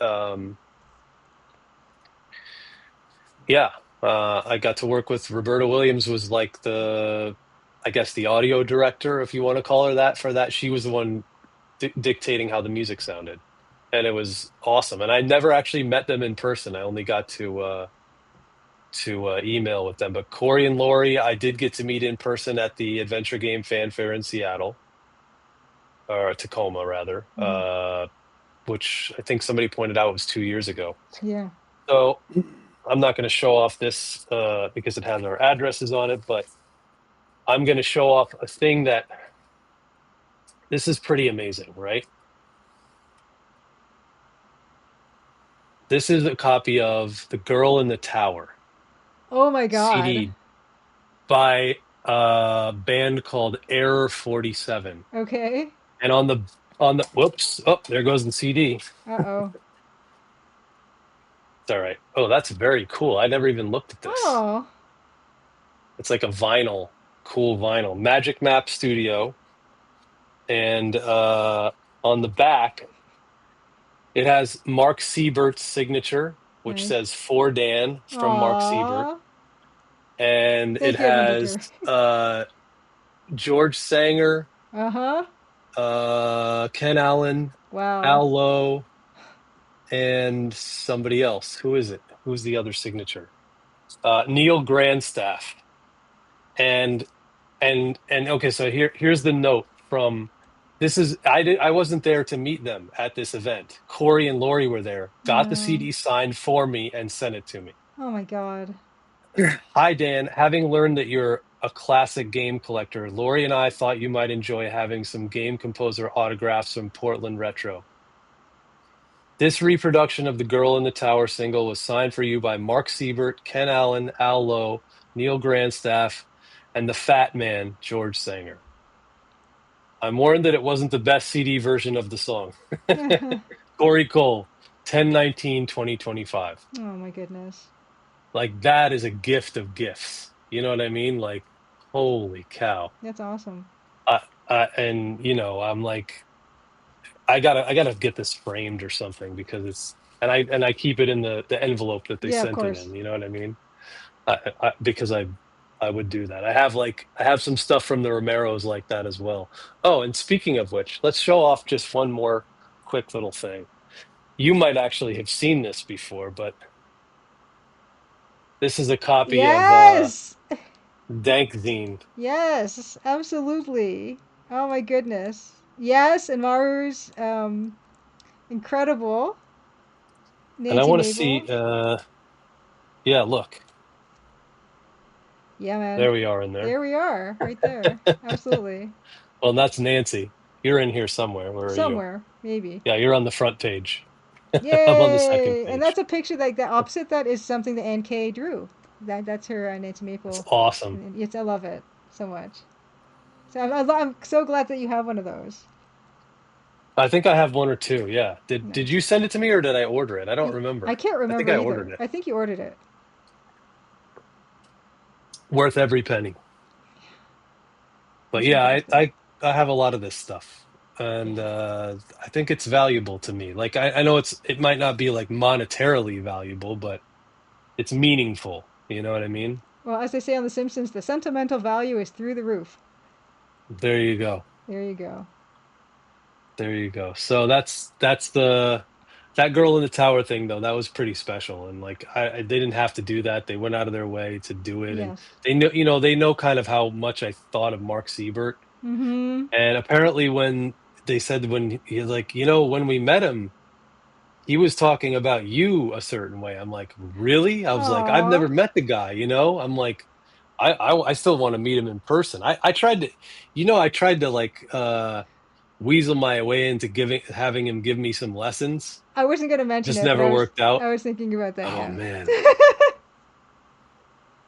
yeah, I got to work with Roberta Williams, was like I guess the audio director, if you want to call her that, for that. She was the one dictating how the music sounded, and it was awesome. And I never actually met them in person. I only got to email with them. But Corey and Laurie, I did get to meet in person at the Adventure Game Fanfare in Seattle, or Tacoma rather, Hmm. which I think somebody pointed out was 2 years ago. Yeah. So I'm not going to show off this because it has our addresses on it, but I'm going to show off a thing that this is pretty amazing, right? This is a copy of The Girl in the Tower Oh my God. CD by a band called Error 47. Okay. And on the whoops, oh, there goes the CD. It's Uh-oh. all right. Oh, that's very cool. I never even looked at this. Oh. It's like a vinyl, cool vinyl. Magic Map Studio. And on the back, it has Mark Siebert's signature, which Nice. says "For Dan" from Mark Siebert. Aw. And it Thank you, Evan has Dicker. George Sanger, Uh-huh. Ken Allen, Wow. Al Lowe, and somebody else. Who is it? Who's the other signature? Neil Grandstaff. And okay, so here's the note from this is I wasn't there to meet them at this event. Corey and Laurie were there, got the No. CD signed for me and sent it to me. Oh my God. Hi Dan, having learned that you're a classic game collector, Laurie and I thought you might enjoy having some game composer autographs from Portland Retro. This reproduction of the Girl in the Tower single was signed for you by Mark Siebert, Ken Allen, Al Lowe, Neil Grandstaff, and the Fat Man, George Sanger. I'm warned that it wasn't the best CD version of the song. Corey Cole, 10/19/2025. Oh my goodness. Like that is a gift of gifts. You know what I mean? Like, holy cow. That's awesome. And I'm like, I gotta get this framed or something because and I keep it in the envelope that they Yeah, of sent it course. in. You know what I mean? Because I would do that. I have some stuff from the Romeros like that as well. Oh, and speaking of which, let's show off just one more quick little thing. You might actually have seen this before, but this is a copy of Yes! Dankzine. Yes, absolutely. Oh my goodness. Yes, and Maru's incredible. And I Nancy want to see Mabel. yeah, look. Yeah, man. There we are in there. There we are, right there. Absolutely. Well, that's Nancy. You're in here somewhere. Where are you? Somewhere, maybe. Yeah, you're on the front page. I'm on the second Yay! And page. that's a picture like that opposite that is something that NK drew. That's her Nancy That's Maple. awesome. And it's I love it so much. So I'm so glad that you have one of those. I think I have one or two. Yeah. Did you Nice. send it to me or did I order it? I don't I remember. can't I think remember I either. ordered it. I think you ordered it. Worth every penny. But It's yeah, fantastic. I have a lot of this stuff. And Yeah. I think it's valuable to me. Like I know it might not be like monetarily valuable, but it's meaningful. You know what I mean? Well, as they say on The Simpsons, the sentimental value is through the roof. There you go. There you go. There you go. So that's the that girl in the tower thing though. That was pretty special, and like they didn't have to do that. They went out of their way to do it, and Yes. they know kind of how much I thought of Mark Siebert. Mm-hmm. And apparently, when they said when he like when we met him, he was talking about you a certain way. I'm like, really? I was like, I've Aw. never met the guy. I'm like, I still want to meet him in person. I tried to, I tried to like weasel my way into having him give me some lessons. I wasn't gonna mention Just it, but never worked out. I was thinking about that, Oh yeah. man,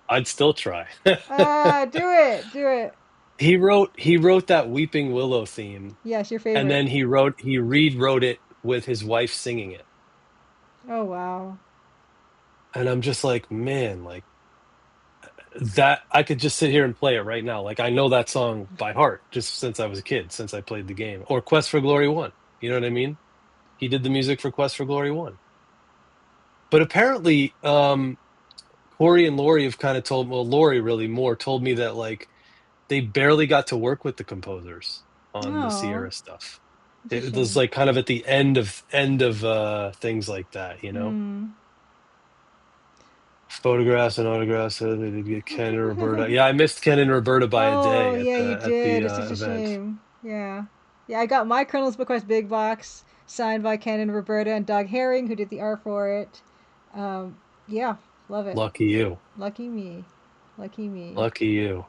I'd still try. Do it. Do it. He wrote that Weeping Willow theme, Yes, your and favorite. then he rewrote it with his wife singing it. Oh wow. And I'm just like, man, like that I could just sit here and play it right now. Like I know that song by heart just since I was a kid, since I played the game. Or Quest for Glory 1. You know what I mean? He did the music for Quest for Glory 1. But apparently, Corey and Lori have kind of well, Lori really more told me that like they barely got to work with the composers on the Oh, Sierra stuff. it's a It was shame. like kind of at the end of things like that. Hmm. Photographs and autographs. They did get Ken and Roberta. Yeah, I missed Ken and Roberta by a Oh day at yeah, you the did. It's such a event. shame. Yeah. Yeah, I got my Colonel's Bequest Big Box signed by Ken and Roberta and Doug Herring, who did the art for it. Um, yeah, love it. Lucky you. Lucky me. Lucky me. Lucky you.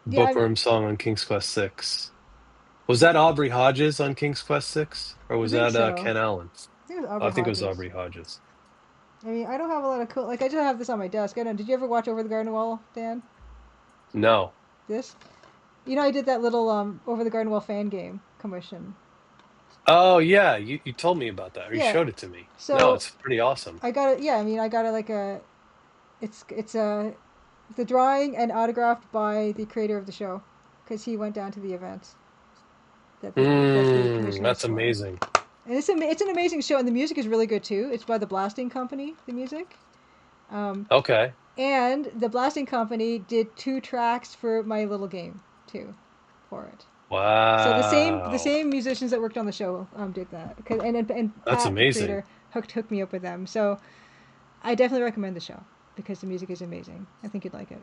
Yeah, Bookworm song on King's Quest 6. Was that Aubrey Hodges on King's Quest 6? Or I was think that so. Ken Allen? I think it was Oh, I Aubrey think it was Hodges. Aubrey Hodges. I mean, I don't have a lot of cool. Like, I just have this on my desk. I don't. Did you ever watch Over the Garden Wall, Dan? No. This? I did that little Over the Garden Wall fan game commission. Oh yeah, you told me about that, or you Yeah. showed it to me. No, So it's pretty awesome. I got it. Yeah, I mean, I got it like a. It's a the drawing and autographed by the creator of the show, because he went down to the event that the commission was That's for. amazing. And it's an amazing show, and the music is really good too. It's by the Blasting Company, the music. Um, Okay. and the Blasting Company did 2 tracks for my little game too, for it. So the Wow. same musicians that worked on the show did that. And That's Pat, the amazing. creator, hooked me up with them. So I definitely recommend the show because the music is amazing. I think you'd like it.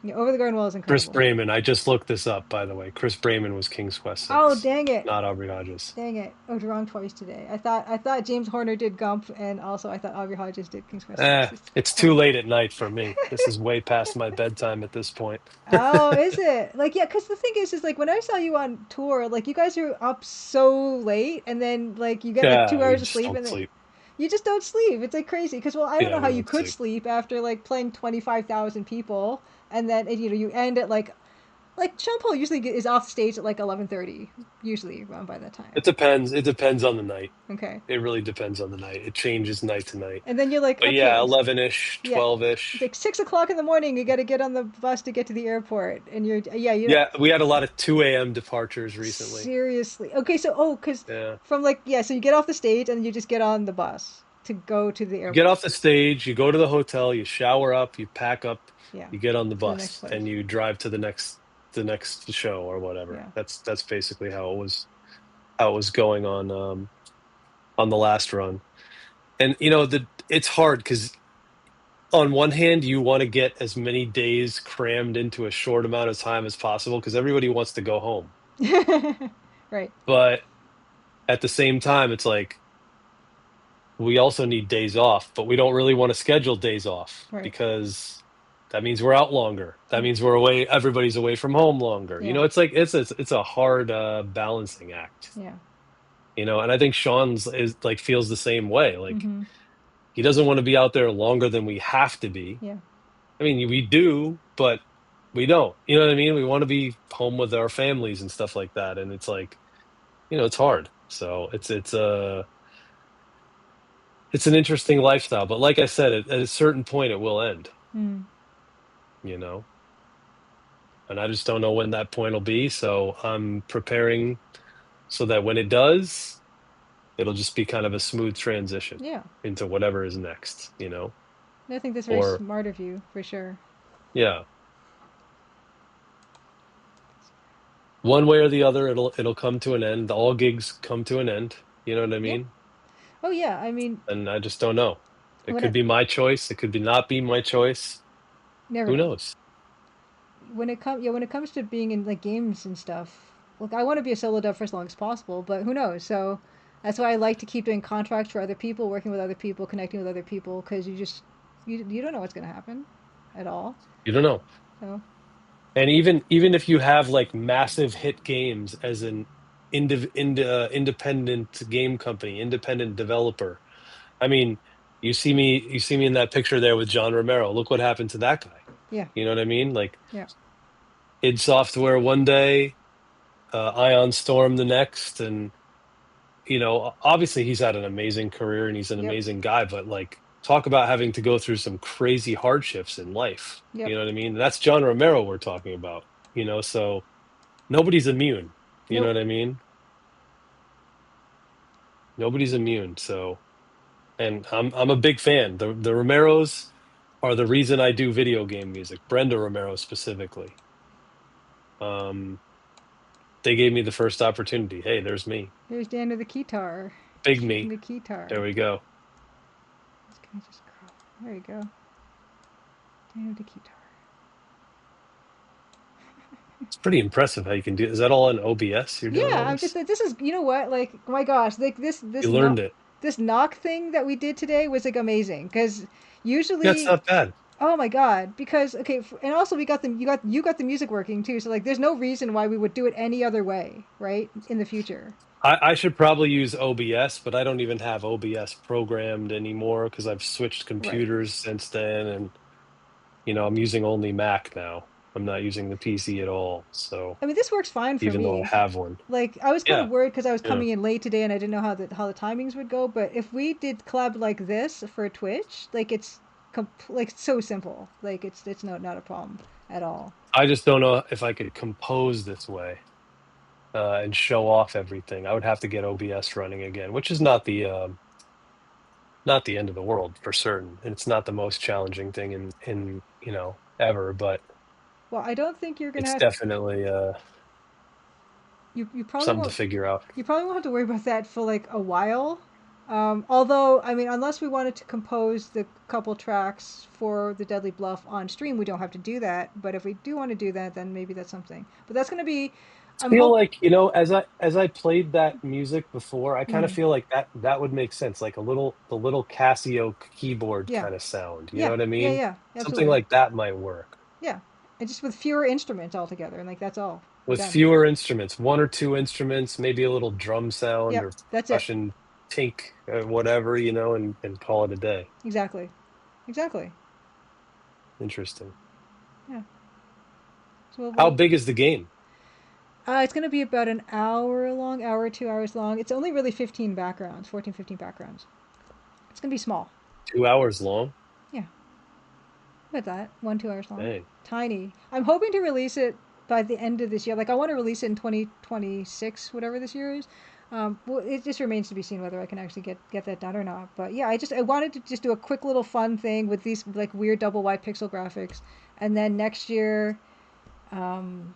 Yeah, Over the Garden Wall is Chris incredible. Brayman. I just looked this up, by the way. Chris Brayman was King's Quest Oh 6, dang it! not Aubrey Hodges. Dang it! I was wrong twice today. I thought James Horner did Gump, and also I thought Aubrey Hodges did King's Quest Six. It's It's too horrible. late at night for me. This is way past my bedtime at this point. Oh, is it? Like, yeah, because the thing is like when I saw you on tour, like you guys are up so late, and then like you get like Yeah, two we hours of just sleep, don't and then sleep. you just don't sleep. It's like crazy. Because well, I don't Yeah, know how we you don't could sleep. sleep after like playing 25,000 people, and then you end at like Like Sean Paul usually is off stage at like 11:30, usually around by that time. It depends. It depends on the night. Okay. It really depends on the night. It changes night to night. And then you're like, But yeah, okay, 11-ish, yeah, 12-ish. it's like 6 o'clock in the morning. You got to get on the bus to get to the airport, and you know, Yeah, we had a lot of 2 a.m. departures recently. seriously. Okay, so because Yeah. from like so you get off the stage and you just get on the bus to go to the You get airport. off the stage, you go to the hotel, you shower up, you pack up, Yeah, you get on the to the next bus, place. and you drive to the next show or whatever. Yeah. That's basically how it was going on the last run. And it's hard because on one hand you want to get as many days crammed into a short amount of time as possible because everybody wants to go home. Right. But at the same time, it's like we also need days off, but we don't really want to schedule days off Right. because that means we're out longer. That means we're away. Everybody's away from home longer. Yeah. It's like it's a hard balancing act. Yeah. And I think Sean's is like feels the same way. Like Mm-hmm. he doesn't want to be out there longer than we have to be. Yeah. I mean, we do, but we don't. You know what I mean? We want to be home with our families and stuff like that. And it's like, it's hard. So it's an interesting lifestyle. But like I said, at a certain point, it will end. Mm. You know, and I just don't know when that point will be. So I'm preparing so that when it does, it'll just be kind of a smooth transition Yeah. into whatever is next. I think that's very Or smart of you, for sure. yeah. One way or the other, it'll come to an end. All gigs come to an end. You know what I Yeah. mean? Oh yeah. I mean, And I just don't know. It when could it be my choice. It could be not be my choice. never Who know. knows? When it comes to being in like games and stuff, look, I want to be a solo dev for as long as possible, but who knows? So that's why I like to keep doing contracts for other people, working with other people, connecting with other people, because you don't know what's going to happen at all. You don't know. So And even if you have like massive hit games as an independent game company, independent developer. I mean, you see me in that picture there with John Romero. Look what happened to that guy. yeah, You know what I mean? Like yeah, id Software one day, Ion Storm the next, and obviously he's had an amazing career and he's an yep, amazing guy, but like talk about having to go through some crazy hardships in life. yep, You know what I mean? That's John Romero we're talking about, so nobody's immune. You know nope. what I mean? Nobody's immune. So, and I'm a big fan. The Romeros are the reason I do video game music. Brenda Romero specifically. Um, they gave me the first opportunity. Hey, there's me. There's Dan of the guitar, Big shooting me. the guitar. There we go. Can I just crop? There you go. Dan of the guitar. It's pretty impressive how you can do. Is that all in OBS? You're doing Yeah, all I'm just this? this is what like oh my gosh, like You learned it. this knock thing that we did today was like amazing because Yeah, it's usually not bad. oh my god, because okay, and also we got the you got the music working too, so like there's no reason why we would do it any other way, right? In the future. I should probably use OBS, but I don't even have OBS programmed anymore because I've switched Right. computers since then, and I'm using only Mac now. I'm not using the PC at all. So I mean, this works fine for even though I me. have one, Like I was kind yeah, of worried because I was yeah. coming in late today and I didn't know how the timings would go, but if we did collab like this for Twitch, like it's like so simple. Like it's not a problem at all. I just don't know if I could compose this way and show off everything. I would have to get OBS running again, which is not the end of the world for certain. And it's not the most challenging thing in ever, but Well, I don't think you're gonna it's have definitely you probably something to won't figure out. have to worry about that for like a while. Although I mean, unless we wanted to compose the couple tracks for the Deadly Bluff on stream, we don't have to do that. But if we do want to do that, then maybe that's something. But that's gonna be, I I'm feel hope. like, as I played that music before, I kind of Mm, feel like that would make sense, like the little Casio keyboard yeah, kind of sound. You know yeah, what I yeah, mean? yeah, Something absolutely. like that might work. Yeah, and just with fewer instruments altogether, and like that's all. We're With done. fewer instruments, one or two instruments, maybe a little drum sound Yep, or that's it. percussion tink, whatever, and call it a day. Exactly, exactly. Interesting. Yeah. So How big is the game? it's going to be about an hour long, hour, 2 hours long. It's only really 15 backgrounds, 14, 15 backgrounds. It's going to be small. 2 hours long? Yeah, about that. 1, 2 hours long. Dang. Tiny. I'm hoping to release it by the end of this year. Like, I want to release it in 2026, whatever this year is. Well, it just remains to be seen whether I can actually get that done or not. But yeah, I wanted to just do a quick little fun thing with these like weird double wide pixel graphics, and then next year, um,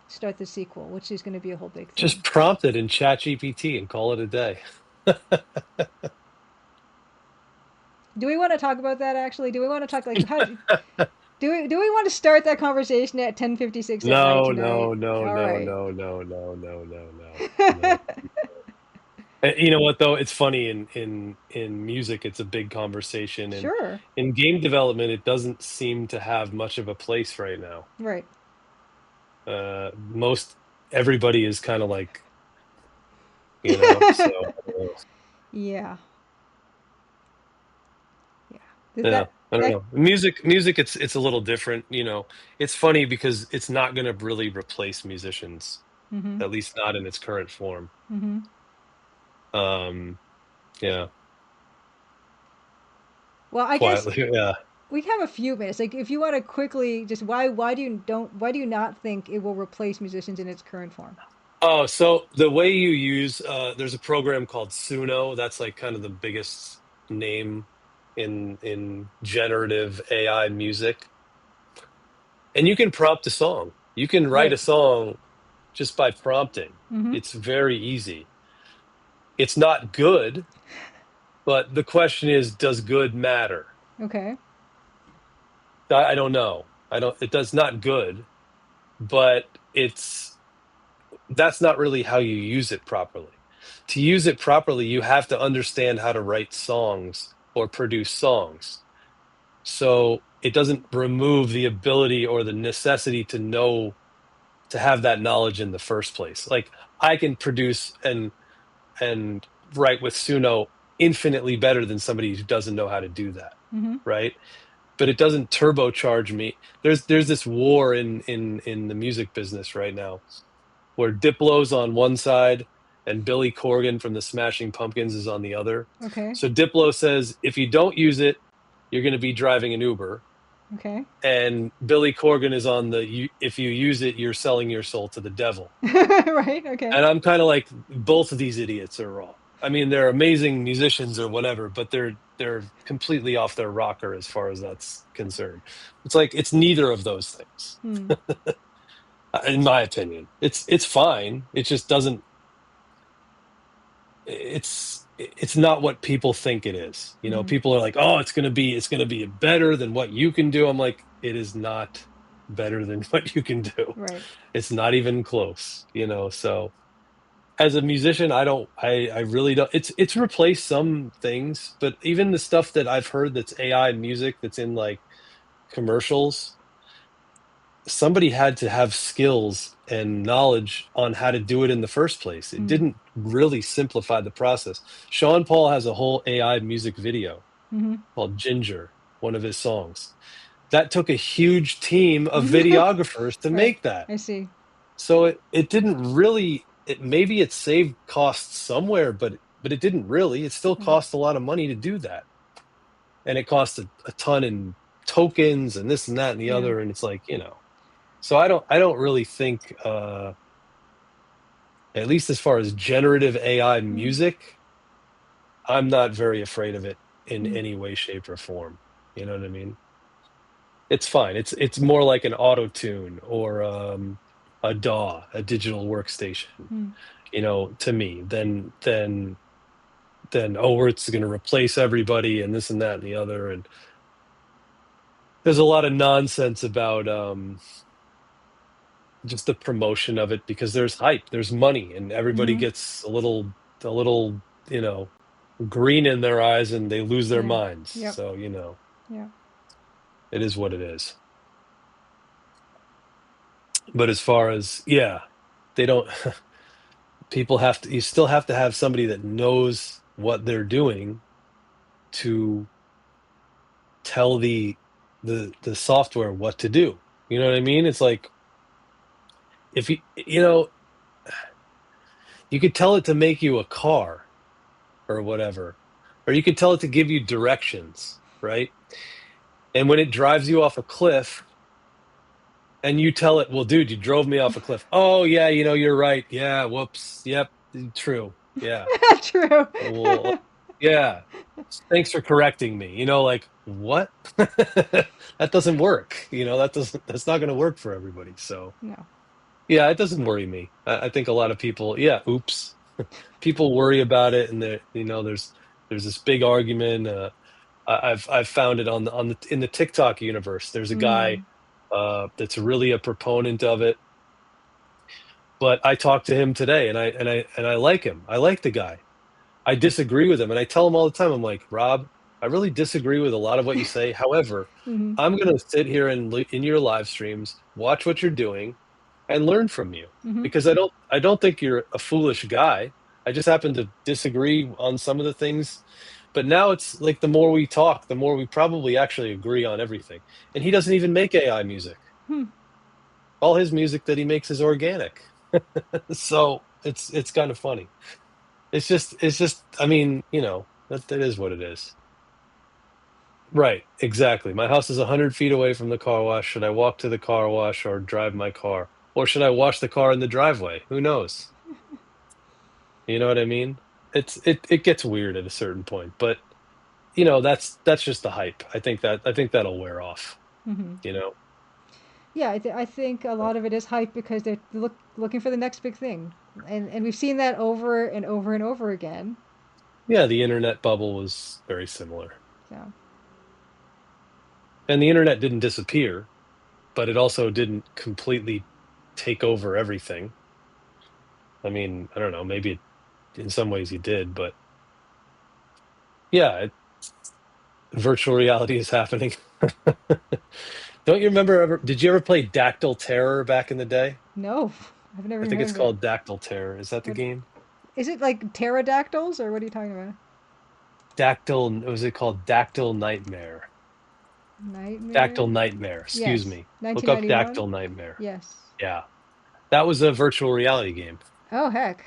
start the sequel, which is going to be a whole big thing. Just prompt it in ChatGPT and call it a day. Do we want to talk about that actually? Do we want to talk like how do we want to start that conversation at 10:56 at night No, tonight? no, no, All no, right. no, no, no, no, no, no, no. You know what though? It's funny in music, it's a big conversation, and Sure. in game development, it doesn't seem to have much of a place right now. Right. Most everybody is kind of like, so Yeah. Yeah. Did yeah, that I don't that know. Music, it's a little different. It's funny because it's not going to really replace musicians, Mhm. at least not in its current form. Mhm. Um, yeah, Well, I guess quietly, yeah. we have a few minutes. Like if you want to quickly just why do you not think it will replace musicians in its current form? Oh, so the way you use there's a program called Suno. That's like kind of the biggest name in generative AI music. And you can prompt a song. You can write Right. a song just by prompting. Mhm. It's very easy. It's not good, but the question is, does good matter? Okay. I don't know. It does not good, but that's not really how you use it properly. To use it properly, you have to understand how to write songs or produce songs. So it doesn't remove the ability or the necessity to have that knowledge in the first place. Like I can produce and write with Suno infinitely better than somebody who doesn't know how to do that, Mhm. right? But it doesn't turbocharge me. There's this war in the music business right now where Diplo's on one side and Billy Corgan from the Smashing Pumpkins is on the other. Okay. So Diplo says if you don't use it, you're going to be driving an Uber. Okay. And Billy Corgan is on if you use it, you're selling your soul to the devil. Right. Okay. And I'm kind of like, both of these idiots are wrong. I mean, they're amazing musicians or whatever, but they're completely off their rocker as far as that's concerned. It's like it's neither of those things, Hmm. in my opinion. It's fine. It just doesn't. It's not what people think it is. Mhm. People are like, oh, it's gonna be better than what you can do. I'm like, it is not better than what you can do. Right. It's not even close. So as a musician, I really don't. It's replaced some things, but even the stuff that I've heard that's AI music that's in like commercials, somebody had to have skills and knowledge on how to do it in the first place. It Hmm. didn't really simplify the process. Sean Paul has a whole AI music video Mhm. called Ginger, one of his songs. That took a huge team of videographers to Right. make that. I see. So it didn't really maybe it saved costs somewhere, but it didn't really. It still Right. cost a lot of money to do that. And it cost a ton in tokens and this and that and the Yeah. other. And it's like, so I don't really think at least as far as generative AI Hmm. music, I'm not very afraid of it in Hmm. any way, shape, or form. You know what I mean? It's fine. It's more like an auto tune or a DAW, a digital workstation, Hmm. to me, than oh, it's going to replace everybody and this and that and the other. And there's a lot of nonsense about just the promotion of it because there's hype, there's money, and everybody Hmm. gets a little, you know, green in their eyes and they lose their Yeah. minds. Yep. So, Yeah. it is what it is. But as far as, yeah, they don't, you still have to have somebody that knows what they're doing to tell the software what to do. You know what I mean? It's like if you know, you could tell it to make you a car or whatever, or you could tell it to give you directions, right? And when it drives you off a cliff, and you tell it, well, dude, you drove me off a cliff. Oh, yeah, you're right. Yeah, whoops. Yep, true. Yeah. True. Well, yeah. Thanks for correcting me. Like, what? That doesn't work. That's not going to work for everybody. So, No. yeah, it doesn't worry me. I think a lot of people, yeah, oops. People worry about it, and there's this big argument. I've found it on the in the TikTok universe. There's a guy Mm. that's really a proponent of it. But I talked to him today, and I like him. I like the guy. I disagree with him, and I tell him all the time. I'm like, Rob, I really disagree with a lot of what you say. However, Hmm. I'm going to sit here and in your live streams, watch what you're doing, and learn from you Hmm. because I don't think you're a foolish guy. I just happen to disagree on some of the things. But now it's like the more we talk, the more we probably actually agree on everything. And he doesn't even make AI music. Hmm. All his music that he makes is organic. So it's kind of funny. It's just I mean, that is what it is. Right, exactly. My house is 100 feet away from the car wash. Should I walk to the car wash or drive my car? Or should I wash the car in the driveway? Who knows? You know what I mean? It gets weird at a certain point, but that's just the hype. I think that'll wear off, Hmm. you know. Yeah, I think a lot of it is hype because they're looking for the next big thing, and we've seen that over and over and over again. Yeah, the internet bubble was very similar. So And the internet didn't disappear, but it also didn't completely take over everything. I mean, I don't know, maybe in some ways he did, but yeah, virtual reality is happening. Don't you remember did you ever play Dactyl Terror back in the day? no, I've never I even think heard it's of it. called Dactyl Terror. Is that the What game? is it, like pterodactyls, or what are you talking about? Was it called Dactyl Nightmare? Nightmare? Dactyl Nightmare, excuse Yes, me. Look up 1991. Dactyl Nightmare. Yes. Yeah. That was a virtual reality game. Oh heck,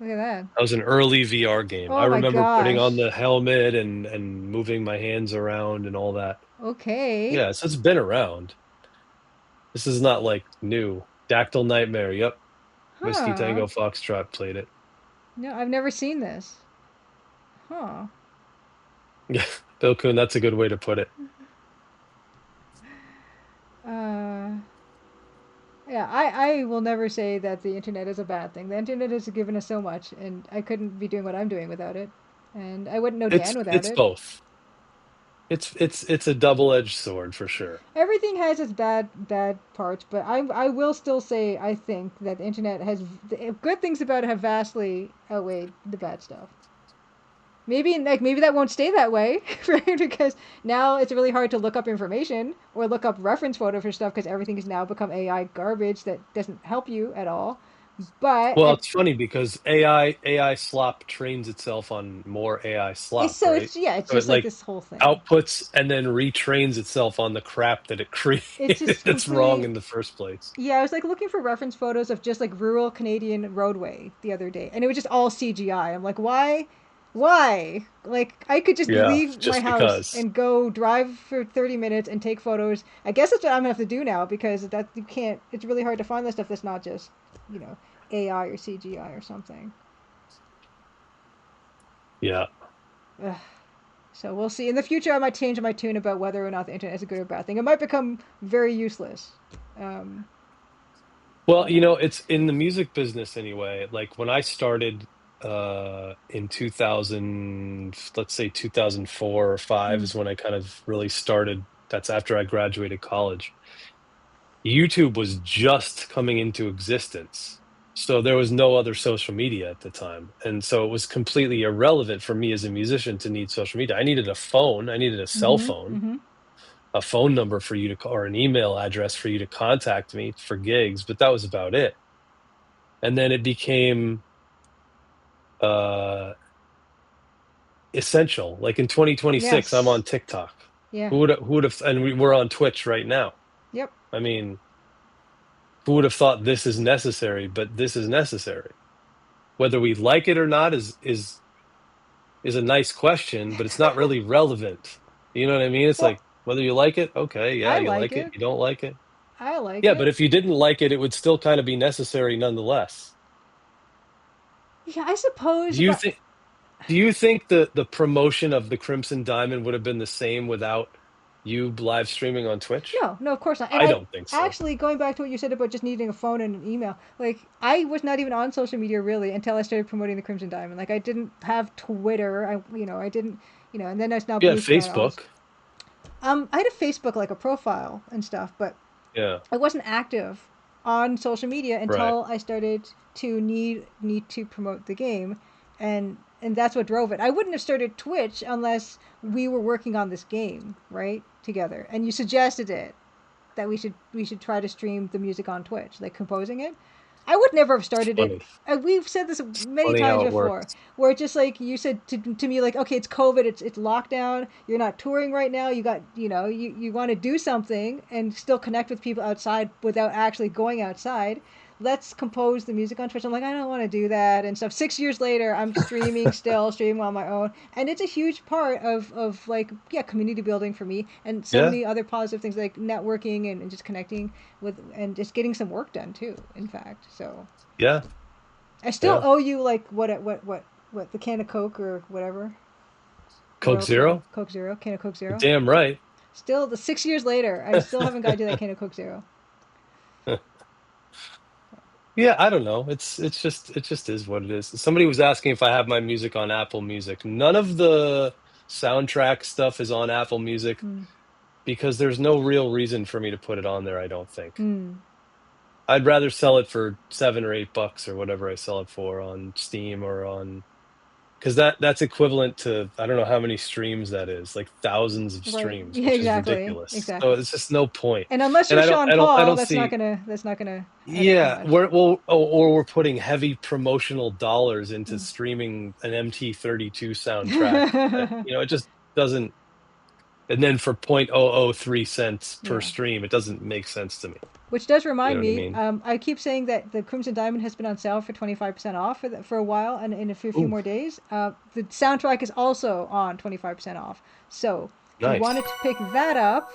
look at that. That was an early VR game. I Oh my remember putting on gosh. the helmet and moving my hands around and all that. Okay. Yeah, so it's been around. This is not like new. Dactyl Nightmare. Yep. Whiskey Huh. Tango Foxtrot played it. No, I've never seen this. Huh. Yeah, Bill Coon, that's a good way to put it. Uh. Yeah, I will never say that the internet is a bad thing. The internet has given us so much, and I couldn't be doing what I'm doing without it. And I wouldn't know Dan It's without it's it. both. It's a double-edged sword for sure. Everything has its bad parts, but I will still say I think that the internet has the good things about it have vastly outweighed the bad stuff. Maybe that won't stay that way, right? Because now it's really hard to look up information or look up reference photo for stuff because everything has now become AI garbage that doesn't help you at all. But Well, it's funny because AI slop trains itself on more AI it's slop, so right? it's yeah, it's So it just like like this whole thing. outputs and then retrains itself on the crap that it It's created just that's wrong completely. in the first place. Yeah, I was like looking for reference photos of just like rural Canadian roadway the other day, and it was just all CGI. I'm like, why? Why? Like, I could just Yeah, leave my just house because. and go drive for 30 minutes and take photos. I guess that's what I'm gonna have to do now because that you can't. It's really hard to find that stuff that's not just, you know, AI or CGI or something. Yeah. Ugh. So we'll see. In the future, I might change my tune about whether or not the internet is a good or bad thing. It might become very useless. Um, Well, but it's in the music business anyway. Like when I started in 2000, let's say 2004 or 5 mm, is when I kind of really started. That's after I graduated college. YouTube was just coming into existence. So there was no other social media at the time. And so it was completely irrelevant for me as a musician to need social media. I needed a phone, I needed a cell mm-hmm, phone, mm-hmm. a phone number for you to call, or an email address for you to contact me for gigs, but that was about it. And then it became uh essential. Like in 2026, I'm on Yes. TikTok. Yeah. Who would have, and we're on Twitch right now. Yep. I mean, Who would have thought this is necessary? But this is necessary. Whether we like it or not is a nice question, but it's not really relevant. You know what I mean? It's Well, like whether you like it, okay, yeah, I you like like it. it. You don't like it. I like Yeah, but it. if you didn't like it, it would still kind of be necessary nonetheless. Yeah, I suppose, Do you but think do you think the promotion of the Crimson Diamond would have been the same without you live streaming on Twitch? no, no, of course not. And I I don't think so. actually, going back to what you said about just needing a phone and an email, like I was not even on social media really until I started promoting the Crimson Diamond. Like I didn't have Twitter. I didn't, and then there's now Yeah, Blue Sky, all this. Facebook. I had a Facebook, like a profile and stuff, but Yeah, I wasn't active on social media right. until I started to need to promote the game, and that's what drove it. I wouldn't have started Twitch unless we were working on this game, right, together. And you suggested it, that we should try to stream the music on Twitch, like composing it. I would never have It's started it. funny. We've said this It's many funny times how it before, works. where it's just like you said to me, like, okay, it's COVID, it's lockdown, you're not touring right now, you got, you want to do something and still connect with people outside without actually going outside. Let's compose the music on Twitch. I'm like, I don't want to do that and stuff. 6 years later, I'm streaming on my own, and it's a huge part of like, yeah, community building for me, and so Yeah, many other positive things like networking and just connecting with, and just getting some work done too. In fact, so yeah, I still yeah. owe you like what the can of Coke or whatever, Coke Zero? Coke Zero, can of Coke You're Zero. damn right. Still, the 6 years later, I still haven't got you that can of Coke Zero. Yeah, I don't know. It just is what it is. Somebody was asking if I have my music on Apple Music. None of the soundtrack stuff is on Apple Music Hmm. because there's no real reason for me to put it on there, I don't think. Hmm. I'd rather sell it for $7 or $8 or whatever I sell it for on Steam or on because that's equivalent to I don't know how many streams that is, like thousands of Right. streams, Yeah. which is Exactly. ridiculous. So Exactly. it's just no point. And unless And you're I don't Sean I don't I Paul, don't that's not see gonna add up too yeah, much. or we're putting heavy promotional dollars into streaming an MT32 soundtrack. It just doesn't. And then for 0.003 cents per Yeah. stream, it doesn't make sense to me. Which does You remind know what I me, mean? I keep saying that the Crimson Diamond has been on sale for 25% off for a while, and in a few Ooh, more days. The soundtrack is also on 25% off. So if you wanted to nice. pick that up,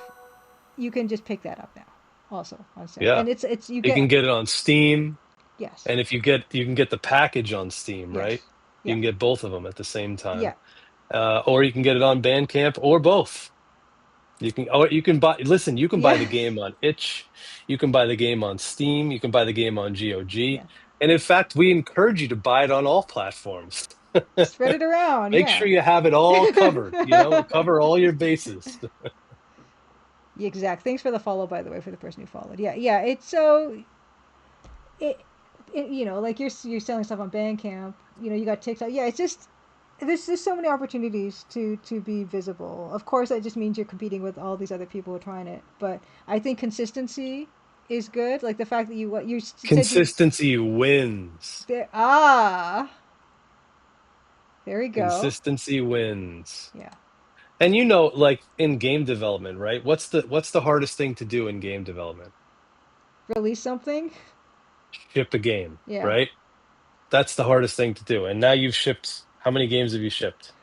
you can just pick that up now, also on sale. Yeah, And it's you you can get, get it on Steam, yes, and if you can get the package on Steam, right? yes, You yeah, can get both of them at the same yeah, time, or you can get it on Bandcamp or both. You can buy, listen, you can buy yeah, the game on itch, you can buy the game on Steam, you can buy the game on GOG. yeah. And in fact, we encourage you to buy it on all platforms. Spread it around, Make yeah. sure you have it all covered, cover all your bases. Exact. Thanks for the follow, by the way, for the person who followed. Yeah, yeah. It's so it, like you're selling stuff on Bandcamp. You got TikTok. Yeah, it's just there's just so many opportunities to be visible. Of course, that just means you're competing with all these other people who are trying it. But I think consistency is good. Like the fact that what you said you Consistency wins. there. There we go. Consistency wins. Yeah, And like in game development, right? What's the hardest thing to do in game development? release something. Ship a game, Yeah. right? That's the hardest thing to do. And now you've shipped, how many games have you shipped?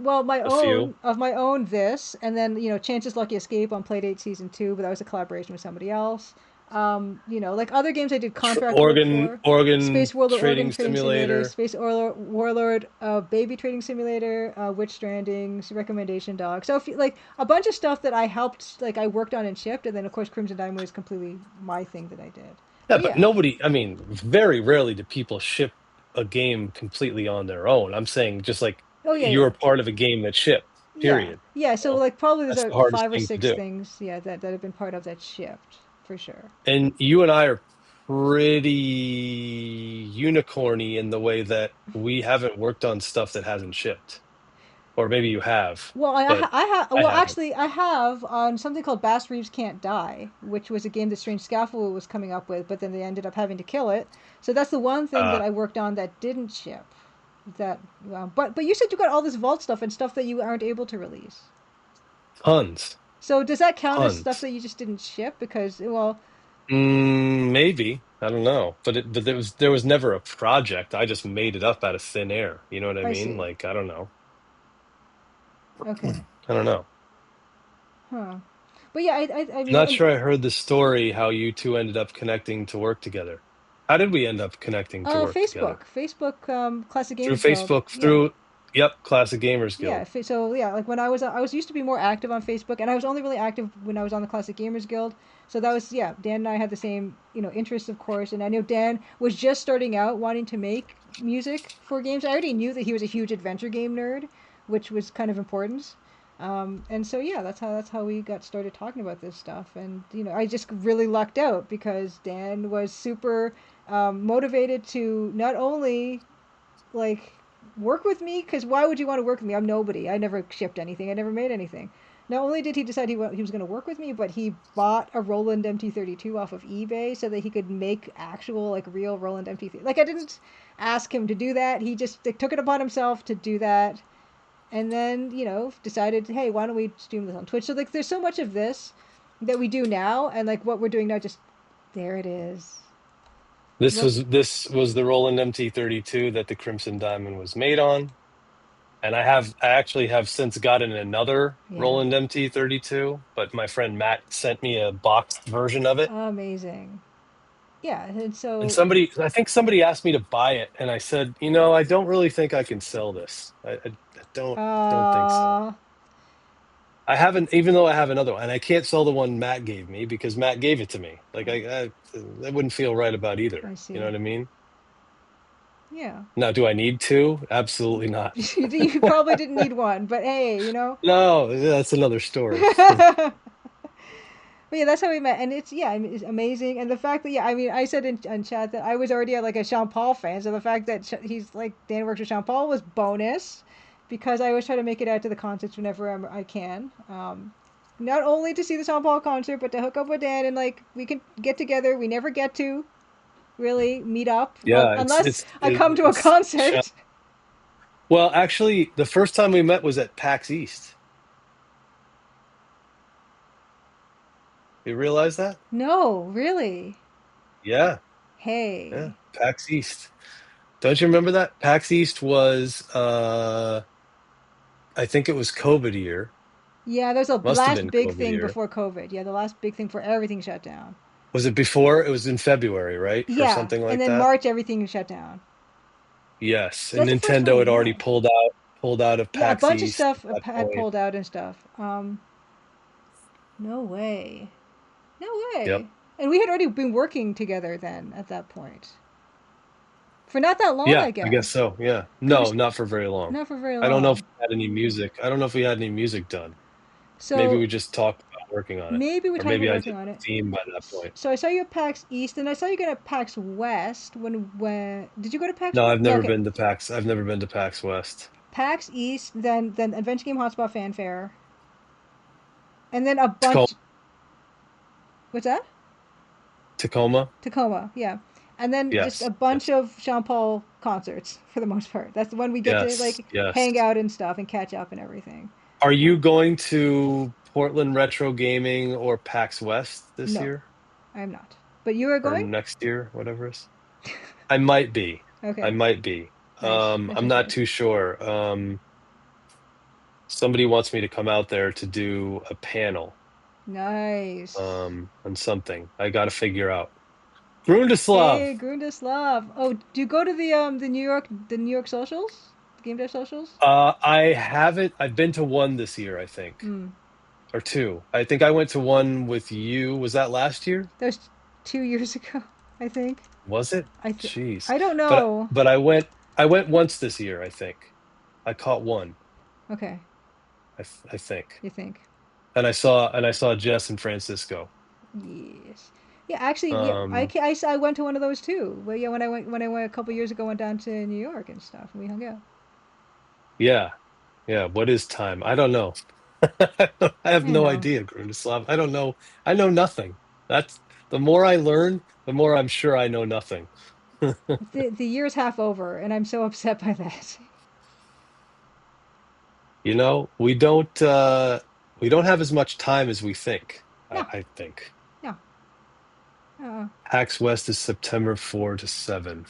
Well, A few. my own this, and then Chance's Lucky Escape on Playdate Season 2, but that was a collaboration with somebody else. Like other games I did contract work for. Oregon Space World of Oregon Trading Trading Simulator, Simulator. Space Warlord, Baby Trading Simulator, Witch Stranding, Recommendation Dog. So if you, like a bunch of stuff that I helped, like I worked on and shipped, and then of course Crimson Diamond was completely my thing that I did. Yeah, But but yeah, nobody, I mean, very rarely do people ship a game completely on their own. I'm saying just like oh yeah, you're yeah. a part of a game that shipped, Yeah, period. yeah. So like probably there's That's the like hardest five or thing to six do. things, yeah, that have been part of that shift for sure. And you and I are pretty unicorny in the way that we haven't worked on stuff that hasn't shipped. Or maybe you have, Well, but I have. I Well, haven't. actually, I have on something called Bass Reeves Can't Die, which was a game that Strange Scaffold was coming up with, but then they ended up having to kill it. So that's the one thing that Uh, I worked on that didn't ship. That, but you said you got all this vault stuff and stuff that you aren't able to release. tons, So does that count as stuff tons. that you just didn't ship? Because well, Maybe. I don't know. But there was never a project. I just made it up out of thin air. You know what I I mean? see. Like, I don't know. Okay. I don't know. Huh. But yeah, I mean, Not sure I heard the story how you two ended up connecting to work together. How did we end up connecting to work together? Facebook, Classic Through Gamers Guild. Facebook, Yeah. through, yep, Classic Gamers Yeah, Guild. so yeah, like when I was used to be more active on Facebook, and I was only really active when I was on the Classic Gamers Guild. So that was, yeah. Dan and I had the same, interests, of course, and I know Dan was just starting out wanting to make music for games. I already knew that he was a huge adventure game nerd, which was kind of important. And so yeah, that's how we got started talking about this stuff. And I just really lucked out because Dan was super motivated to not only like work with me, because why would you want to work with me? I'm nobody. I never shipped anything. I never made anything. Not only did he decide he was going to work with me, but he bought a Roland MT32 off of eBay so that he could make actual, like, real Roland MT32. Like, I didn't ask him to do that. He just, like, took it upon himself to do that, and then decided, hey, why don't we stream this on Twitch? So, like, there's so much of this that we do now, and like what we're doing now, just there it is. This was the Roland MT32 that the Crimson Diamond was made on. And I actually have since gotten another Yeah. Roland MT32, but my friend Matt sent me a boxed version of it. Amazing. Yeah, and And so I think somebody asked me to buy it, and I said, I don't really think I can sell this. I don't think so. uh I haven't, even though I have another one, and I can't sell the one Matt gave me because Matt gave it to me. Like that wouldn't feel right about either. I You know see. what I mean? Yeah. Now, do I need two? Absolutely not. You probably didn't need one, but hey. No, that's another story. But yeah, that's how we met, and it's, yeah, I mean, it's amazing, and the fact that, yeah, I mean, I said in chat that I was already like a Sean Paul fan, so the fact that he's like Dan works with Sean Paul was bonus, because I always try to make it out to the concerts whenever I can. Not only to see the Sean Paul concert, but to hook up with Dan and like we can get together. We never get to really meet up, Yeah, unless I come to a Sean. concert. Well, actually, the first time we met was at PAX East. You realize that? No, really. Yeah, yeah, Hey. PAX East. Don't you remember that? PAX East was, I think it was COVID year. Yeah, there's a Must have last been big COVID thing year. before COVID. Yeah, the last big thing for everything shut down. Was it before? It was in February, right? For Yeah, something and like then that. March everything shut down. Yes, So and that's the first time Nintendo we had already met. pulled out of Yeah, a PAX bunch of East stuff at that had point. pulled out and stuff. No way. No Yep. way. And we had already been working together then at that point. For not that long, Yeah, I I guess guess. so. Yeah. Because No, not for very long. not for very I don't know if long. we had any music. I don't know if we had any music done. Maybe So we just talked about working on it. maybe we Or talked about maybe I working did on it. the theme by that point. So I saw you at PAX East, and I saw you get at PAX West. When did you go to PAX No, West? I've No, never okay. been to PAX. I've never been to PAX West. PAX East, then Adventure Game Hotspot Fanfare, and then a Tacoma. bunch. What's that? Tacoma. Tacoma, yeah, and then just a Yes. bunch Yes. of Sean Paul concerts for the most part. That's the one we get to Yes. like hang Yes. out and stuff and catch up and everything. Are you going to Portland Retro Gaming or PAX West this No, year I'm not. But you are or going? next year, whatever it is? I might be. I Okay, might be. nice. That's I'm not exciting. too sure. Somebody wants me to come out there to do a panel Nice. on something. I got to figure out. Grundislav. Hey, Grundislav. Oh, do you go to the New York socials? The Game Dev socials? I haven't. I've been to one this year, I think, Hmm. or two. I think I went to one with you. Was that last year? That was 2 years ago, I think. Was it? I th- Jeez. I don't But know. but I went once this year, I think. I caught one, Okay, I think. you think? And I saw Jess and Francisco. Yes. Yeah, actually, yeah, Um I went to one of those too. Well, yeah, when I went a couple years ago, went down to New York and stuff, and we hung out. yeah. Yeah, what is time? I don't know. I have I no know. idea, Grundislav. I don't know. I know nothing. That's the more I learn, the more I'm sure I know nothing. The year's half over, and I'm so upset by that. We don't have as much time as we think, I, No, I think. no. Oh, PAX West is September 4 to 7.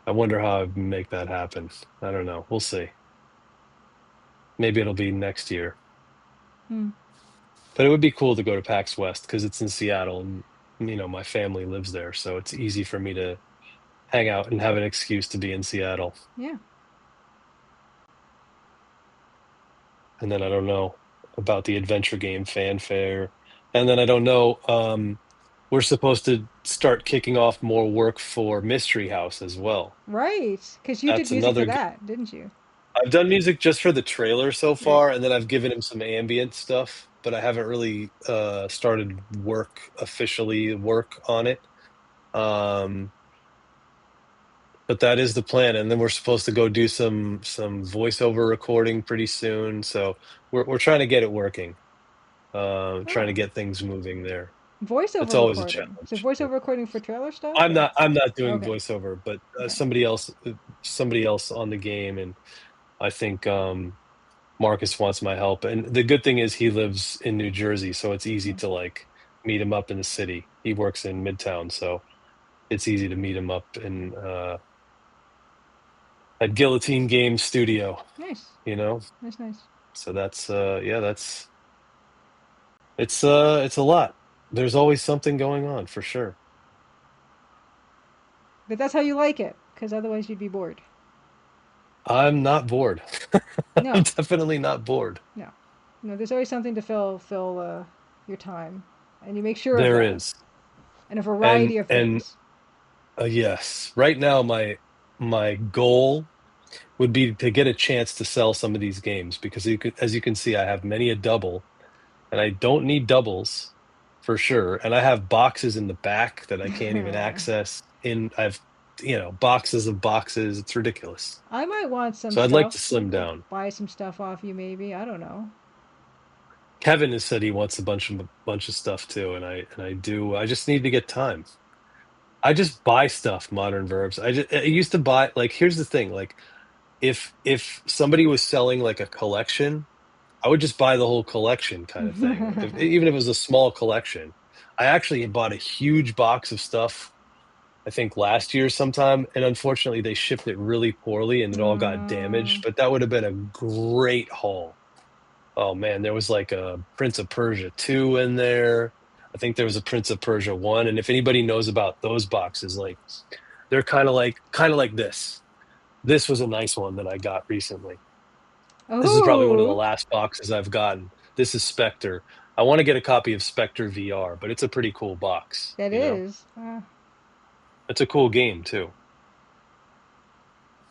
I wonder how I make that happen. I don't know. We'll see. Maybe it'll be next year. hmm. But it would be cool to go to PAX West because it's in Seattle and my family lives there, so it's easy for me to hang out and have an excuse to be in Seattle. Yeah. And then I don't know about the adventure game fanfare. And then I don't know. We're supposed to start kicking off more work for Mystery House as well. Right. Because you did That's music for another. that, didn't you? I've done music just for the trailer so Right. far, and then I've given him some ambient stuff, but I haven't really started officially work on it. Um, but that is the plan, and then we're supposed to go do some voiceover recording pretty soon. So we're trying to get it working, trying to Oh. get things moving there. That's Voiceover always a recording. So challenge. voiceover recording for trailer stuff, I'm or not doing okay, voiceover, but okay. somebody else on the game, and I think Marcus wants my help. And the good thing is he lives in New Jersey, so it's easy Oh, to like meet him up in the city. He works in Midtown, so it's easy to meet him up in at Guillotine Games Studio, nice, you know? nice. So that's yeah, that's it's a lot. There's always something going on for sure. But that's how you like it, because otherwise you'd be bored. I'm not bored. I'm No, definitely not bored. no, no. There's always something to fill your time, and you make sure of There that, is. and a And variety of and things. yes, right now my goal would be to get a chance to sell some of these games because as you can see, I have many a double, and I don't need doubles for sure. And I have boxes in the back that I can't even access. I've boxes of boxes. It's ridiculous. I might want some So I'd like to stuff. I slim could down. buy some stuff off you, maybe. I don't know. Kevin has said he wants a bunch of stuff too, and I do. I just need to get time. I just buy stuff, modern verbs. I used to buy, like, here's the thing, like if somebody was selling like a collection, I would just buy the whole collection kind of thing. Like even if it was a small collection. I actually bought a huge box of stuff, I think last year sometime, and unfortunately they shipped it really poorly and it all got damaged, but that would have been a great haul. Oh man, there was like a Prince of Persia 2 in there. I think there was a Prince of Persia 1, and if anybody knows about those boxes, like they're kind of like this. This was a nice one that I got recently. This is probably one of the Oh, last boxes I've gotten. This is Spectre. I want to get a copy of Spectre VR, but it's a pretty cool box, that you know? is. It's a cool game too.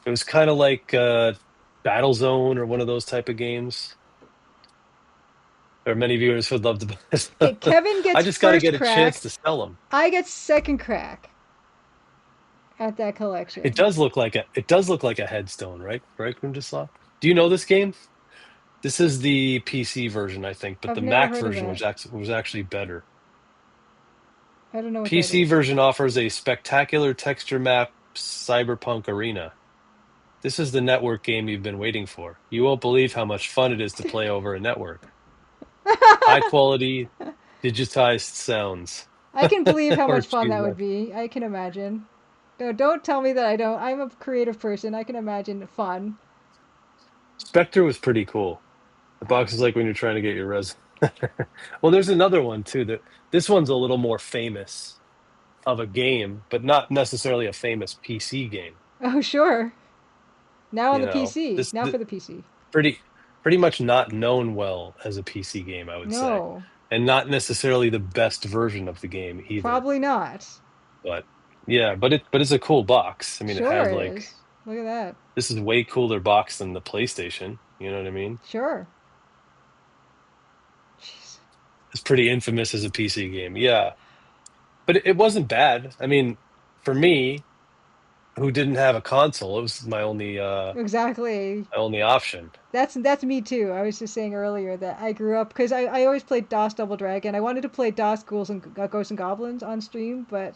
It was kind of like Battlezone or one of those type of games. There are many viewers who would love to buy this. Okay, Kevin I gets just got to first get a chance crack. to sell them. I get second crack at that collection. It does look like a headstone, right? Right, Grimjaslav? Do you know this game? This is the PC version, I think, but I've the never Mac heard of version that. was actually better. I don't know what that PC is. version offers a spectacular texture map cyberpunk arena. This is the network game you've been waiting for. You won't believe how much fun it is to play over a network. High quality, digitized sounds. I can believe how Or much fun excuse that my would be. I can imagine. No, don't tell me that I don't. I'm a creative person. I can imagine fun. Spectre was pretty cool. The box is like when you're trying to get your res. Well, there's another one too. That this one's a little more famous of a game, but not necessarily a famous PC game. Oh, sure. Now on You the know, PC. this Now for the PC. pretty pretty much not known well as a PC game, I would say, No, and not necessarily the best version of the game either. probably not. But yeah, but it's a cool box. I mean, it Sure has like is. Look at that. this is way cooler box than the PlayStation. You know what I mean? Sure. Jeez. It's pretty infamous as a PC game. Yeah, but it wasn't bad. I mean, for me, who didn't have a console, it was Exactly. my only option. That's me too. I was just saying earlier that I grew up because I always played DOS Double Dragon. I wanted to play DOS Ghouls and Ghosts and Goblins on stream, but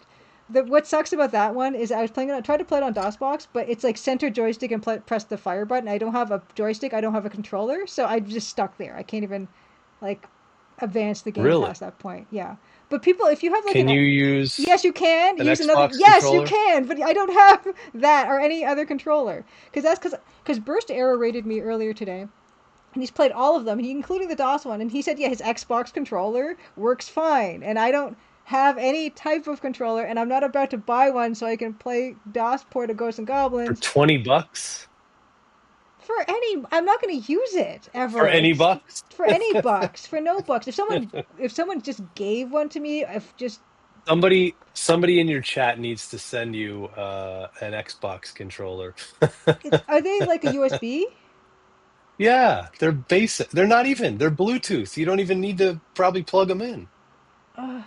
what sucks about that one is I was playing it. I tried to play it on DOSBox, but it's like center joystick and press the fire button. I don't have a joystick. I don't have a controller, so I'm just stuck there. I can't even like advance the game Really? past that point. Yeah, but people, if you have like Can an you use yes, you can an use another. Xbox Yes, you controller? can, but I don't have that or any other controller because Burst Arrow rated me earlier today, and he's played all of them, including the DOS one, and he said, yeah, his Xbox controller works fine, and I don't have any type of controller, and I'm not about to buy one so I can play DOS port of Ghosts and For Goblins 20 bucks? for any. I'm not going to use it For ever. any It's bucks? for any bucks, for no bucks. If someone just gave one to me, if just Somebody in your chat needs to send you an Xbox controller. are they like a USB? Yeah, they're basic. They're not even. They're Bluetooth. You don't even need to probably plug them in. And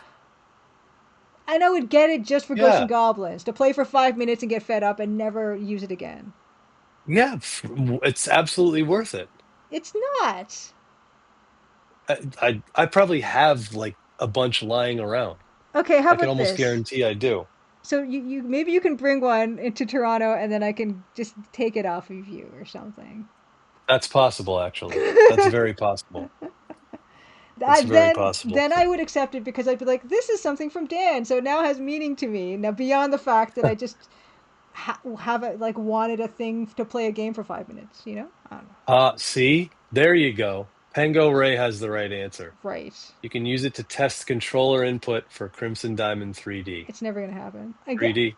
I would get it just for Ghosts and Yeah. Goblins to play for 5 minutes and get fed up and never use it again. Yeah, it's absolutely worth it. It's not. I probably have like a bunch lying around. Okay, how I can about almost this? guarantee I do. So you maybe you can bring one into Toronto and then I can just take it off of you or something. That's possible, actually. That's very possible. That's very possible. Then I would accept it because I'd be like, this is something from Dan, so it now has meaning to me. Now beyond the fact that I just have it like wanted a thing to play a game for 5 minutes, you know? I don't know. See, there you go. Pango Ray has the right answer. Right. You can use it to test controller input for Crimson Diamond 3D. It's never gonna happen. Again, 3D.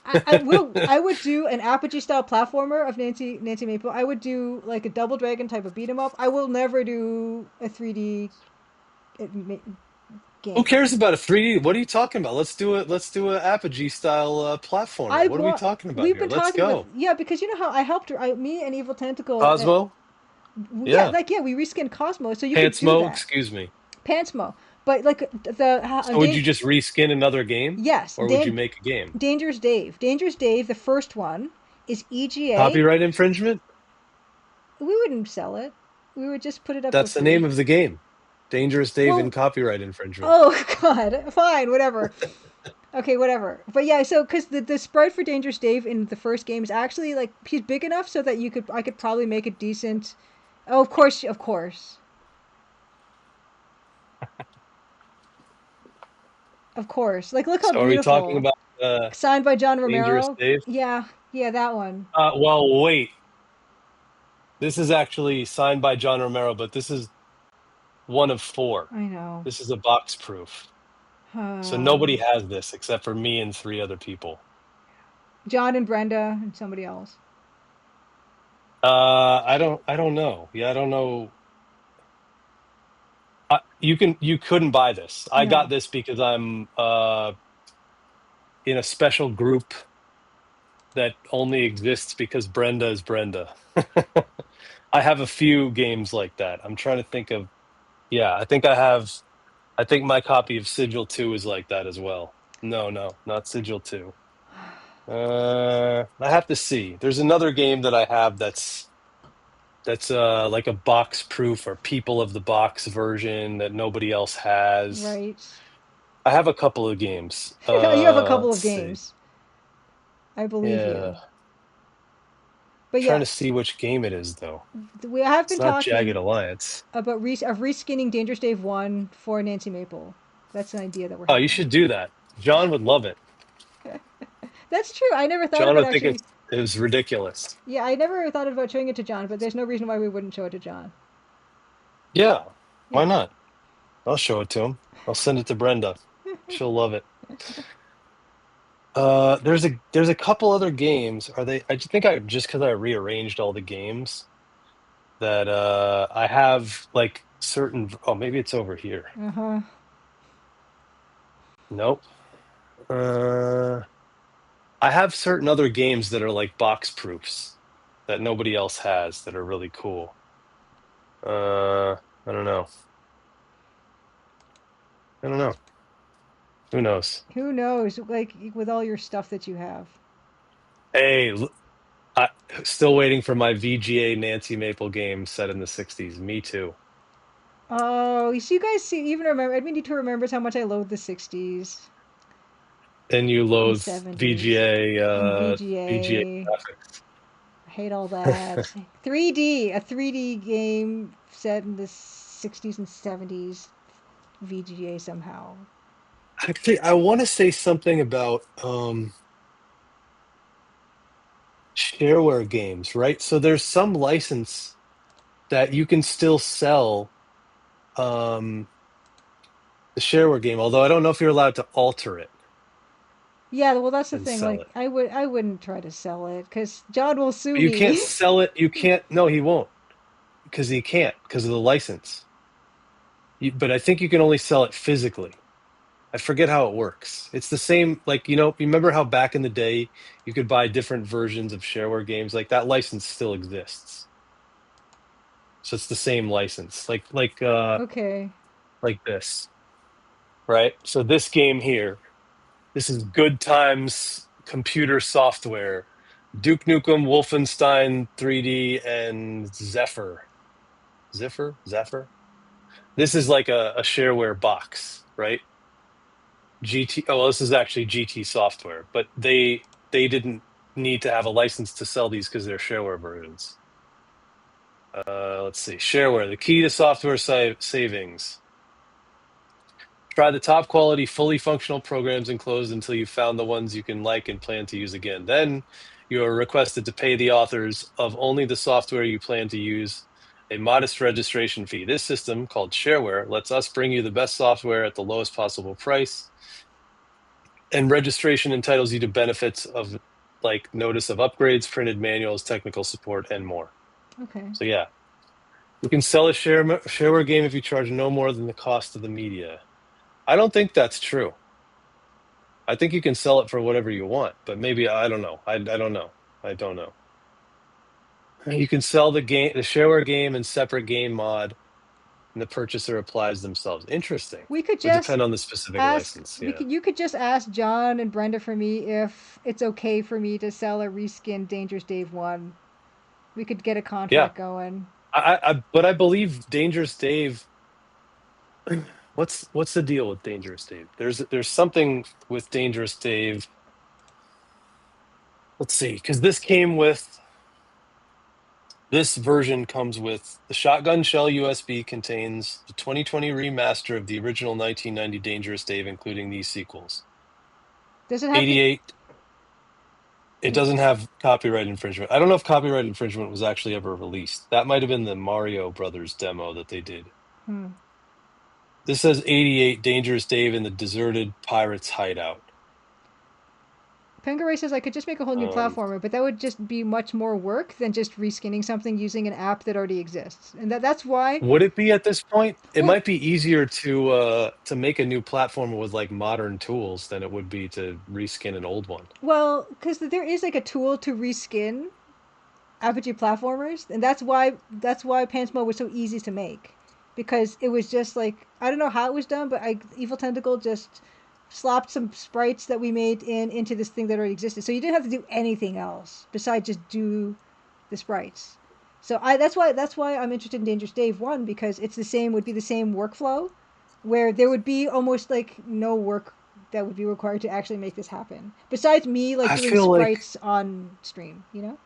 I would do an Apogee style platformer of Nancy Maple. I would do like a Double Dragon type of beat 'em up. I will never do a 3D game. Who cares about a 3D? What are you talking about? Let's do it. Let's do an Apogee style platformer. What are we talking about We've here? been Let's talking go. about yeah, because you know how I helped her. Me and Evil Tentacle. Cosmo? Yeah, Yeah. we reskinned Cosmo, so you could do Pantsmo, that. excuse me. Pantsmo, but like So would you just reskin another game? yes, Or would you make a game? Dangerous Dave. Dangerous Dave, the first one, is EGA. Copyright infringement? We wouldn't sell it. We would just put it up. That's for the free. name of the game. Dangerous Dave and copyright infringement. Oh God, fine, whatever. Okay, whatever. But yeah, so because the sprite for Dangerous Dave in the first game is actually like he's big enough so that I could probably make a decent. Oh, of course, of course. Of course. Like look how So are beautiful. we talking about signed by John Dangerous Romero? Dave? Yeah, that one. Well, wait. This is actually signed by John Romero, but this is one of 4. I know. This is a box proof. So nobody has this except for me and 3 other people. John and Brenda and somebody else. I don't know. Yeah, I don't know. You couldn't buy this. I got this because I'm in a special group that only exists because Brenda is Brenda. I have a few games like that. I'm trying to think of. Yeah, I think my copy of Sigil 2 is like that as well. No, not Sigil 2. I have to see. There's another game that I have that's like a box proof or people of the box version that nobody else has. Right. I have a couple of games. You have a couple of let's games. see. I believe you. But trying to see which game it is, though. We have been It's not talking Jagged Alliance. about reskinning Dangerous Dave 1 for Nancy Maple. That's an idea that we're. Oh, you should do that. John would love it. That's true. I never thought John about would actually. think it was ridiculous. Yeah, I never thought about showing it to John, but there's no reason why we wouldn't show it to John. Yeah, why not? I'll show it to him. I'll send it to Brenda. She'll love it. There's a couple other games. I just think just because I rearranged all the games that I have like certain. Oh, maybe it's over here. Nope. I have certain other games that are like box proofs that nobody else has that are really cool. I don't know. Who knows? Who knows? Like with all your stuff that you have. Hey, still waiting for my VGA Nancy Maple game set in the 60s. Me too. Oh, so you guys even remember? I need to remember how much I loathe the 60s. And you loathe 70s. VGA graphics. I hate all that. 3D, a 3D game set in the 60s and 70s. VGA somehow. Actually, I want to say something about shareware games, right? So there's some license that you can still sell um, the shareware game, although I don't know if you're allowed to alter it Yeah, well, that's the and thing. sell Like, it. I wouldn't try to sell it because John will sue But you can't me. sell it. You can't. No, he won't because he can't because of the license. But I think you can only sell it physically. I forget how it works. It's the same, like, you remember how back in the day you could buy different versions of shareware games? Like that license still exists. So it's the same license. Okay. Like this, right? So this game here, this is Good Times Computer Software. Duke Nukem, Wolfenstein 3D, and Zephyr. Zephyr? This is like a shareware box, right? Well, this is actually GT software, but they didn't need to have a license to sell these because they're shareware versions. Let's see. Shareware, the key to software savings. Try the top quality, fully functional programs enclosed until you found the ones you can like and plan to use again. Then you are requested to pay the authors of only the software you plan to use a modest registration fee. This system, called shareware, lets us bring you the best software at the lowest possible price. And registration entitles you to benefits of like notice of upgrades, printed manuals, technical support, and more. Okay. So yeah, you can sell a shareware game if you charge no more than the cost of the media. I don't think that's true. I think you can sell it for whatever you want, but maybe I don't know. I don't know. I don't know. You can sell the shareware game, and separate game mod, and the purchaser applies themselves. Interesting. We could Would just depend on the specific ask. license. We Yeah. could. You could just ask John and Brenda for me if it's okay for me to sell a reskin Dangerous Dave one. We could get a Yeah. contract going. But I believe Dangerous Dave. What's the deal with Dangerous Dave? There's something with Dangerous Dave. Let's see, because this version comes with the Shotgun Shell USB contains the 2020 remaster of the original 1990 Dangerous Dave, including these sequels. Does it have the? 88. It doesn't have copyright infringement. I don't know if copyright infringement was actually ever released. That might have been the Mario Brothers demo that they did. Hmm. This says 88 Dangerous Dave in the deserted pirates hideout. Pengaray says I could just make a whole new Um, platformer, but that would just be much more work than just reskinning something using an app that already exists. And that's why. Would it be at this point? It Well, might be easier to make a new platform with like modern tools than it would be to reskin an old one. well, because there is like a tool to reskin RPG platformers, and that's why Pansmo was so easy to make, because it was just like I don't know how it was done, but Evil Tentacle just slopped some sprites that we made into this thing that already existed. So you didn't have to do anything else besides just do the sprites. So that's why I'm interested in Dangerous Dave 1, because it's the same would be the same workflow, where there would be almost like no work that would be required to actually make this happen. Besides me like I doing feel like sprites on stream, you know?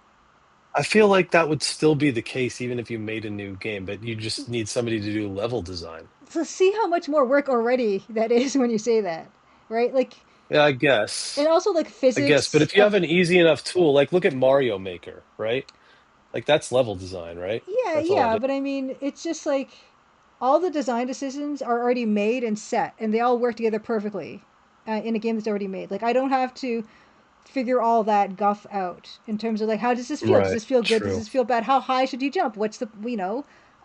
I feel like that would still be the case even if you made a new game, but you just need somebody to do level design. So see how much more work already that is when you say that, right? Like, Yeah, and also like I guess. But physics if you have of an easy enough tool, like look at Mario Maker, right? Like that's level design, right? yeah, That's all yeah. it is. But I mean, it's just like all the design decisions are already made and set, and they all work together perfectly in a game that's already made. Like I don't have to figure all that guff out in terms of like how does this feel? Does Right. this feel good? Does True. this feel bad? How high should you jump? What's the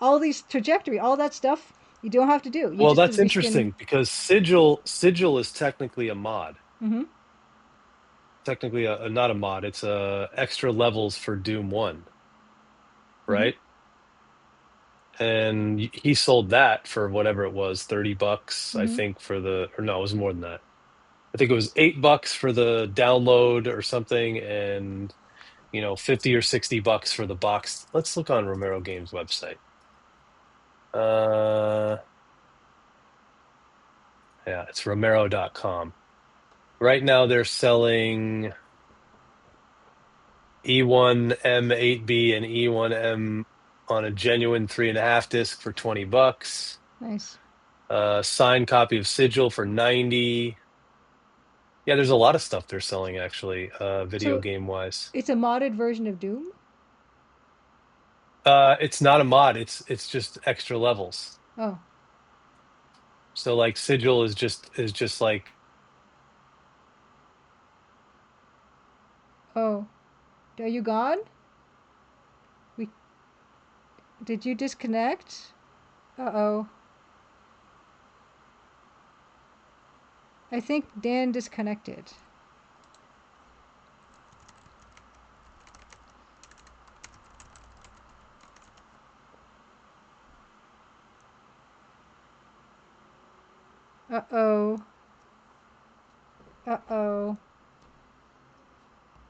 all these trajectory, all that stuff you don't have to do. You Well, just that's reskin. interesting because Sigil is technically a mod. Mm-hmm. Technically not a mod, it's extra levels for Doom 1, Mm-hmm. right? And he sold that for whatever it was, $30, I Mm-hmm. think, or no, it was more than that. I think it was $8 for the download or something, and 50 or $60 for the box. Let's look on Romero Games website. Uh, yeah, it's romero.com. Right now they're selling E1M8B and E1M on a genuine 3.5 disc for $20. Nice. Signed copy of Sigil for 90. Yeah, there's a lot of stuff they're selling actually, video So game wise. it's a modded version of Doom? It's not a mod, it's just extra levels. Oh. So like Sigil is just like Oh. Are you gone? We Did you disconnect? Uh-oh. I think Dan disconnected. Uh-oh. Uh-oh.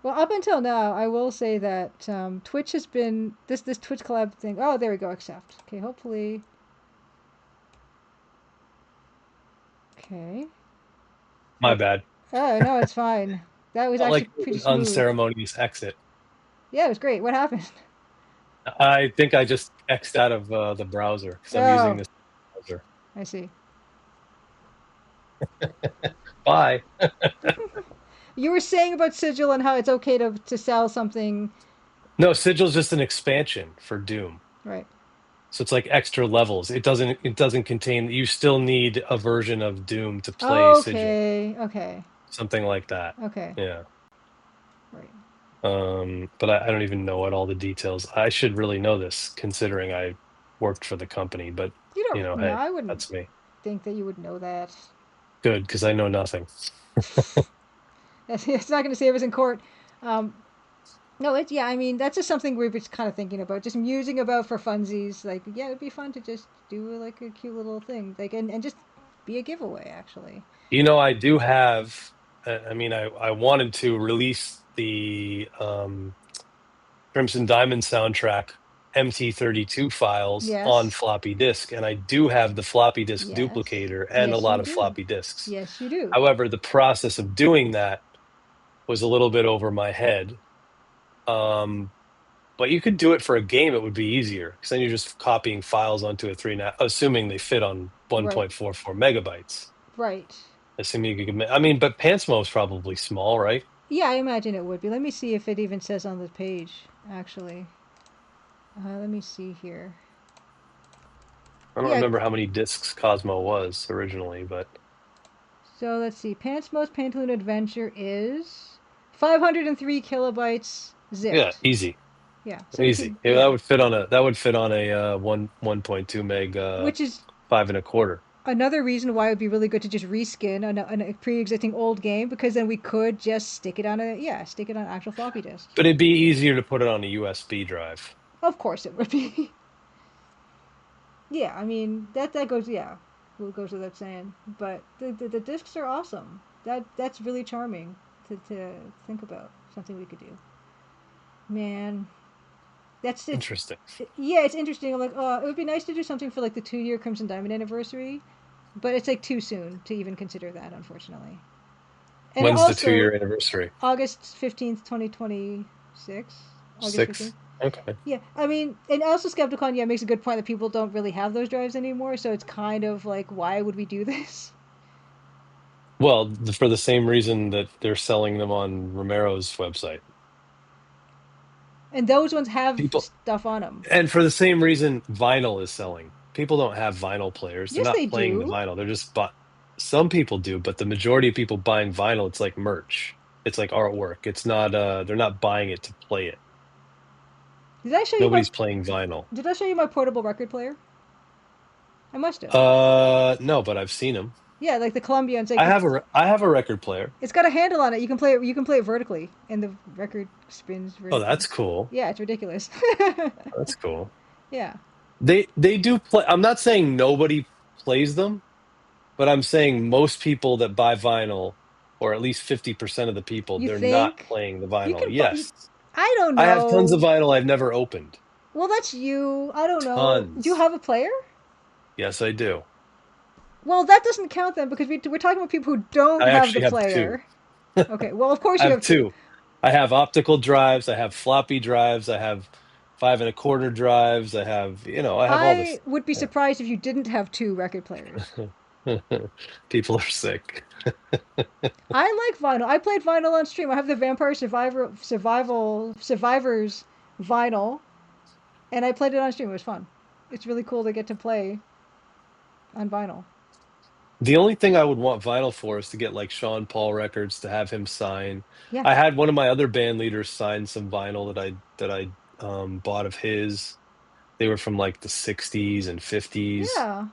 Well, up until now, I will say that Twitch has been this Twitch collab thing. Oh, there we go. Accept. Okay, hopefully. Okay. my bad. Oh no, it's fine. That was Felt actually like pretty an smooth. unceremonious exit. Yeah, it was great. What happened? I think I just X'd out of the browser because I'm using Oh, this browser. I see. Bye. You were saying about Sigil and how it's okay to sell something, No, Sigil's just an expansion for Doom. right? So it's like extra levels. It doesn't contain, you still need a version of Doom to play Sigil. Okay, okay, Something like that. okay, Yeah. right. But I don't even know what all the details. I should really know this considering I worked for the company, but You don't. No, hey, I wouldn't that's me. think that you would know that. Good, because I know nothing. It's not going to save us in court. Um, no, it's yeah. I mean, that's just something we're just kind of thinking about, just musing about for funsies. Like, yeah, it'd be fun to just do like a cute little thing, like, and just be a giveaway actually. I do have, I mean, I wanted to release the Crimson Diamond soundtrack MT32 files on Yes, floppy disk, and I do have the floppy disk yes, duplicator and a yes, lot you of do. floppy disks. Yes, you do. However, the process of doing that was a little bit over my head. But you could do it for a game, it would be easier because then you're just copying files onto a assuming they fit on Right, 1.44 megabytes. right. Assuming you could, I mean, but Pantsmo is probably small, right? Yeah, I imagine it would be. Let me see if it even says on the page, actually. Let me see here. I don't Yeah, remember how many discs Cosmo was originally, but so let's see. Pantsmo's Pantaloon Adventure is 503 kilobytes yeah, zipped. easy, Yeah, so we easy. could, Yeah, yeah. that would fit on a 1.2 meg Which is 5 1/4. another reason why it would be really good to just reskin a pre-existing old game, because then we could just stick it on stick it on actual floppy disk. But it'd be easier to put it on a USB drive. Of course it would be. Yeah, I mean that goes will goes without saying. But the discs are awesome. That's really charming to think about something we could do. Man, that's it's Interesting. yeah, it's interesting. I'm like, oh, it would be nice to do something for like the 2 year Crimson Diamond anniversary, but it's like too soon to even consider that, unfortunately. And When's the also 2 year anniversary? August 15th, 2026. August 15th. 6. Okay. Yeah, I mean, and also Skepticon, yeah, makes a good point that people don't really have those drives anymore, so it's kind of like, why would we do this? Well, for the same reason that they're selling them on Romero's website. And those ones have People, stuff on them. and for the same reason vinyl is selling. People don't have vinyl players. They're Yes, not they playing the do. vinyl. They're just some people do, but the majority of people buying vinyl, it's like merch. It's like artwork. It's not they're not buying it to play it. Did I show you my Nobody's playing vinyl. Did I show you my portable record player? I must have. No, but I've seen them. Yeah, like the Columbia. It's like I have a record player. it's got a handle on it. You can play it. You can play it vertically, and the record spins Oh, vertically. that's cool. Yeah, it's ridiculous. That's cool. Yeah. They do play. I'm not saying nobody plays them, but I'm saying most people that buy vinyl, or at least 50% of the people, You they're not think playing the you vinyl. can? Yes. I don't I have tons of know. vinyl I've never opened. Well, that's you. I don't know. Do you Tons. have a player? Yes, I do. Well, that doesn't count then, because we're talking about people who don't I have the actually have two. player. Okay. Well, of course I you have have two. two. I have optical drives, I have floppy drives, I have 5 1/4 drives. I have, I have all this. I would be surprised if you didn't have 2 record players. People are sick. I like vinyl. I played vinyl on stream. I have the Vampire Survivors vinyl, and I played it on stream. It was fun. It's really cool to get to play on vinyl. The only thing I would want vinyl for is to get like Sean Paul records to have him sign. Yeah. I had one of my other band leaders sign some vinyl that I bought of his. They were from like the 60s and 50s, Yeah.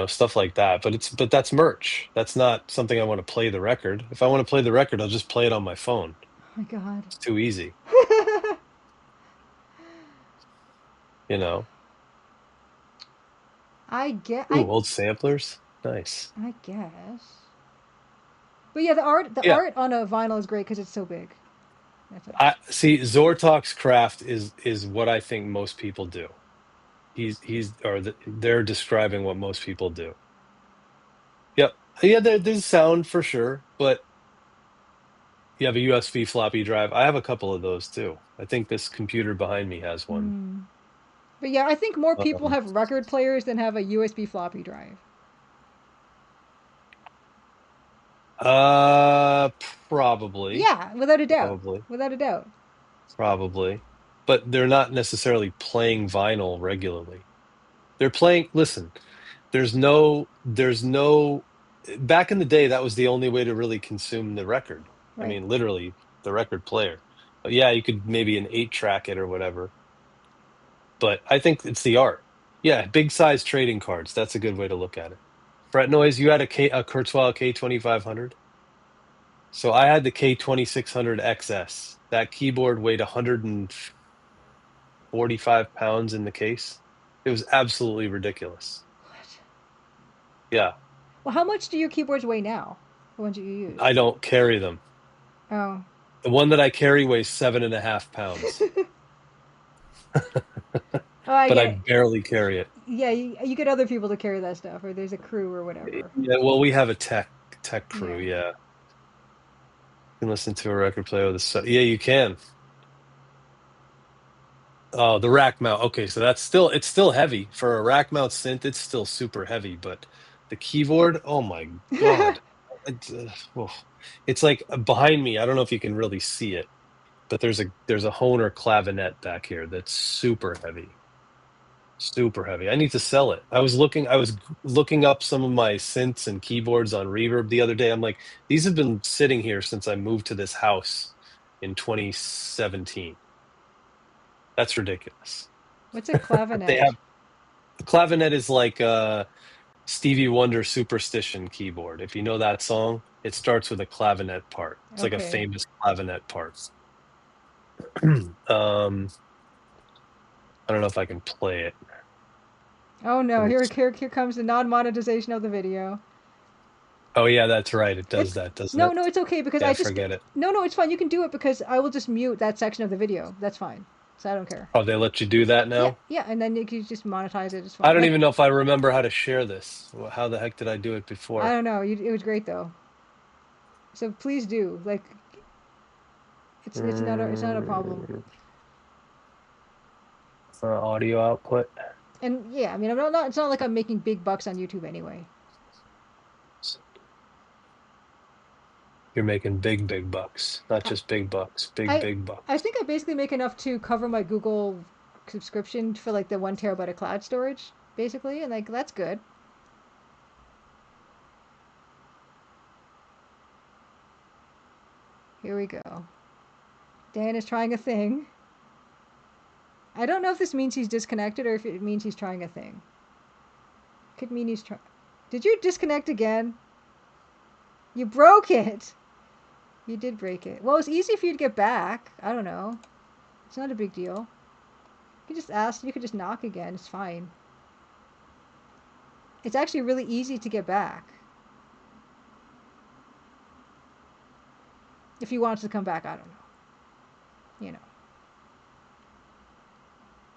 stuff like that. But that's merch. That's not something I want to play the record. If I want to play the record, I'll just play it on my phone. Oh my god. It's too easy, you know. Ooh, old samplers. Nice. I guess. But yeah, the Yeah. art on a vinyl is great because it's so big. I see. Zortok's craft is what I think most people do. They're describing what most people do. Yep. Yeah, there's sound for sure, but you have a USB floppy drive. I have a couple of those too. I think this computer behind me has one. But yeah, I think more people Um, have record players than have a USB floppy drive. Probably. Yeah, without a doubt. Probably. Without a doubt. Probably. But they're not necessarily playing vinyl regularly. They're playing, listen, there's no back in the day that was the only way to really consume the record. Right. I mean, literally the record player. But yeah, you could maybe an 8-track it or whatever. But I think it's the art. Yeah, big size trading cards. That's a good way to look at it. Fret noise, you had a Kurzweil K2500. So I had the K2600 XS. That keyboard weighed 145 pounds in the case. It was absolutely ridiculous. What? Yeah. Well, how much do your keyboards weigh now? The ones that you use? I don't carry them. Oh. The one that I carry weighs 7.5 pounds. But I barely carry it. Yeah, you get other people to carry that stuff, or there's a crew or whatever. Yeah, well, we have a tech crew. Yeah, you can listen to a record player with a. Yeah, you can. Oh, the rack mount. Okay, so it's still heavy for a rack mount synth. It's still super heavy, but the keyboard. Oh my god, it's like behind me. I don't know if you can really see it, but there's a Hohner clavinet back here that's super heavy. Super heavy. I need to sell it. I was looking up some of my synths and keyboards on Reverb the other day. I'm like, these have been sitting here since I moved to this house in 2017. That's ridiculous. What's a clavinet? A clavinet is like a Stevie Wonder Superstition keyboard. If you know that song, it starts with a clavinet part. It's like a famous clavinet part. I don't know if I can play it. Oh no, here comes the non-monetization of the video. Oh yeah, that's right. It does that, doesn't it? No, it's okay because I forget it. No, it's fine. You can do it because I will just mute that section of the video. That's fine. So I don't care. Oh, they let you do that now? Yeah, and then you can just monetize it. It's fine. I don't even know if I remember how to share this. How the heck did I do it before? I don't know. It was great though. So please do. Like, it's not a problem. Audio output. And yeah, I mean, it's not like I'm making big bucks on YouTube anyway. You're making big bucks, not just big bucks, big bucks. I think I basically make enough to cover my Google subscription for like the 1 terabyte of cloud storage, basically, and like that's good. Here we go. Dan is trying a thing. I don't know if this means he's disconnected or if it means he's trying a thing. Could mean he's trying. Did you disconnect again? You broke it. You did break it. Well, it's easy for you to get back. I don't know. It's not a big deal. You just ask. You could just knock again. It's fine. It's actually really easy to get back. If he wants to come back, I don't know. You know.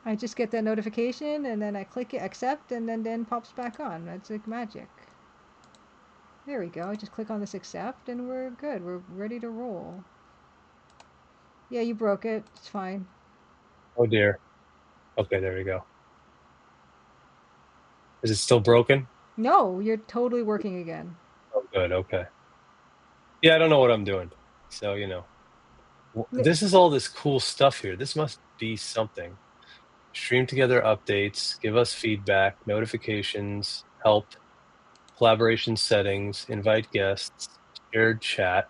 I just get that notification and then I click it, accept, and then pops back on. That's like magic. There we go. I just click on this accept and we're good. We're ready to roll. Yeah, you broke it. It's fine. Oh dear. Okay, there we go. Is it still broken? No, you're totally working again. Oh, good. Okay. Yeah, I don't know what I'm doing. So, N- this is all this cool stuff here. This must be something. Stream together updates, give us feedback, notifications, help, collaboration settings, invite guests, shared chat,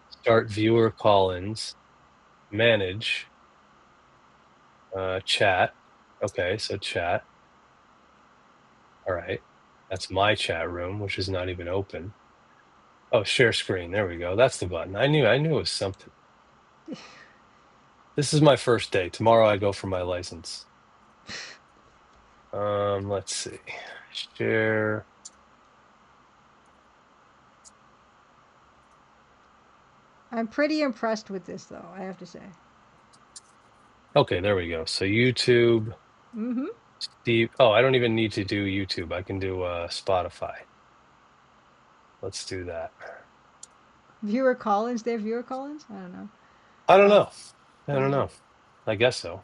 start viewer call-ins, manage, chat. Okay, so chat. All right. That's my chat room, which is not even open. Oh, share screen. There we go. That's the button. I knew it was something. This is my first day. Tomorrow I go for my license. Let's see. Share. I'm pretty impressed with this, though, I have to say. Okay, there we go. So YouTube, Mm-hmm. Steve. Oh, I don't even need to do YouTube. I can do Spotify. Let's do that. Viewer call-ins. They have viewer call-ins? I don't know. I don't know. I don't know. I guess so.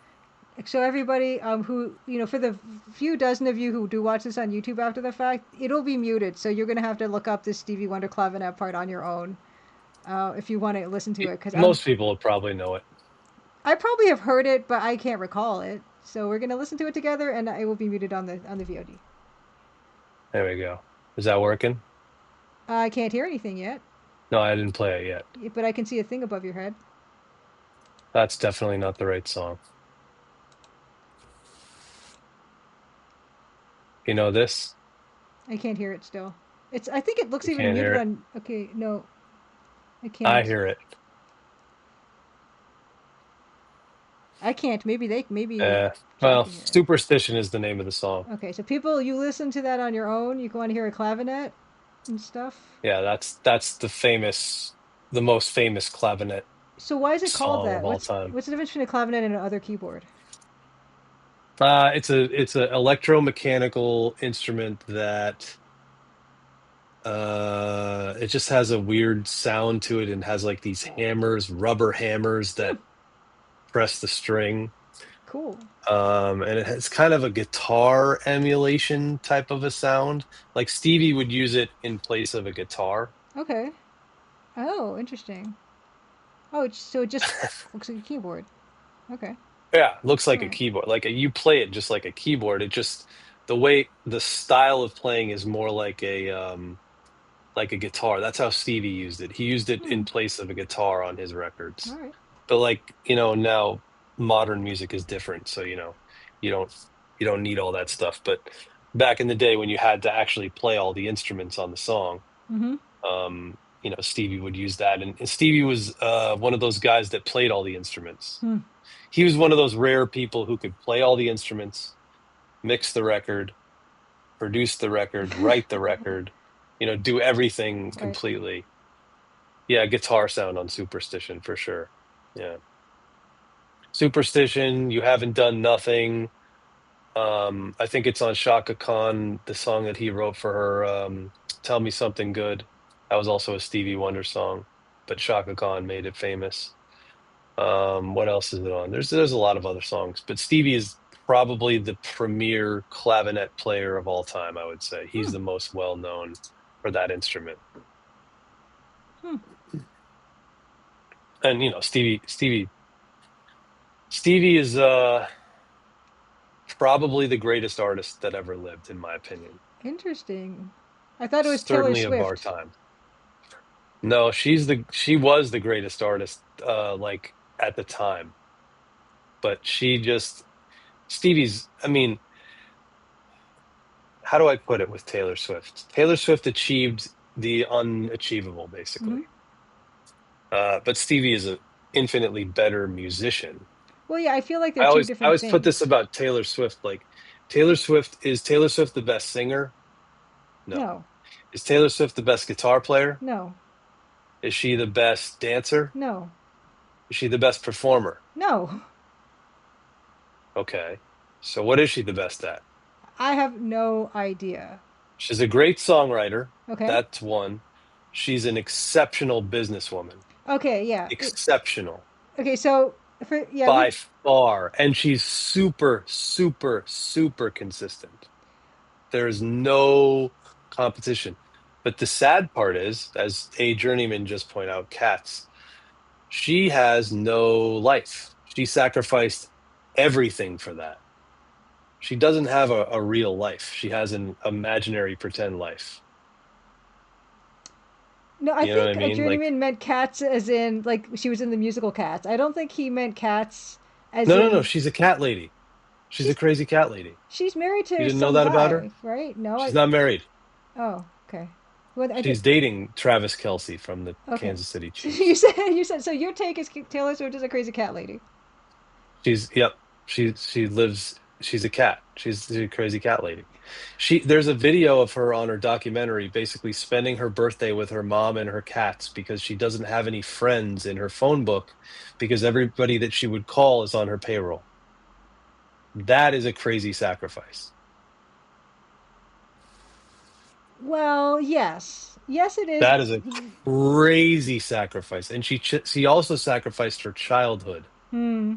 So everybody who, for the few dozen of you who do watch this on YouTube after the fact, it'll be muted. So you're going to have to look up this Stevie Wonder clavinet part on your own if you want to listen to it. Because Most people will probably know it. I probably have heard it, but I can't recall it. So we're going to listen to it together, and it will be muted on the VOD. There we go. Is that working? I can't hear anything yet, No, I didn't play it yet. but I can see a thing above your head. That's definitely not the right song. You know this? I can't hear it still. It's. I think it looks You even can't muted hear it? on. Okay, no, I can't. I hear it. I can't. Maybe they. Maybe. Chat Well, can hear it. Superstition is the name of the song. Okay, so people, you listen to that on your own. You want to hear a clavinet and stuff. Yeah, that's the most famous clavinet So why is it called song that? of all What's time. the difference between a clavinet and another keyboard? It's a electromechanical instrument that it just has a weird sound to it and has like these hammers, rubber hammers that press the string. Cool. And it has kind of a guitar emulation type of a sound. Like Stevie would use it in place of a guitar. Okay. Oh, interesting. Oh, so it just looks like a keyboard. Okay. Yeah, looks like All a right. keyboard. You play it just like a keyboard. It just the style of playing is more like a guitar. That's how Stevie used it. He used it Hmm. in place of a guitar on his All records. right. But now modern music is different, so you don't you don't need all that stuff. But back in the day when you had to actually play all the instruments on the song, Mm-hmm. Stevie would use that. And Stevie was one of those guys that played all the instruments. Hmm. He was one of those rare people who could play all the instruments, mix the record, produce the record, write the record, do everything Right. completely. Yeah, guitar sound on Superstition for sure. Yeah. Superstition, You Haven't Done Nothing. I think it's on Shaka Khan, the song that he wrote for her, Tell Me Something Good. That was also a Stevie Wonder song, but Shaka Khan made it famous. What else is it on? There's a lot of other songs, but Stevie is probably the premier clavinet player of all time, I would say. He's Hmm. the most well known for that instrument. Hmm. And Stevie is probably the greatest artist that ever lived, in my opinion. Interesting. I thought it was Taylor Certainly of our Swift. time. No, she was the greatest artist, like at the time. But I mean, how do I put it with Taylor Swift? Taylor Swift achieved the unachievable, Mm-hmm. basically. But Stevie is an infinitely better musician. Well, yeah, I feel like they're I two always I different always put things. this about Taylor Swift, like is Taylor Swift the best singer? No. No. Is Taylor Swift the best guitar player? No. Is she the best dancer? No. Is she the best performer? No. Okay. So what is she the best at? I have no idea. She's a great songwriter. Okay. That's one. She's an exceptional businesswoman. Okay. Yeah. Exceptional. Okay. So Yeah, by far. And she's super, super, super consistent. There's no competition. But the sad part is, as A Journeyman just pointed out, Katz, she has no life. She sacrificed everything for that. She doesn't have a real life. She has an imaginary pretend life. no, I You know what I think a mean? Like, journeyman meant Cats as in like she was in the musical Cats. I don't think he meant Cats as no, no, no. in She's a cat lady. She's a she's crazy cat lady. she's married You to didn't know some that about her? guy, right? No, She's I. not married. Oh, okay. Well, I did. She's dating Travis Kelce from the Okay. Kansas City So Chiefs. you said so. Your take is Taylor Swift is a crazy cat lady. Yep. She lives. She's a cat. She's a crazy cat lady. There's a video of her on her documentary basically spending her birthday with her mom and her cats because she doesn't have any friends in her phone book because everybody that she would call is on her payroll. That is a crazy sacrifice. Well, yes, yes, it is. That is a crazy sacrifice. And she also sacrificed her childhood. Hmm.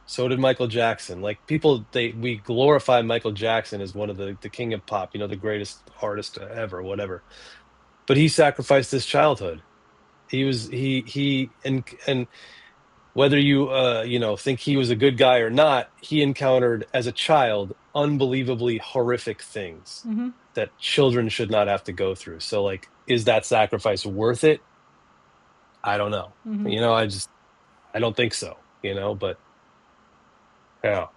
So did Michael Jackson. Like people, we glorify Michael Jackson as one of the king of pop, the greatest artist ever, whatever. But he sacrificed his childhood. And whether you think he was a good guy or not, he encountered as a child unbelievably horrific things Mm-hmm. that children should not have to go through. So like, is that sacrifice worth it? I don't know. Mm-hmm. I don't think so. But yeah,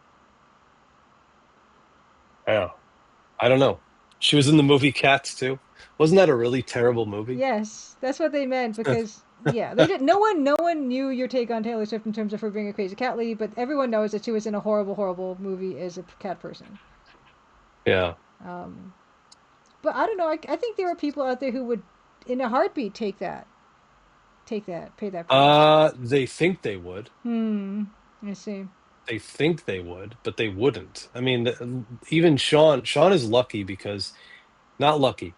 yeah. I don't know. She was in the movie Cats too. Wasn't that a really terrible movie? Yes, that's what they meant because yeah, they did. No one knew your take on Taylor Swift in terms of her being a crazy cat lady, but everyone knows that she was in a horrible, horrible movie as a cat person. Yeah. Um, but I don't know. I think there are people out there who would, in a heartbeat, pay that price. They think they would. Hmm. I see. They think they would, but they wouldn't. I mean, even Sean is lucky because not lucky.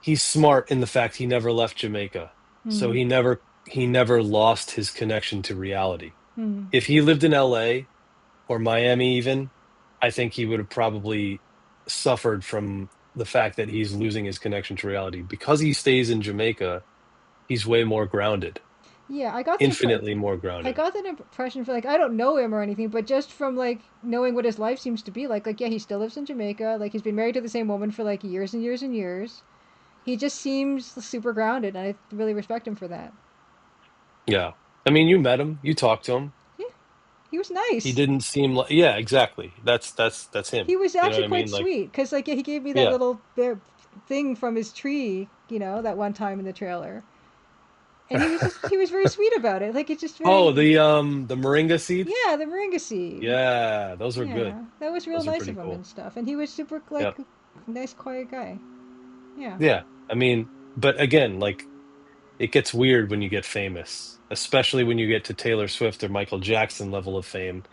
He's smart in the fact he never left Jamaica. So Hmm. he never lost his connection to reality. Hmm. If he lived in LA or Miami even, I think he would have probably suffered from the fact that he's losing his connection to reality. Because he stays in Jamaica, he's way more grounded, Yeah, I got the infinitely more I grounded. got that impression for like I don't know him or anything, but just from like knowing what his life seems to be like yeah, he still lives in Jamaica, like he's been married to the same woman for like years and years and years. He just seems super grounded, and I really respect him for that. Yeah. I mean, you met him, you talked to him. Yeah, he was He nice. didn't seem like, yeah, exactly. That's He him. was You know actually what I quite mean? Like, sweet because like yeah, he gave me that yeah. little bear thing from his tree, that one time in the trailer, and he was very sweet about it. Like it's just Oh, very the moringa seed? yeah, the moringa seed. Yeah, those are good. Yeah, that was real Those are nice pretty of him cool. and stuff, and he was super like Yep. nice, quiet guy. Yeah. Yeah. I mean, but again, like it gets weird when you get famous, especially when you get to Taylor Swift or Michael Jackson level of fame,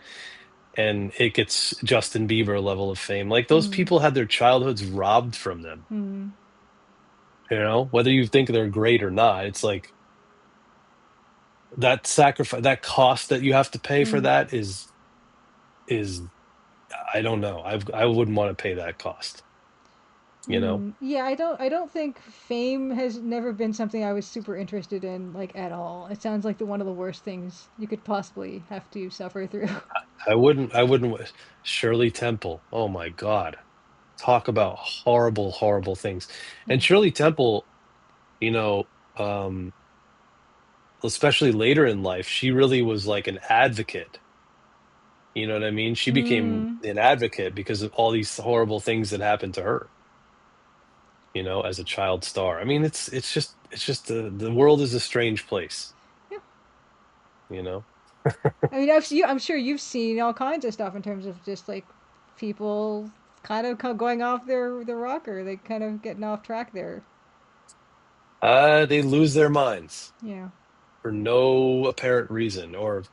and it gets Justin Bieber level of fame. Like those Hmm. people had their childhoods robbed from them, Hmm. whether you think they're great or not. It's like that sacrifice, that cost that you have to pay for Hmm. that is I don't know. I wouldn't want to pay that cost, you know? Yeah, I don't think fame has never been something I was super interested in like at all. It sounds like one of the worst things you could possibly have to suffer through. I wouldn't Shirley Temple. Oh my God. Talk about horrible, horrible things. Yeah. And Shirley Temple, you know, um, especially later in life, she really was like an advocate. You know what I mean? She became Hmm. an advocate because of all these horrible things that happened to her, as a child star. I mean, it's just the world is a strange place, Yeah. you know? I mean, I'm sure you've seen all kinds of stuff in terms of just like people kind of going off their rocker, they kind of getting off track there. They lose their minds Yeah. for no apparent reason, or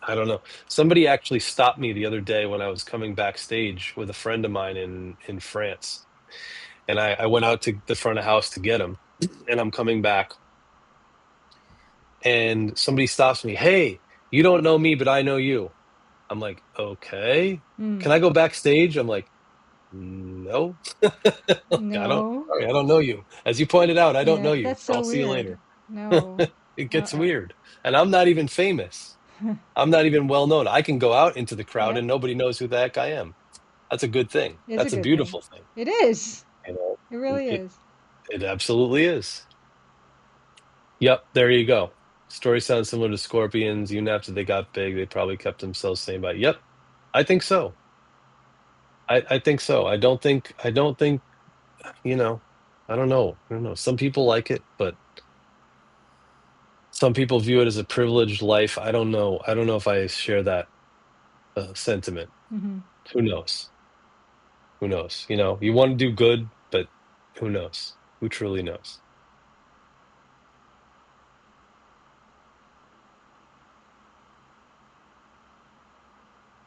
I don't know. Somebody actually stopped me the other day when I was coming backstage with a friend of mine in France, and I went out to the front of house to get him, and I'm coming back, and somebody stops me. Hey, you don't know me, but I know you. I'm like, okay. Mm. Can I go backstage? I'm like, no. No. Sorry, I don't know you. As you pointed out, I don't Yeah, know you. that's so I'll see you weird. later. No. It Uh, gets weird. And I'm not even famous. I'm not even well known. I can go out into the crowd yep. and nobody knows who the heck I am. That's a good thing. It's a That's a good thing. beautiful thing. It is. You know, It really it is. it absolutely is. Yep, there you go. Story sounds similar to Scorpions. Even after they got big, they probably kept themselves sane by. Yep, I think so. I think so. I don't think, you know, I don't know. I don't know. Some people like it, but some people view it as a privileged life. I don't know. I don't know if I share that sentiment. Hmm. Who knows? Who knows? You know, you want to do good, but who knows? Who truly knows?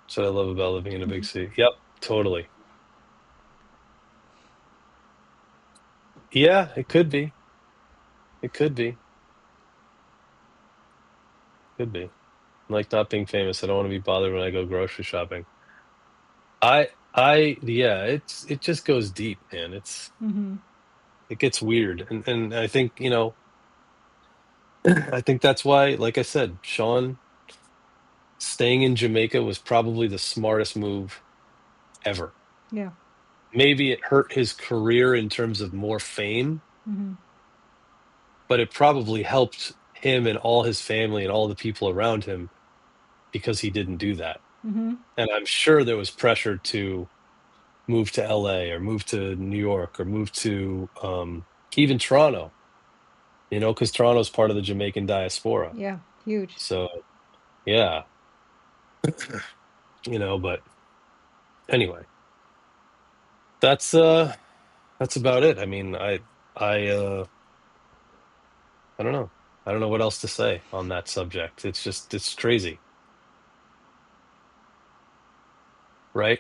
That's what I love about living in a big city. Yep, totally. Yeah, it could be. It could be. Could be. Like not being famous. I don't want to be bothered when I go grocery shopping. Yeah, it just goes deep, man. Hmm. It gets weird, and I think I think that's why, like I said, Sean staying in Jamaica was probably the smartest move ever. Yeah. Maybe it hurt his career in terms of more fame, Hmm. but it probably helped him and all his family and all the people around him because he didn't do that. Hmm. And I'm sure there was pressure to move to LA or move to New York or move to even Toronto, because Toronto's part of the Jamaican diaspora. Yeah. Huge. So, yeah, but anyway, that's about it. I mean, I I don't know. I don't know what else to say on that subject. It's crazy, right?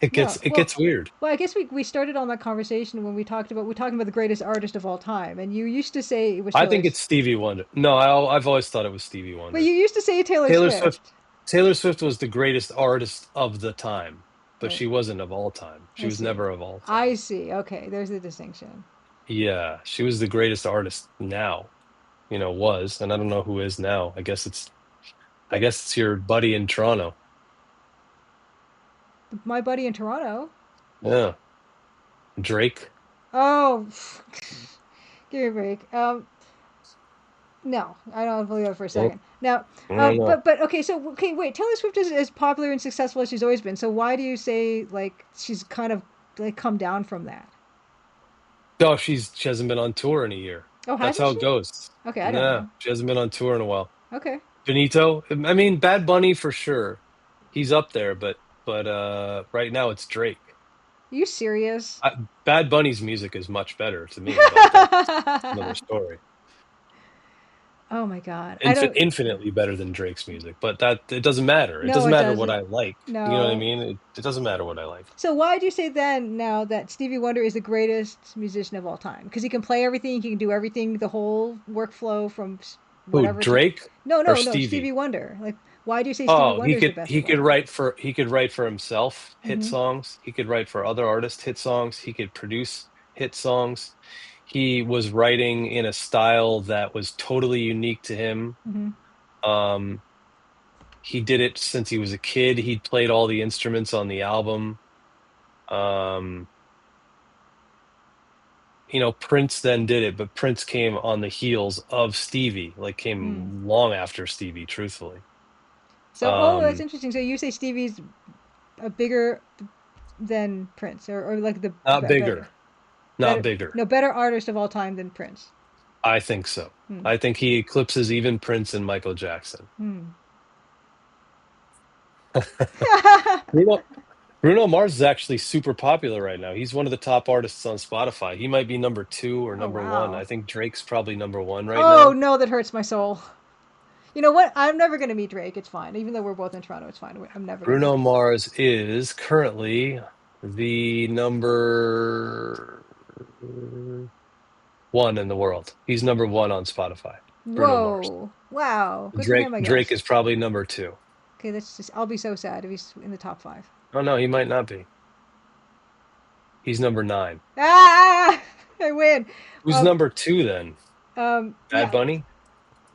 It gets Yeah. it gets weird. Well, I guess we started on that conversation when we're talking about the greatest artist of all time, and you used to say it was I Taylor. think it's Stevie Wonder. No, I've always thought it was Stevie But Wonder. you used to say Taylor Taylor Swift. Swift. Taylor Swift was the greatest artist of the time, but Right. she wasn't of all time. She I was see. never of all I time. see. Okay, there's the distinction. Yeah, she was the greatest artist now, was, and I don't know who is now. I guess it's your buddy in Toronto. My buddy in Toronto. Yeah, Drake. Oh, give me a break. No, I don't believe that for a Well, second. Now, I don't know. but okay, so okay, wait. Taylor Swift is as popular and successful as she's always been. So why do you say like she's kind of like come down from that? No, she hasn't been on tour in a year. Oh, That's hasn't how it she? goes. Okay, I didn't Nah, know. she hasn't been on tour in a while. Okay, Benito. I mean, Bad Bunny for sure. He's up there, but right now it's Drake. are you serious? Bad Bunny's music is much better to me, but that's another story. Oh my God, I don't. Infinitely better than Drake's music, but that it doesn't matter. It No, doesn't it matter what doesn't. I like. You know what I No. mean? It doesn't matter what I like. So why do you say then now that Stevie Wonder is the greatest musician of all time? Because he can play everything, he can do everything, the whole workflow from Who, whatever to. Drake No, or no, no, Stevie Stevie? Wonder. Like, why do you say Stevie Oh, Wonder he is the could best he of all could time? write for himself hit Mm-hmm. songs. He could write for other artists hit songs. He could produce hit songs. He was writing in a style that was totally unique to him. Mm-hmm. Um, he did it since he was a kid. He played all the instruments on the album. Um, Prince then did it, but Prince came on the heels of Stevie, like Mm. came long after Stevie, truthfully. So, oh, that's Um, interesting. So you say Stevie's a bigger than Prince, or like the not better, bigger, not better, bigger. no, better artist of all time than Prince. I think so. Hmm. I think he eclipses even Prince and Michael Jackson. Hmm. Bruno, Bruno Mars is actually super popular right now. He's one of the top artists on Spotify. He might be number two or Oh number one. wow. I think Drake's probably number one right Oh now. no, that hurts my soul. You know what? I'm never gonna meet Drake. It's fine. Even though we're both in Toronto, it's fine. I'm never gonna meet Bruno him. Mars is currently the number one in the world. He's number one on Spotify. Bruno Mars. Whoa. Wow. Good for him, I Drake guess. is probably number 2. Okay, that's just. I'll be so sad if he's in the top 5. Oh no, he might not be. He's number 9. Ah! I win. Who's Um, number 2 then? Bad yeah. Bunny?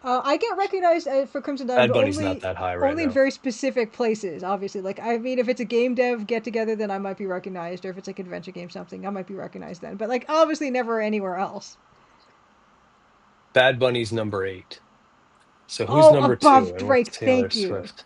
I get recognized for Crimson Diamond, Bad but Bunny's not that high right only in now. very specific places. Obviously, like I mean, if it's a game dev get together, then I might be recognized, or if it's like adventure game something, I might be recognized then. But like obviously, never anywhere else. Bad Bunny's number 8. So who's Oh, number 2? above And what's Drake. Taylor Thank you. Swift?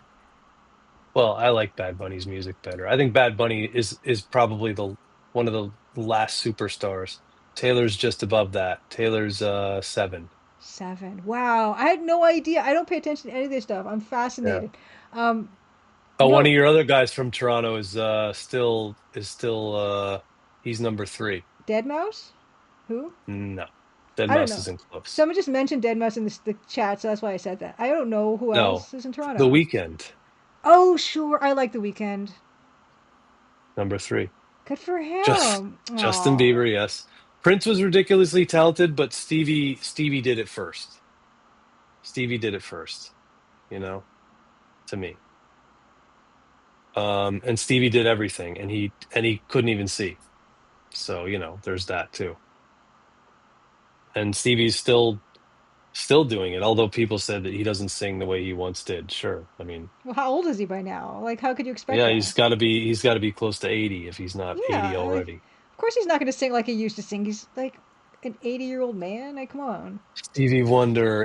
Well, I like Bad Bunny's music better. I think Bad Bunny is probably the one of the last superstars. Taylor's just above that. Taylor's 7. 7. Wow, I had no idea. I don't pay attention to any of this stuff. I'm Yeah. fascinated. Um, Oh, one no, of your other guys from Toronto is still he's number 3. Dead Mouse. Who? No. Dead I don't Mouse know. isn't close. Someone just mentioned Dead Mouse in the chat, so that's why I said that. I don't know who No. else is in The Toronto. Weeknd, Oh, sure. I like The Weeknd. number 3. Good for Just him. Justin Aw. Bieber, yes. Prince was ridiculously talented, but Stevie did it first. Stevie did it first, you know, to me. And Stevie did everything, and he couldn't even see. So, there's that too. And Stevie's still doing it, although people said that he doesn't sing the way he once did. Sure. I mean, Well, how old is he by now? Like, how could you expect yeah, that? he's got to be close to 80 if he's not 80 Yeah, like, already. of course he's not going to sing like he used to sing. He's like an 80-year-old man. Like, come on. Stevie Wonder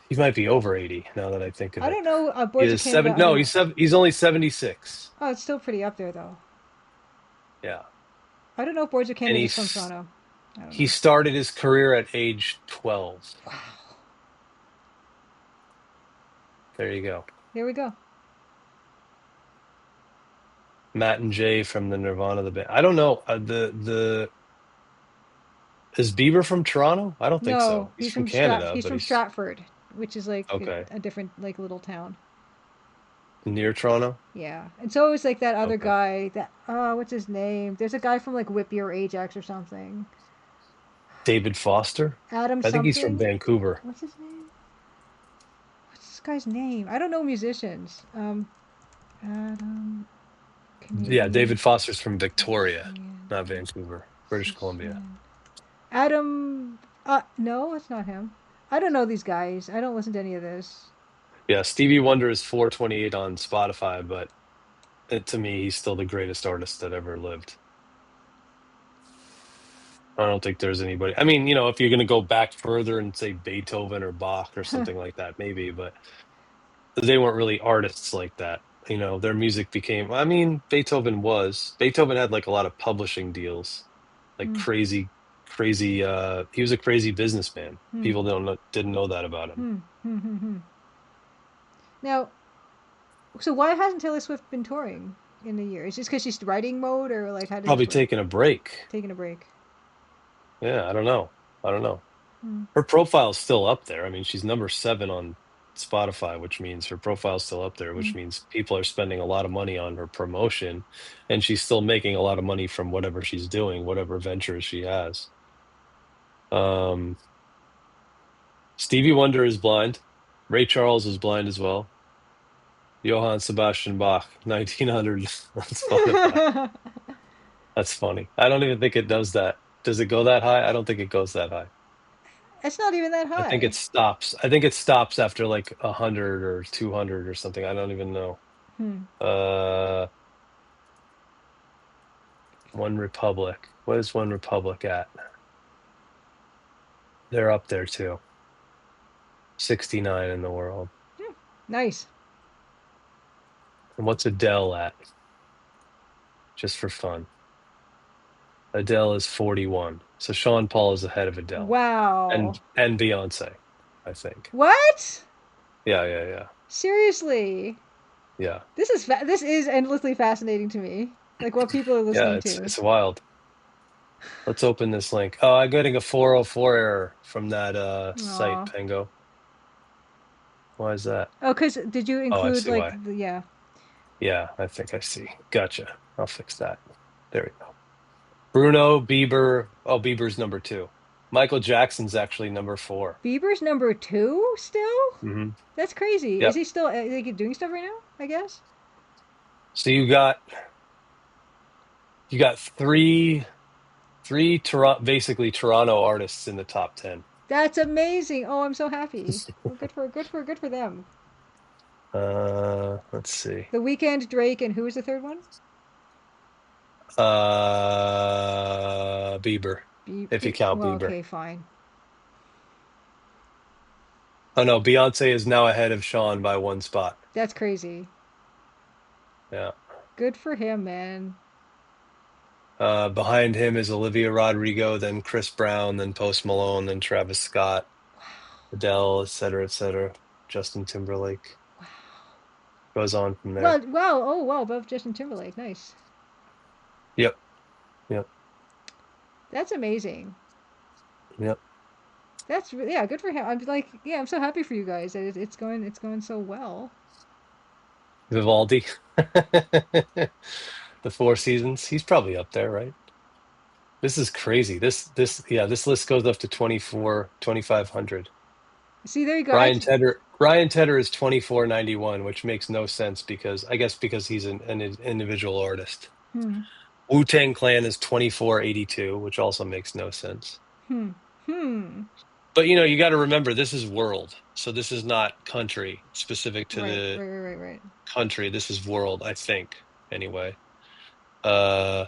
he might be over 80 now that I think of I it. don't know. He Boys of is Canada. 7 No, he's only 76. Oh, it's still pretty up there though. Yeah. I don't know if Boys of And Canada is from Toronto. I don't he know. started his career at age 12. Wow. There you go. There we go. Matt and Jay from the Nirvana the band. I don't know. Is Bieber from Toronto? I don't think No, so. He's from Canada, He's but from he's Stratford, which is like okay. a different like little town. Near Toronto? Yeah, and so is like that other Okay. guy. That what's his name? There's a guy from like Whitby or Ajax or something. David Foster? Adam I think he's from something. Vancouver. What's his name? What's this guy's name? I don't know musicians. Adam. Yeah, David Foster's from Victoria, Canadian not Vancouver, British Columbia. musician. Adam. No, it's not him. I don't know these guys. I don't listen to any of this. Yeah, Stevie Wonder is 428 on Spotify, but to me, he's still the greatest artist that ever lived. I don't think there's anybody. I mean, if you're going to go back further and say Beethoven or Bach or something like that, maybe, but they weren't really artists like that. Their music became, I mean, Beethoven had like a lot of publishing deals, like crazy, he was a crazy businessman. People didn't know that about him. Now, so why hasn't Taylor Swift been touring in a year? Is it just because she's writing mode, or like how does Probably this work? taking a break. Taking a break. Yeah, I don't know. Her profile's still up there. I mean, she's number 7 on Spotify, which means her profile's still up there, which means people are spending a lot of money on her promotion, and she's still making a lot of money from whatever she's doing, whatever ventures she has. Stevie Wonder is blind. Ray Charles is blind as well. Johann Sebastian Bach, 1900 on Spotify. That's funny. I don't even think it does that. Does it go that high? I don't think it goes that high. It's not even that high. I think it stops. I think it stops after like 100 or 200 or something. I don't even know. One Republic. What is One Republic at? They're up there too. 69 in the world. Nice. And what's Adele at? Just for fun. Adele is 41. So Sean Paul is ahead of Adele. Wow. And Beyonce, I think. What? Yeah. Seriously. Yeah. This is endlessly fascinating to me. Like what people are listening to. It's wild. Let's open this link. Oh, I'm getting a 404 error from that site, Pango. Why is that? Oh, because did you include like why. yeah. Yeah, I think I see. Gotcha. I'll fix that. There we go. Bruno, Bieber. Oh, Bieber's number 2. Michael Jackson's actually number 4. Bieber's number 2 still? Mm-hmm. That's crazy. Is Yep. he still like doing stuff right now? I guess. So you got three basically Toronto artists in the top 10. That's amazing. Oh, I'm so happy. Well, good for them. Let's see. The Weeknd, Drake, and who was the third one? Bieber, if you count Well, Bieber. okay, fine. Oh no, Beyonce is now ahead of Sean by 1 spot. That's crazy. Yeah. Good for him, man. Behind him is Olivia Rodrigo, then Chris Brown, then Post Malone, then Travis Scott, Adele, etc., Justin Timberlake. Wow. Goes on from there. Wow, above Justin Timberlake. Nice. Yep. That's amazing. Yep. That's good for him. I'm like, yeah, I'm so happy for you guys. It's going so well. Vivaldi. The 4 Seasons. He's probably up there, right? This is crazy. This list goes up to 2,500. See, there you go. Ryan Tedder is 2,491, which makes no sense because he's an individual artist. Hmm. Wu-Tang Clan is 2,482, which also makes no sense. But you got to remember, this is world, so this is not country specific to the Right. country. This is world, I think. Anyway, yeah.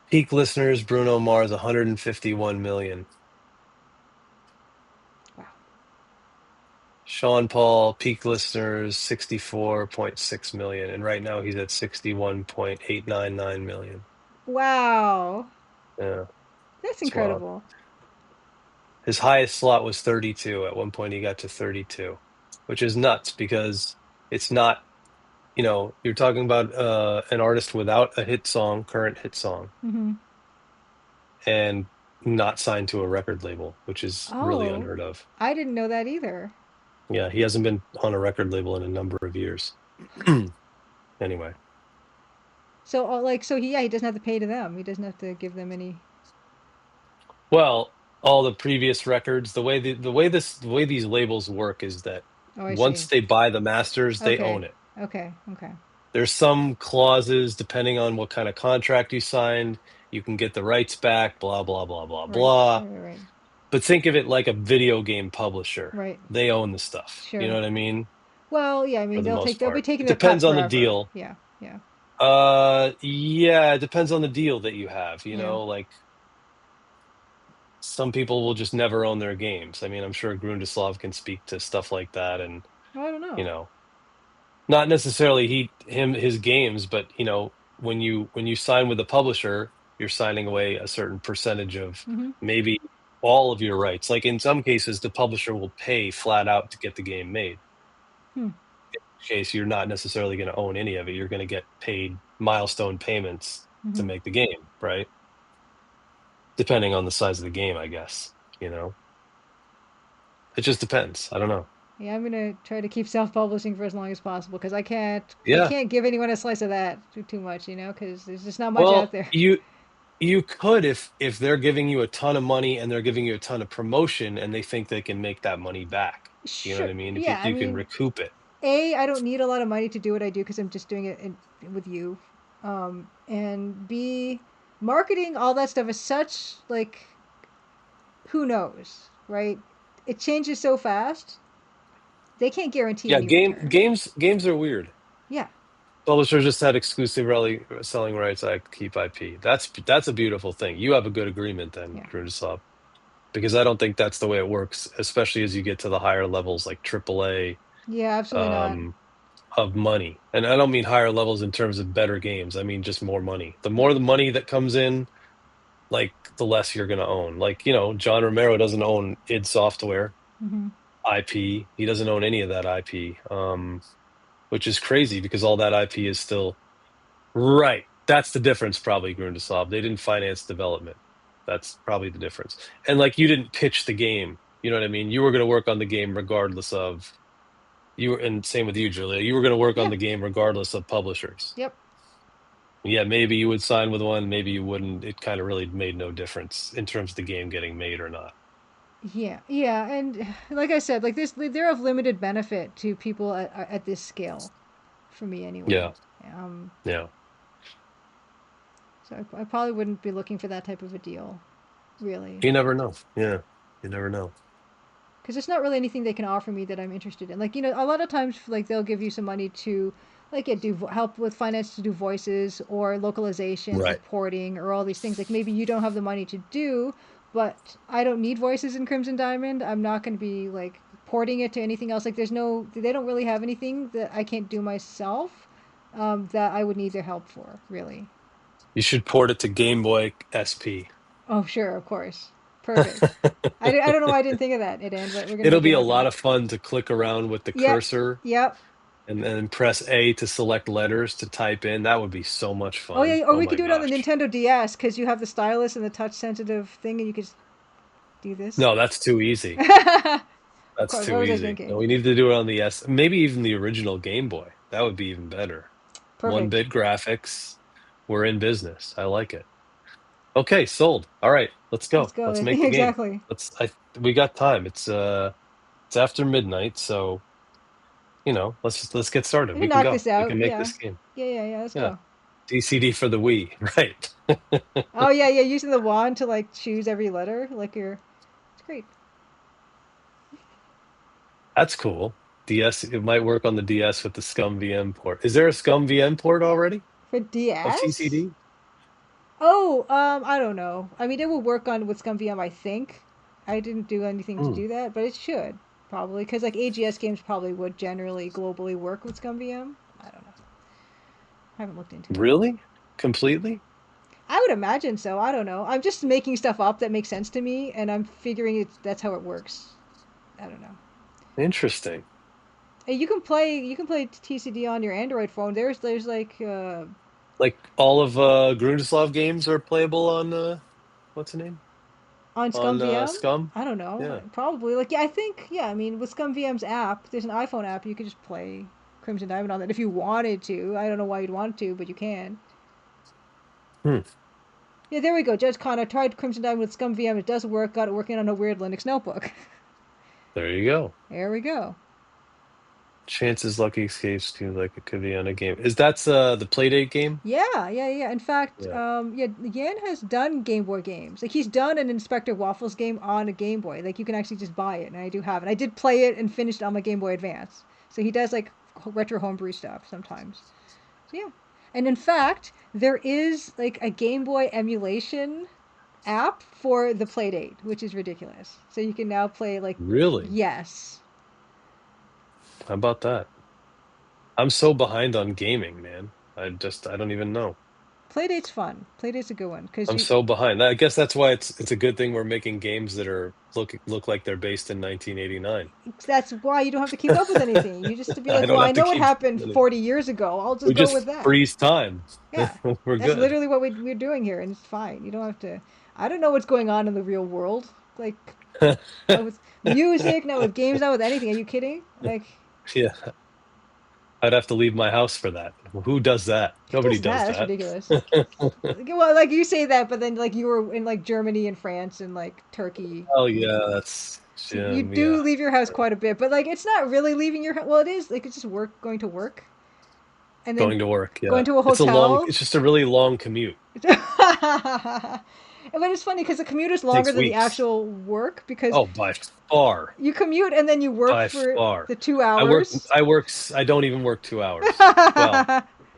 Peak listeners: Bruno Mars, 151 million. Wow. Sean Paul, peak listeners, 64.6 million, and right now he's at 61.899 million. Wow. Yeah, That's it's wild. incredible. His highest slot was 32. At one point, he got to 32, which is nuts because it's not, you're talking about an artist without a current hit song, Mm-hmm. and not signed to a record label, which is really unheard of. I didn't know that either. Yeah, he hasn't been on a record label in a number of years. Anyway. So he doesn't have to pay to them. He doesn't have to give them any. Well, all the previous records, the way these labels work is that once they buy the masters, they own it. Okay. There's some clauses depending on what kind of contract you signed. You can get the rights back, blah, blah, blah, blah, blah. Right. But think of it like a video game publisher. Right. They own the stuff. Sure. You know what I mean? Well, yeah, I mean, they'll be taking it depends on the deal. Yeah. Yeah, it depends on the deal that you have. Like some people will just never own their games. I mean, I'm sure Grundislav can speak to stuff like that, and I don't know. Not necessarily his games, but when you sign with a publisher, you're signing away a certain percentage of maybe all of your rights. Like in some cases, the publisher will pay flat out to get the game made. In which case, you're not necessarily going to own any of it. You're going to get paid milestone payments to make the game, right? Depending on the size of the game, I guess. It just depends. I don't know. Yeah, I'm gonna try to keep self-publishing for as long as possible because I can't give anyone a slice of that too much, because there's just not much out there. You could if they're giving you a ton of money and they're giving you a ton of promotion and they think they can make that money back. You know what I mean? If you can recoup it. I don't need a lot of money to do what I do because I'm just doing it with you. And B, marketing, all that stuff is such who knows, right? It changes so fast. They can't guarantee any return. Games are weird. Yeah. Publishers just had exclusive selling rights. I keep IP. That's a beautiful thing. You have a good agreement then, Grundislav, because I don't think that's the way it works, especially as you get to the higher levels like AAA. Yeah, absolutely not. Of money, and I don't mean higher levels in terms of better games. I mean just more money. The more the money that comes in, the less you're going to own. John Romero doesn't own id Software. IP. He doesn't own any of that IP, which is crazy because all that IP is still right. That's the difference, probably, Grundislav. They didn't finance development. That's probably the difference. And you didn't pitch the game. You know what I mean? You were going to work on the game regardless of and same with you, Julia. You were going to work on the game regardless of publishers. Yep. Yeah, maybe you would sign with one, maybe you wouldn't. It kind of really made no difference in terms of the game getting made or not. Yeah, yeah, and like I said, like this, they're of limited benefit to people at this scale, for me anyway. Yeah, Um, yeah. so I probably wouldn't be looking for that type of a deal, really, You never know. Yeah, you never know. because there's not really anything they can offer me that I'm interested in. Like a lot of times, like they'll give you some money to, like, yeah, do help with finance to do voices or localization or Right. porting or all these things. Like maybe you don't have the money to do, but I don't need voices in Crimson Diamond. I'm not going to be like porting it to anything else. Like they don't really have anything that I can't do myself, that I would need their help for, really. You should port it to Game Boy SP. Oh, sure, of course. Perfect. I don't know why I didn't think of that, Idan, but we're going to It'll make it be a happen. lot of fun to click around with the Yep, cursor yep. and then press A to select letters to type in. That would be so much Oh fun. yeah, or Oh we my could do it on the gosh. Nintendo DS because you have the stylus and the touch sensitive thing, and you could just do this. No, that's too easy. Of That's course, what too was I easy. No, thinking? we need to do it on the S, maybe even the original Game Boy. That would be even better. One Perfect. bit graphics. We're in business. I like it. Okay, sold. All right, let's Let's go. go. Let's make the game. Exactly. We got time. It's after midnight, so let's get started. We We can can knock go. this We out. can make Yeah. this game. Yeah, yeah, yeah. Let's Yeah. go. DCD for the Wii, right. Oh yeah, yeah. Using the wand to like choose every letter, like you're. It's great That's cool. DS, it might work on the DS with the Scum VM port. Is there a Scum VM port already for of DS. TCD? Oh, I don't know. I mean, it will work on with ScumVM, I think. I didn't do anything to Hmm. do that, but it should probably because like AGS games probably would generally globally work with ScumVM. I don't know. I haven't looked into it. Really? Completely? I would imagine so. I don't know. I'm just making stuff up that makes sense to me, and I'm figuring that's how it works. I don't know. Interesting. Hey, you can play TCD on your Android phone. There's like Like all of Grundislav games are playable on what's the name? on On ScumVM. Scum? I don't know. Yeah. Probably like yeah. I think yeah. I mean with ScumVM's app, there's an iPhone app. You could just play Crimson Diamond on that if you wanted to. I don't know why you'd want to, but you can. Hmm. Yeah, there we go. Judge Khan, I tried Crimson Diamond with ScumVM. It does work. Got it working on a weird Linux notebook. There you go. There we go. Chances Lucky Escapes seems like it could be on a game. That's the Playdate game? Yeah, yeah, yeah. In fact, Yeah. yeah, Yan has done Game Boy games. Like he's done an Inspector Waffles game on a Game Boy. Like you can actually just buy it, and I do have it. I did play it and finished it on my Game Boy Advance. So he does like retro homebrew stuff sometimes. So yeah. And in fact, there is like a Game Boy emulation app for the Playdate, which is ridiculous. So you can now play like Really? yes. How about that? I'm so behind on gaming, man. I don't even know. Playdate's fun. Playdate's a good one because I'm you so behind. I guess that's why it's a good thing we're making games that are look like they're based in 1989. that's why you don't have to keep up with anything. You just to be I like, don't well, I have to know what keep. happened 40 years ago. I'll We just go with just that. freeze time. Yeah, We're that's good. literally what we're doing here, and it's fine. You don't have to. I don't know what's going on in the real world. Like, not with music, not with games, not with anything. Are you kidding? Like, Yeah, I'd have to leave my house for that. Who does that? who Nobody does does that? That's that. ridiculous. Well, like you say that, but then like you were in like Germany and France and like Turkey. Oh yeah, that's So you do yeah. leave your house quite a bit, but like it's not really leaving your house. Well, it is. Like it's just going to work, and then Going to work. going Yeah, to a it's a long. hotel. It's just a really long commute. But it's funny because the commute is longer Takes than the weeks. actual work because Oh, by far, you commute and then you work by for far. the two I work. hours. I work. I don't even work 2 hours. Well,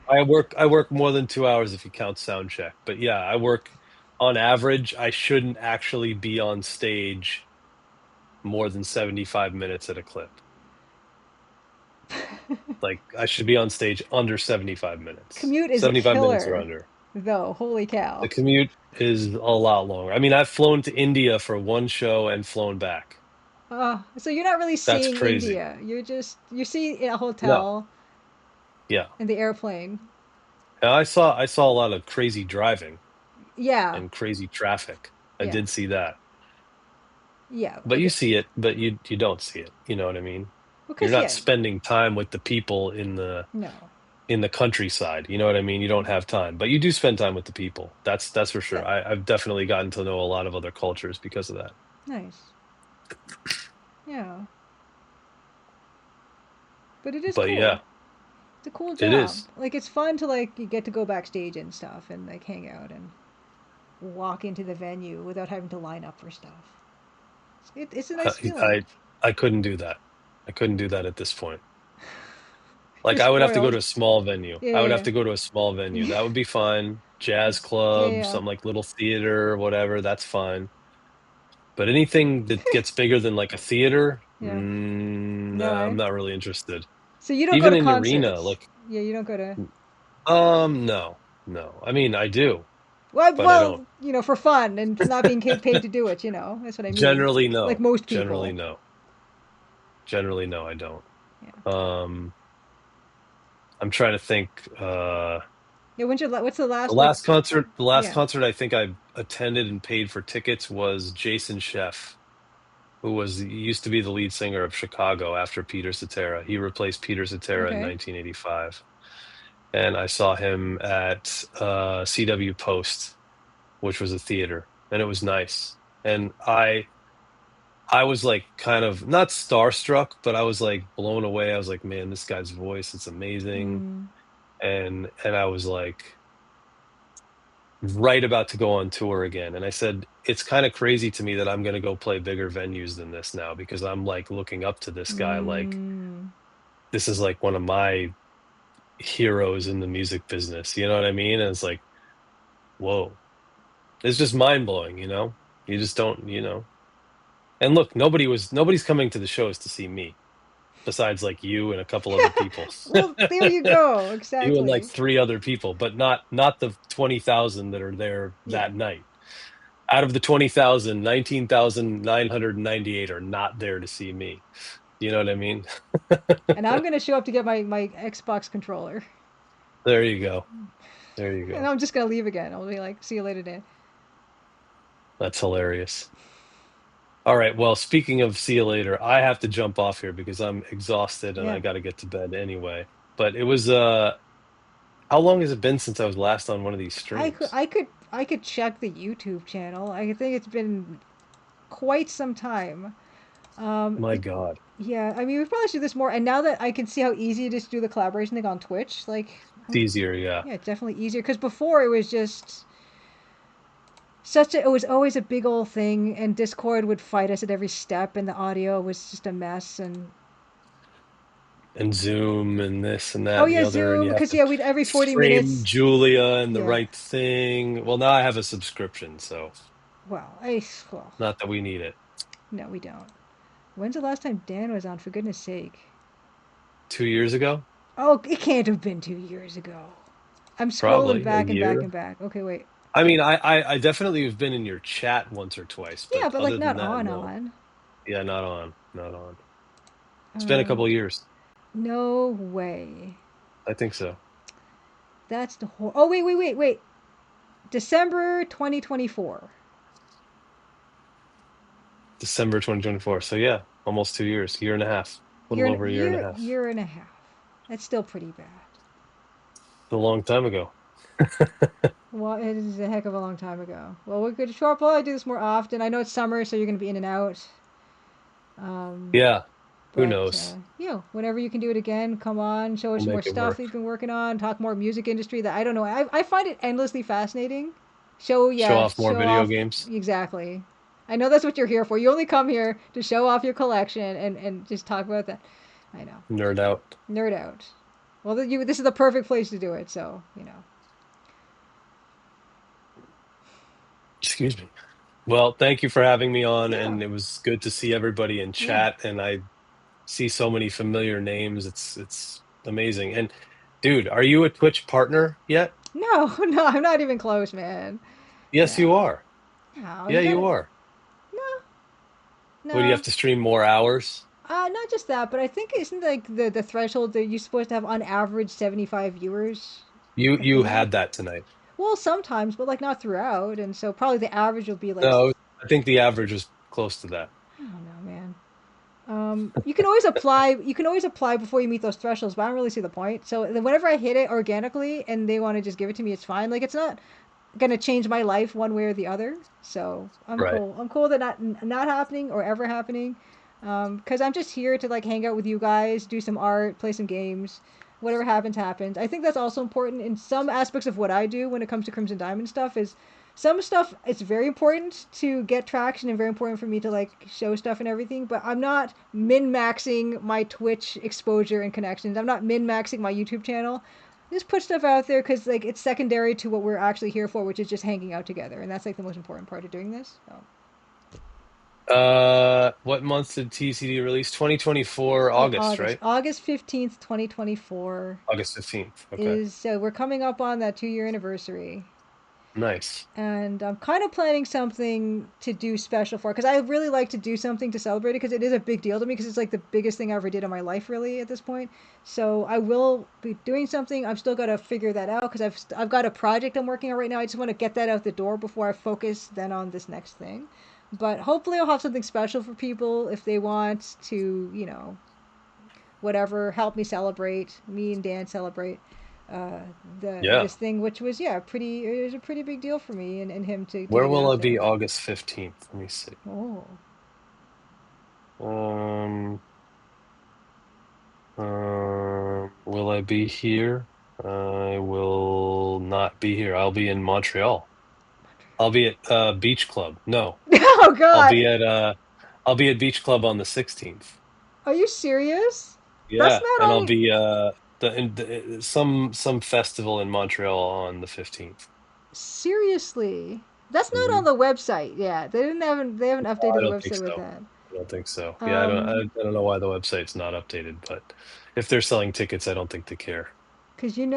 I work more than 2 hours if you count sound check. But yeah, I work on average. I shouldn't actually be on stage more than 75 minutes at a clip. Like I should be on stage under 75 minutes. Commute is 75 minutes or killer, under. though. Holy The cow. commute is a lot longer. I mean, I've flown to India for one show and flown back. So you're not really That's seeing crazy. India. You see a No. hotel Yeah. and the airplane. And I saw a lot of crazy driving Yeah, and crazy traffic. I yeah, did see that. yeah. But you see it, but you don't see it. You know what I mean? You're Because not yeah, spending time with the people in the no. in the countryside. You know what I mean? You don't have time, but you do spend time with the people. That's for sure. Yeah. I've definitely gotten to know a lot of other cultures because of that. Nice. Yeah. But it is But cool. yeah, It's a cool it job. is. Like it's fun to like you get to go backstage and stuff and like hang out and walk into the venue without having to line up for stuff. It's a nice I, feeling. I I couldn't do that. I couldn't do that at this point. You're Like I would have to go spoiled. to a small venue. I would have Yeah, to go to a small venue. yeah, That would be fine. Jazz yeah, club, yeah, something like little theater, whatever, that's fine. But anything that gets bigger than like a theater, yeah. No, nah, eh? I'm not really interested. So you don't go Even to in arena, concerts? like, Yeah, you don't go to. no, no. I mean, I do, but I don't. Well, for fun and not being paid to do it. That's what I mean. Generally, Like no. most Generally, people. no. Generally, no, I don't. Yeah. Um, I'm trying to think. Yeah. What's the last like? The last Yeah. concert I think I attended and paid for tickets was Jason Sheff, who he used to be the lead singer of Chicago after Peter Cetera. He replaced Peter Cetera in Okay. 1985. And I saw him at CW Post, which was a theater, and it was nice. And I was like kind of not starstruck, but I was like blown away. I was like, man, this guy's voice, it's amazing. Mm. And I was like right about to go on tour again. And I said, it's kind of crazy to me that I'm going to go play bigger venues than this now because I'm like looking up to this guy. Like, Mm. this is like one of my heroes in the music business. You know what I mean? And it's like, whoa, it's just mind blowing, you know? You just don't, you know. And look, nobody's coming to the shows to see me besides like you and a couple other people. Well, there you go. You and like Exactly. three other people, but not the 20,000 that are there Yeah. that night. Out of the 20,000, 19,998 are not there to see me. You know what I mean? And I'm gonna show up to get my Xbox controller, There you go. There you and go. I'm just gonna leave again. I'll be like, "See you later, Dan." That's hilarious. All right. Well, speaking of see you later, I have to jump off here because I'm exhausted and I Yeah. got to get to bed anyway. But it was how long has it been since I was last on one of these I could streams? I could I could check the YouTube channel. I think it's been quite some time. My It, God. yeah, I mean, we probably should do this more. And now that I can see how easy it is to do the collaboration thing on Twitch, like, It's easier, yeah. yeah, it's definitely easier. Because before it was just it was always a big old thing, and Discord would fight us at every step, and the audio was just a mess. And And Zoom and this and oh that and the yeah, other, and Zoom, you have because to yeah, we'd every 40 stream minutes. Julia and the Yeah. right thing. Well, now I have a subscription, so Well, well, not that we need it. no, we don't. When's the last time Dan was on? For goodness sake. 2 years ago? Oh, it can't have been 2 years ago. I'm scrolling Probably a back and back year. and back. Okay, wait. I mean, I definitely have been in your chat once or twice, Yeah, but but like other than not that, on no. on. Yeah, not on, not on. It's been a Uh, couple of years. no way. I think so. That's the whole. Oh wait. December 2024. December 2024. So yeah, almost 2 years, year and a half, a Year little and over a year and a year half. year and a half. That's still pretty bad. It's a long time ago. Well, it is a heck of a long time ago. Well, we're good. Sure, I'll probably do this more often. I know it's summer, so you're going to be in and out. Um, Yeah, who but knows? whenever you can do it again, come on, show us We'll more make it stuff work. that you've been working on, talk more music industry. That I don't know. I find it endlessly fascinating. Show Show yeah, off more show video off games. exactly. I know that's what you're here for. You only come here to show off your collection and just talk about that. I know. Nerd out. Nerd out. Well, this is the perfect place to do it. So Excuse me. Well, thank you for having me on, Yeah, and it was good to see everybody in yeah. chat. And I see so many familiar names. It's amazing. And dude, are you a Twitch partner yet? No, no, I'm not even close, man. Yes, you No, are. no, Yeah, you you gotta. are. No, What do you have no. to stream more hours? Not just that, but I think isn't like the threshold that you're supposed to have on average 75 viewers a You feed. had that tonight. Well, sometimes, but like not throughout, and so probably the average will be like No, I think the average was close to that. I don't know, man. You can always apply. You can always apply before you meet those thresholds, but I don't really see the point. So whenever I hit it organically and they want to just give it to me, it's fine. Like it's not gonna change my life one way or the other. So I'm Right. cool. I'm cool that not happening or ever happening. Because I'm just here to like hang out with you guys, do some art, play some games. Whatever happens, happens. I think that's also important in some aspects of what I do when it comes to Crimson Diamond stuff. Is some stuff it's very important to get traction and very important for me to like show stuff and everything. But I'm not min maxing my Twitch exposure and connections. I'm not min maxing my YouTube channel. Just put stuff out there because like it's secondary to what we're actually here for, which is just hanging out together, and that's like the most important part of doing this. So. What month did TCD release? 2024 In August, August, right? August 15th, 2024 August 15th. Okay. is we're coming up on that 2 year anniversary, Nice. and I'm kind of planning something to do special for because I really like to do something to celebrate it because it is a big deal to me because it's like the biggest thing I ever did in my life really at this point. So I will be doing something. I've still got to figure that out because I've got a project I'm working on right now. I just want to get that out the door before I focus then on this next thing. But hopefully I'll have something special for people if they want to, whatever, help me celebrate, me and Dan celebrate uh, Yeah. this thing, which was pretty. It was a pretty big deal for me and him to Where get it will out I be there. August 15th? Let me see. Oh, Um, will I be here? I will not be here. I'll be in Montreal. I'll be at Beach Club. No, oh I'll God, be at uh I'll be at Beach Club on the 16th. are you serious? That's Yeah, not and I'll on. be some festival in Montreal on the 15th. Seriously, that's not on Hmm. the website. Yeah, they haven't updated I the don't think website with so. that. I don't think so. Yeah, Um, I don't know why the website's not updated, but if they're selling tickets, I don't think they care. Cause could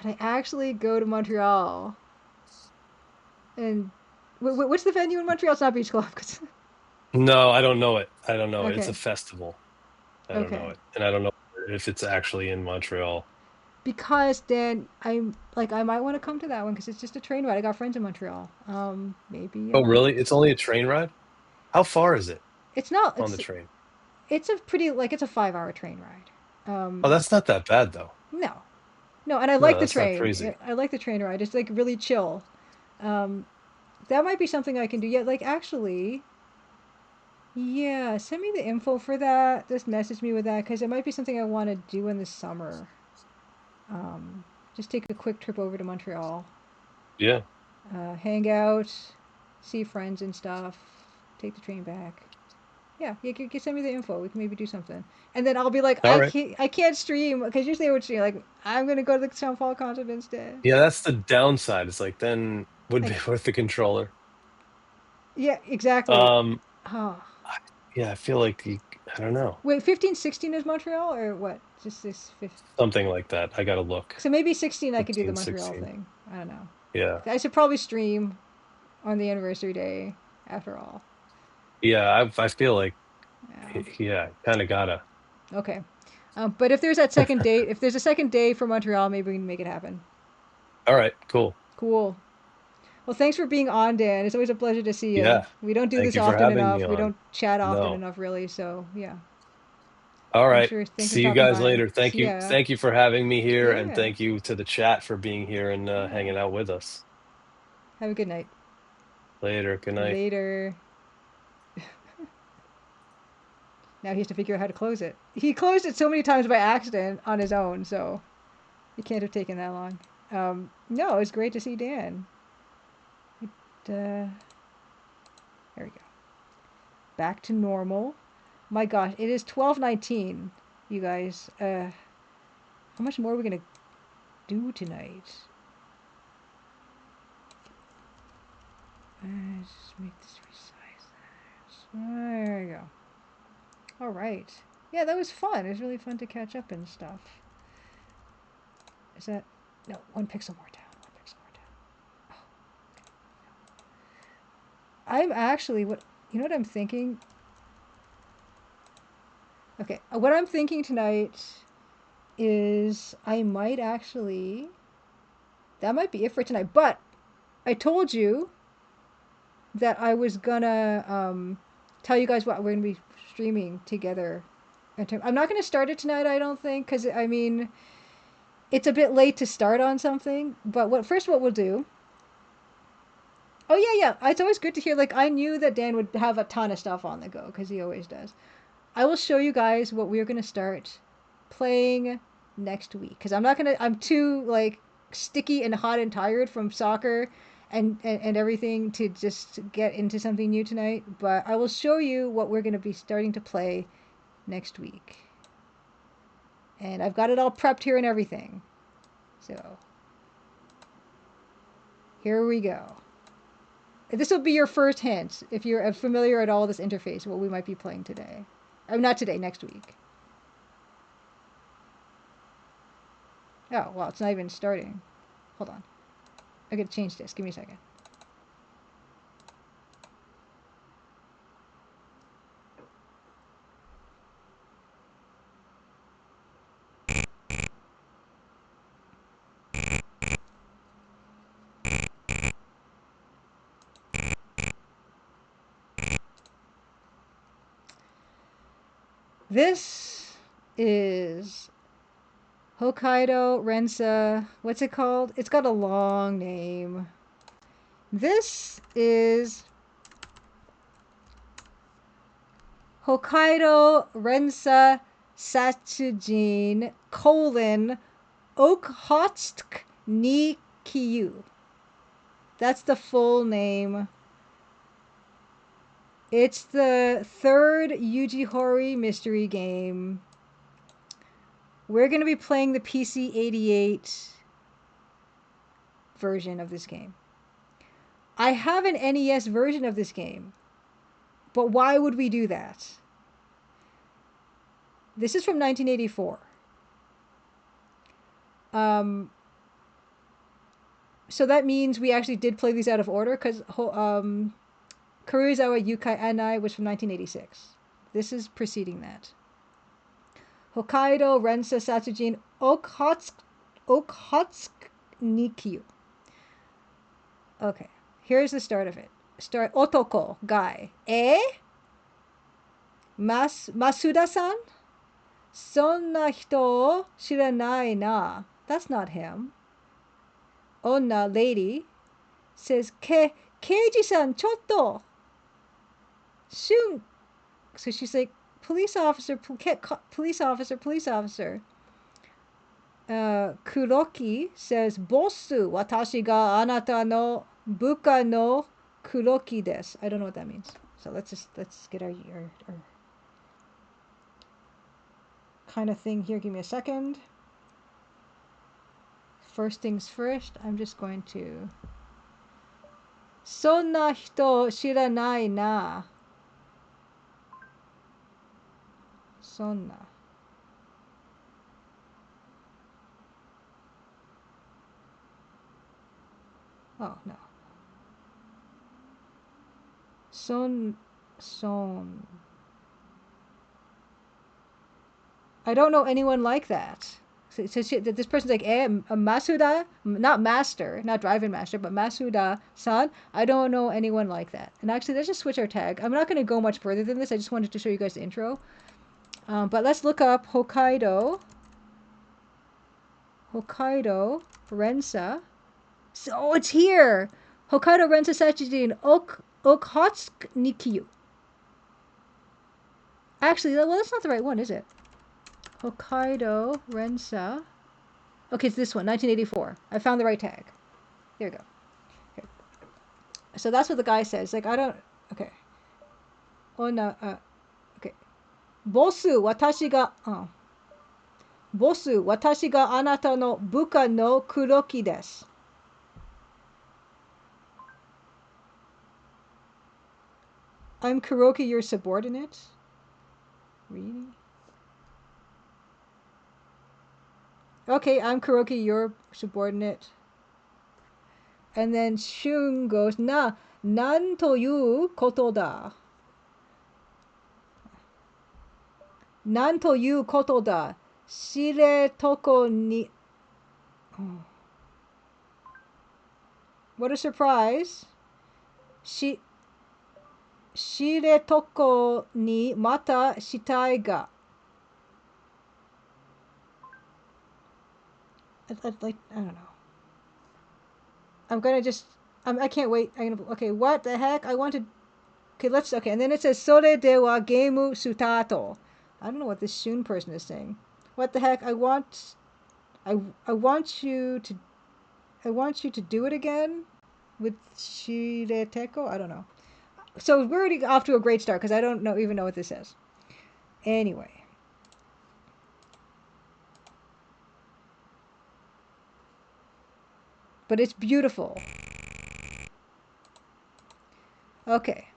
I actually go to Montreal and what's the venue in Montreal? It's not Beach Club. 'Cause- No, I don't know it. I don't know it. It's a okay, festival. I don't know okay. it. And I don't know if it's actually in Montreal. Because then I'm like I might want to come to that one because it's just a train ride. I got friends in Montreal. Maybe Oh, really? It's only a train ride? How far is it it's not. on the train? It's a pretty like it's a 5 hour train ride. Oh, that's not that bad though. No, no, and I No, like the that's not train. crazy. I like the train ride. It's like really chill. Um, that might be something I can do. Yeah, like actually, yeah. Send me the info for that. Just message me with that because it might be something I want to do in the summer. Um, just take a quick trip over to Montreal, Yeah. hang out, see friends and stuff, take the train back. Yeah, you can send me the info. We can maybe do something, and then I'll be like, All right. I can't stream because usually I would stream like I'm gonna go to the Town Fall concert instead. Yeah, that's the downside. It's like then would be Like, with the controller. yeah, exactly. Um, Oh, yeah, I feel like I don't know. wait, 15, 16 is Montreal or what? Just this fifth. Something like that. I gotta look. So maybe 16 I could do the 15, Montreal 16. thing. I don't know. Yeah. I should probably stream on the anniversary day after all. Yeah, I feel like Yeah. yeah, kind of gotta. Okay. But if there's that second date, if there's a second day for Montreal, maybe we can make it happen. All right, cool. Cool. Well, thanks for being on, Dan. It's always a pleasure to see you. Yeah. We don't do Thank this you for often having me enough. We on. don't chat often No. enough, really. So, yeah. All Thanks right. for thanks for See you stopping guys by. later. Thank See you. ya. Thank you for having me here, and Yeah. thank you to the chat for being here and Yeah. hanging out with us. Have a good night. Later. Good night. Later. Now he has to figure out how to close it. He closed it so many times by accident on his own, so it can't have taken that long. No, it's great to see Dan. There we go. Back to normal. My gosh, it is 12:19, you guys. How much more are we gonna do tonight? Just make this resize that. There you go. All right. Yeah, that was fun. It was really fun to catch up and stuff. Is that no? One pixel more down. One pixel more down. Oh, I'm actually what you know what I'm thinking. Okay, what I'm thinking tonight is I might actually that might be it for tonight. But I told you that I was gonna tell you guys what we're going to be streaming together. I'm not going to start it tonight, I don't think, because, I mean, it's a bit late to start on something. But what we'll do... Oh, yeah. It's always good to hear. Like, I knew that Dan would have a ton of stuff on the go, because he always does. I will show you guys what we're going to start playing next week. Because I'm too, like, sticky and hot and tired from soccer and everything to just get into something new tonight. But I will show you what we're going to be starting to play next week. And I've got it all prepped here and everything. So, here we go. This will be your first hint, if you're familiar at all with this interface, what we might be playing today. Not today, next week. Oh, well, it's not even starting. Hold on. I gotta change this. Give me a second. This is Hokkaido Rensa. What's it called? It's got a long name. This is Hokkaido Rensa Satsujin Okhotsk ni Kyu. That's the full name. It's the third Yuji Horii mystery game. We're going to be playing the PC-88 version of this game. I have an NES version of this game, but why would we do that? This is from 1984. So that means we actually did play these out of order, because Karuizawa Yukai Anai was from 1986. This is preceding that. Hokkaido Rensa Satsujin Okhotsk Nikyu. Okay, here's the start of it. Otoko, guy. Masuda-san? Sonna hito o shiranai na. That's not him. Onna, lady, says, Keiji-san, chotto. Shun. So she's like, police officer. Kuroki says, Bossu, watashi ga anata no buka no Kuroki desu. I don't know what that means. So let's get our kind of thing here. Give me a second. First things first, I'm just going to... Sonna hito shiranai na. Sonna. Oh, no. Son. I don't know anyone like that. So this person's like, Masuda, not master, not driving master, but Masuda-san. I don't know anyone like that. And actually, let's just switch our tag. I'm not going to go much further than this. I just wanted to show you guys the intro. But let's look up Hokkaido Rensa. So, it's here! Hokkaido Rensa Satsujin Okhotsk Nikyu. Actually, well, that's not the right one, is it? Hokkaido Rensa. Okay, it's this one, 1984. I found the right tag. There we go. Okay. So that's what the guy says. Like, I don't... Okay. Oh, no. Okay. Bossu, watashi ga... Oh. Bossu, watashi ga anata no buka no Kuroki desu. I'm Kuroki, your subordinate? Really? Okay, I'm Kuroki, your subordinate. And then Shun goes, nan to yu koto da. Nan to yu koto da. Shire toko ni... Oh. What a surprise. 知床にまた死体が。Like, I don't know. I'm gonna just. I can't wait. Okay, what the heck? I want to. Okay, let's. Okay, and then it says それではゲームスタート. I don't know what this Shun person is saying. What the heck? I want you to. I want you to do it again with Shireteko. I don't know. So we're already off to a great start because I don't even know what this is. Anyway. But it's beautiful. Okay.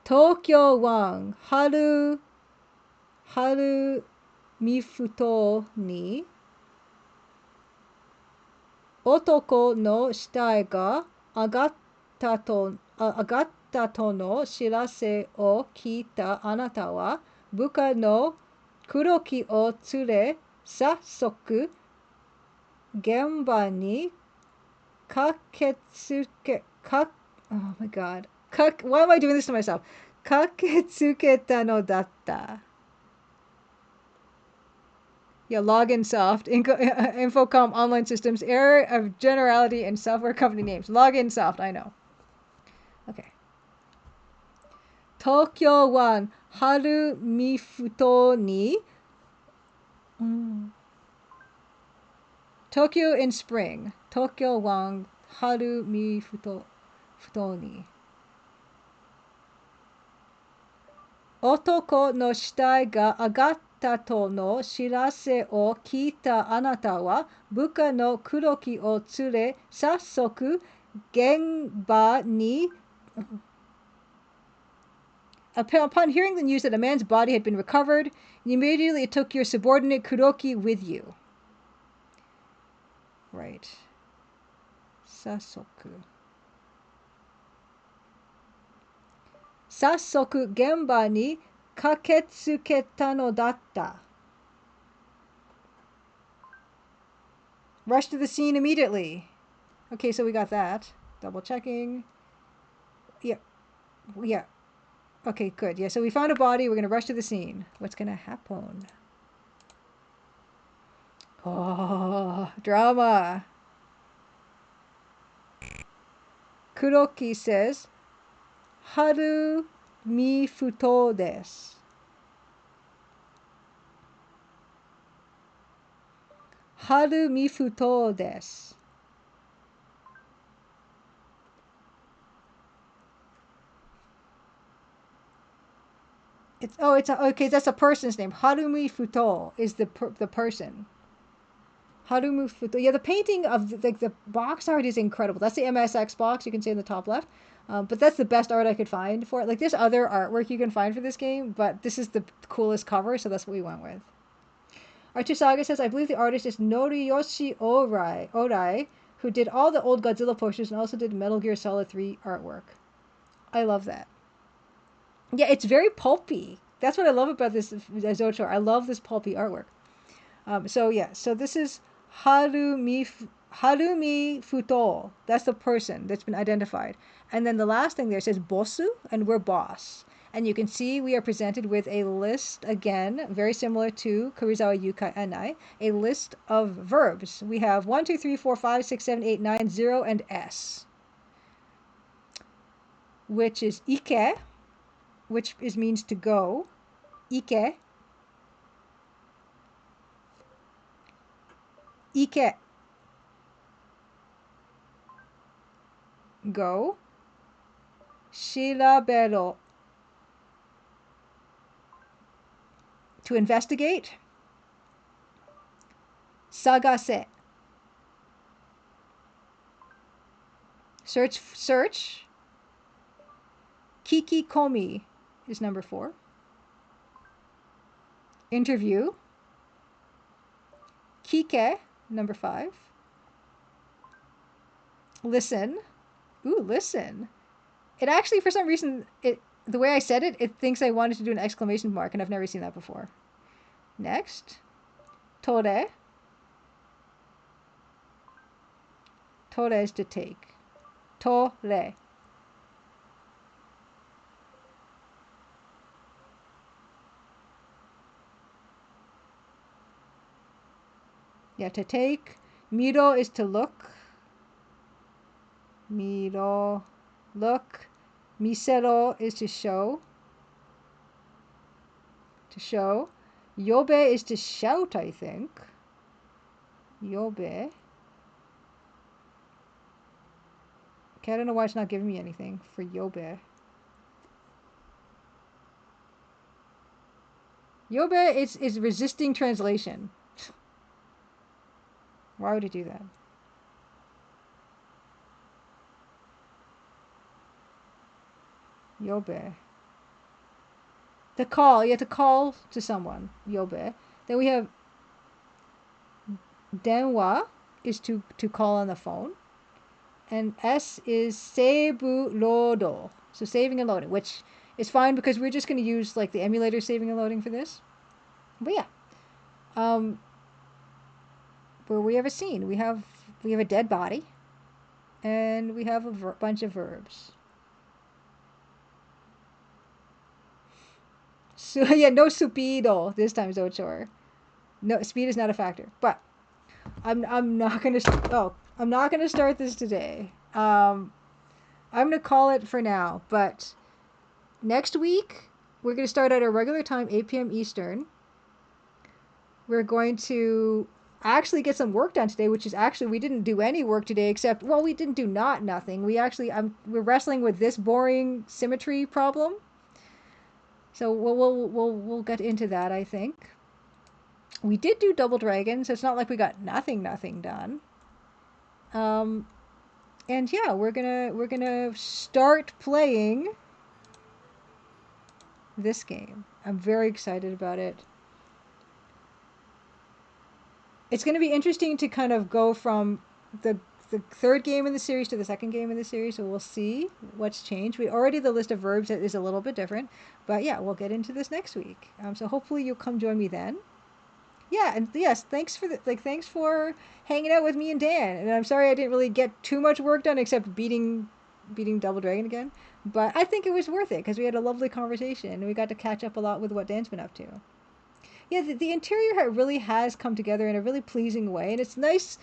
Tokyo Wang Haru Mifuto ni Otoko no shitai ga agatta to no shirase o kita anata wa buka no kuroki o tsure sassoku genba ni oh my god. Why am I doing this to myself? Kaketsuketa no datta. Yeah, login soft. Infocom online systems. Error of generality in software company names. Login soft, I know. Okay. Tokyo One Haru Mifuto ni. Tokyo in spring. Tokyo One Haru Mifuto ni. Otoko no shitai ga agatta to no shirase o kita anata wa buka no kuroki o tsure sassoku genba ni. Upon hearing the news that a man's body had been recovered, you immediately took your subordinate Kuroki with you. Right. Sassoku. Sassoku genba ni kaketsuketa no datta. Rush to the scene immediately. Okay, so we got that. Double checking. Yeah. Yeah. Okay, good. Yeah, so we found a body. We're going to rush to the scene. What's going to happen? Oh, drama. Kuroki says, Haru Mifuto desu. Haru Mifuto desu. Okay, that's a person's name. Harumi Futo is the person. Harumi Futo. Yeah, the painting of the box art is incredible. That's the MSX box you can see in the top left. But that's the best art I could find for it. Like, there's other artwork you can find for this game, but this is the coolest cover, so that's what we went with. Artusaga says, I believe the artist is Noriyoshi Orai, who did all the old Godzilla posters and also did Metal Gear Solid 3 artwork. I love that. Yeah, it's very pulpy. That's what I love about this Zotor. I love this pulpy artwork. So this is Harumi Futo. That's the person that's been identified. And then the last thing there says Bosu, and we're boss. And you can see we are presented with a list, again, very similar to Kurizawa Yukai Anai, a list of verbs. We have 1, 2, 3, 4, 5, 6, 7, 8, 9, 0, and S. Which is Ike, which means to go. Ike. Ike. Go. Shirabero. To investigate. Sagase. Search. Kikikomi is number 4. Interview. Kike, number 5. Listen. Ooh, listen. It actually, for some reason, the way I said it, it thinks I wanted to do an exclamation mark, and I've never seen that before. Next. Tore. Tore is to take. Tore. Yeah, to take. Miro is to look. Miro, look. Misero is to show. To show. Yobe is to shout, I think. Yobe. Okay, I don't know why it's not giving me anything for Yobe. Yobe is resisting translation. Why would it do that? Yobe. The call. You have to call to someone. Yobe. Then we have denwa is to call on the phone. And S is seibu lodo. So saving and loading, which is fine because we're just going to use like the emulator saving and loading for this. But yeah. Where we have a scene. We have a dead body. And we have a bunch of verbs. So yeah, no supido this time, Zochor. No, speed is not a factor. But I'm not gonna I'm not gonna start this today. I'm gonna call it for now. But next week we're gonna start at our regular time, 8 p.m. Eastern. We're going to actually get some work done today, which is actually we didn't do any work today except we didn't do nothing. We actually we're wrestling with this boring symmetry problem. So we'll get into that, I think. We did do Double Dragon, so it's not like we got nothing done. And yeah, we're gonna start playing this game. I'm very excited about it. It's gonna be interesting to kind of go from the third game in the series to the second game in the series, so we'll see what's changed. The list of verbs is a little bit different, but yeah, we'll get into this next week. So hopefully you'll come join me then. Yeah, and yes, thanks for hanging out with me and Dan. And I'm sorry I didn't really get too much work done except beating Double Dragon again. But I think it was worth it because we had a lovely conversation and we got to catch up a lot with what Dan's been up to. Yeah, the interior really has come together in a really pleasing way, and it's nice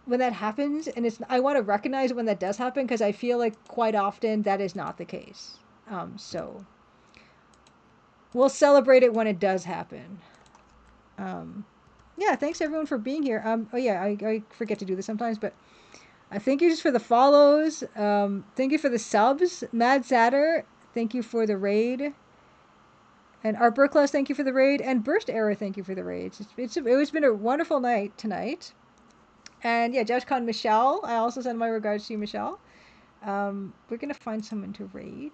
when that happens. And I want to recognize when that does happen because I feel like quite often that is not the case. So we'll celebrate it when it does happen. Yeah, thanks everyone for being here. Oh yeah, I forget to do this sometimes, but thank you for the follows. Thank you for the subs. Mad Satter, thank you for the raid. And Art Burklas, thank you for the raid. And Burst Error, thank you for the raids. It's been a wonderful night tonight. And yeah, JoshCon Michelle, I also send my regards to you, Michelle. We're gonna find someone to raid.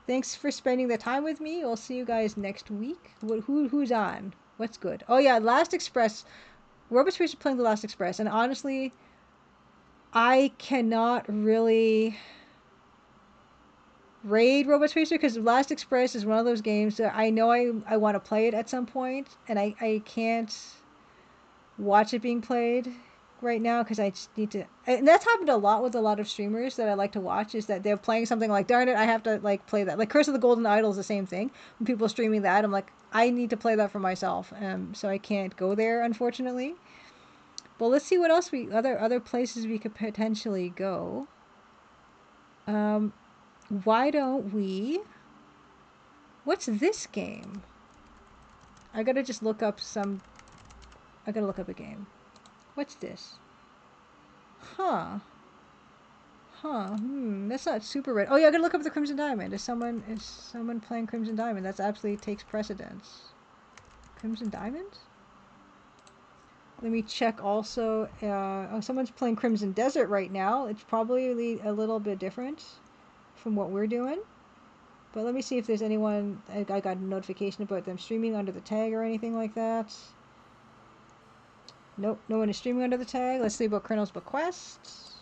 Thanks for spending the time with me. We'll see you guys next week. Who's on? What's good? Oh yeah, Last Express. Robots Racer playing the Last Express, and honestly, I cannot really raid Robots Racer because Last Express is one of those games that I know I want to play it at some point, and I can't watch it being played right now because I just need to. And that's happened a lot with a lot of streamers that I like to watch, is that they're playing something like, darn it, I have to like play that. Like Curse of the Golden Idol is the same thing. When people are streaming that, I'm like, I need to play that for myself, so I can't go there, unfortunately. Well, let's see what else other places we could potentially go. Why don't we? What's this game? I gotta just look up some. I gotta look up a game. What's this? Huh. That's not super red. Oh yeah, I gotta look up the Crimson Diamond. Is someone playing Crimson Diamond? That's absolutely takes precedence. Crimson Diamond? Let me check also. Someone's playing Crimson Desert right now. It's probably a little bit different from what we're doing. But let me see if there's anyone. I got a notification about them streaming under the tag or anything like that. Nope, no one is streaming under the tag. Let's see about Colonel's Bequest.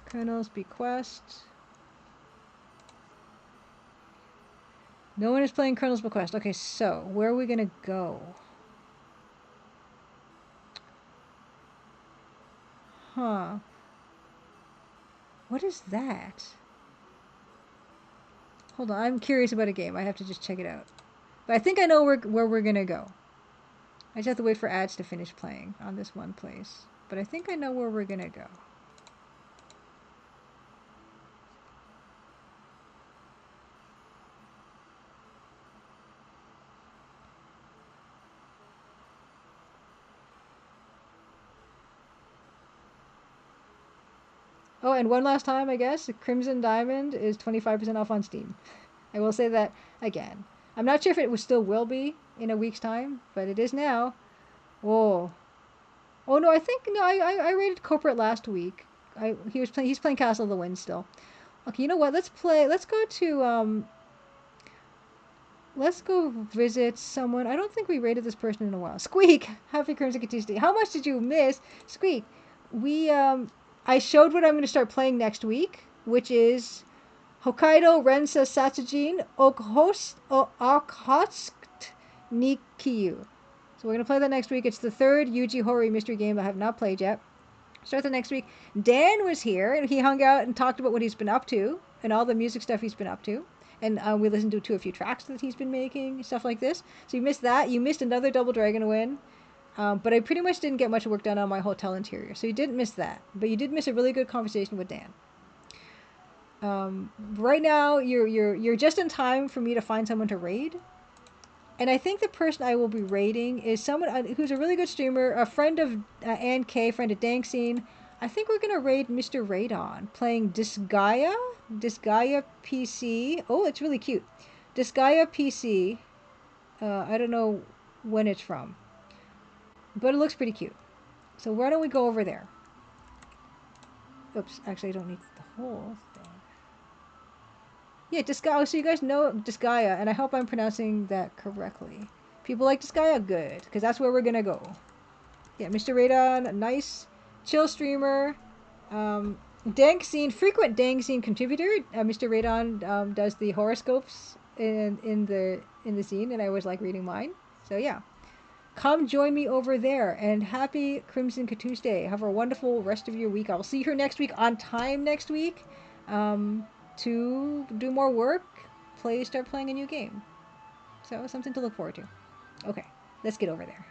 Colonel's Bequest. No one is playing Colonel's Bequest. Okay, so where are we gonna go? Huh. What is that? Hold on, I'm curious about a game. I have to just check it out. But I think I know where we're gonna go. I just have to wait for ads to finish playing on this one place. But I think I know where we're gonna go. Oh, and one last time, I guess, Crimson Diamond is 25% off on Steam. I will say that again. I'm not sure if it still will be in a week's time, but it is now. Whoa. Oh no, I think no, I rated Corporate last week. He's playing Castle of the Wind still. Okay, you know what? Let's go visit someone. I don't think we rated this person in a while. Squeak! Happy Crimson Tuesday. How much did you miss? Squeak. I showed what I'm going to start playing next week, which is Hokkaido Rensa Satsujin Okhotsk Nikiyu. So we're going to play that next week. It's the third Yuji Horii mystery game I have not played yet. Start the next week. Dan was here, and he hung out and talked about what he's been up to and all the music stuff he's been up to. And we listened to a few tracks that he's been making, stuff like this. So you missed that. You missed another Double Dragon win. But I pretty much didn't get much work done on my hotel interior, so you didn't miss that. But you did miss a really good conversation with Dan. Right now, you're just in time for me to find someone to raid. And I think the person I will be raiding is someone who's a really good streamer, a friend of Ann K, friend of Dankscene. I think we're gonna raid Mr. Radon, playing Disgaea PC. Oh, it's really cute. Disgaea PC. I don't know when it's from, but it looks pretty cute. So why don't we go over there? Oops, actually I don't need the whole thing. Yeah, Disgaea. So you guys know Disgaea, and I hope I'm pronouncing that correctly. People like Disgaea? Good, because that's where we're gonna go. Yeah, Mr. Radon, nice, chill streamer. Frequent Dankscene contributor. Mr. Radon does the horoscopes in the scene, and I always like reading mine. So yeah, come join me over there. And happy Crimson Tuesday. Have a wonderful rest of your week. I'll see you here next week on time next week. To do more work, start playing a new game. So something to look forward to. Okay, let's get over there.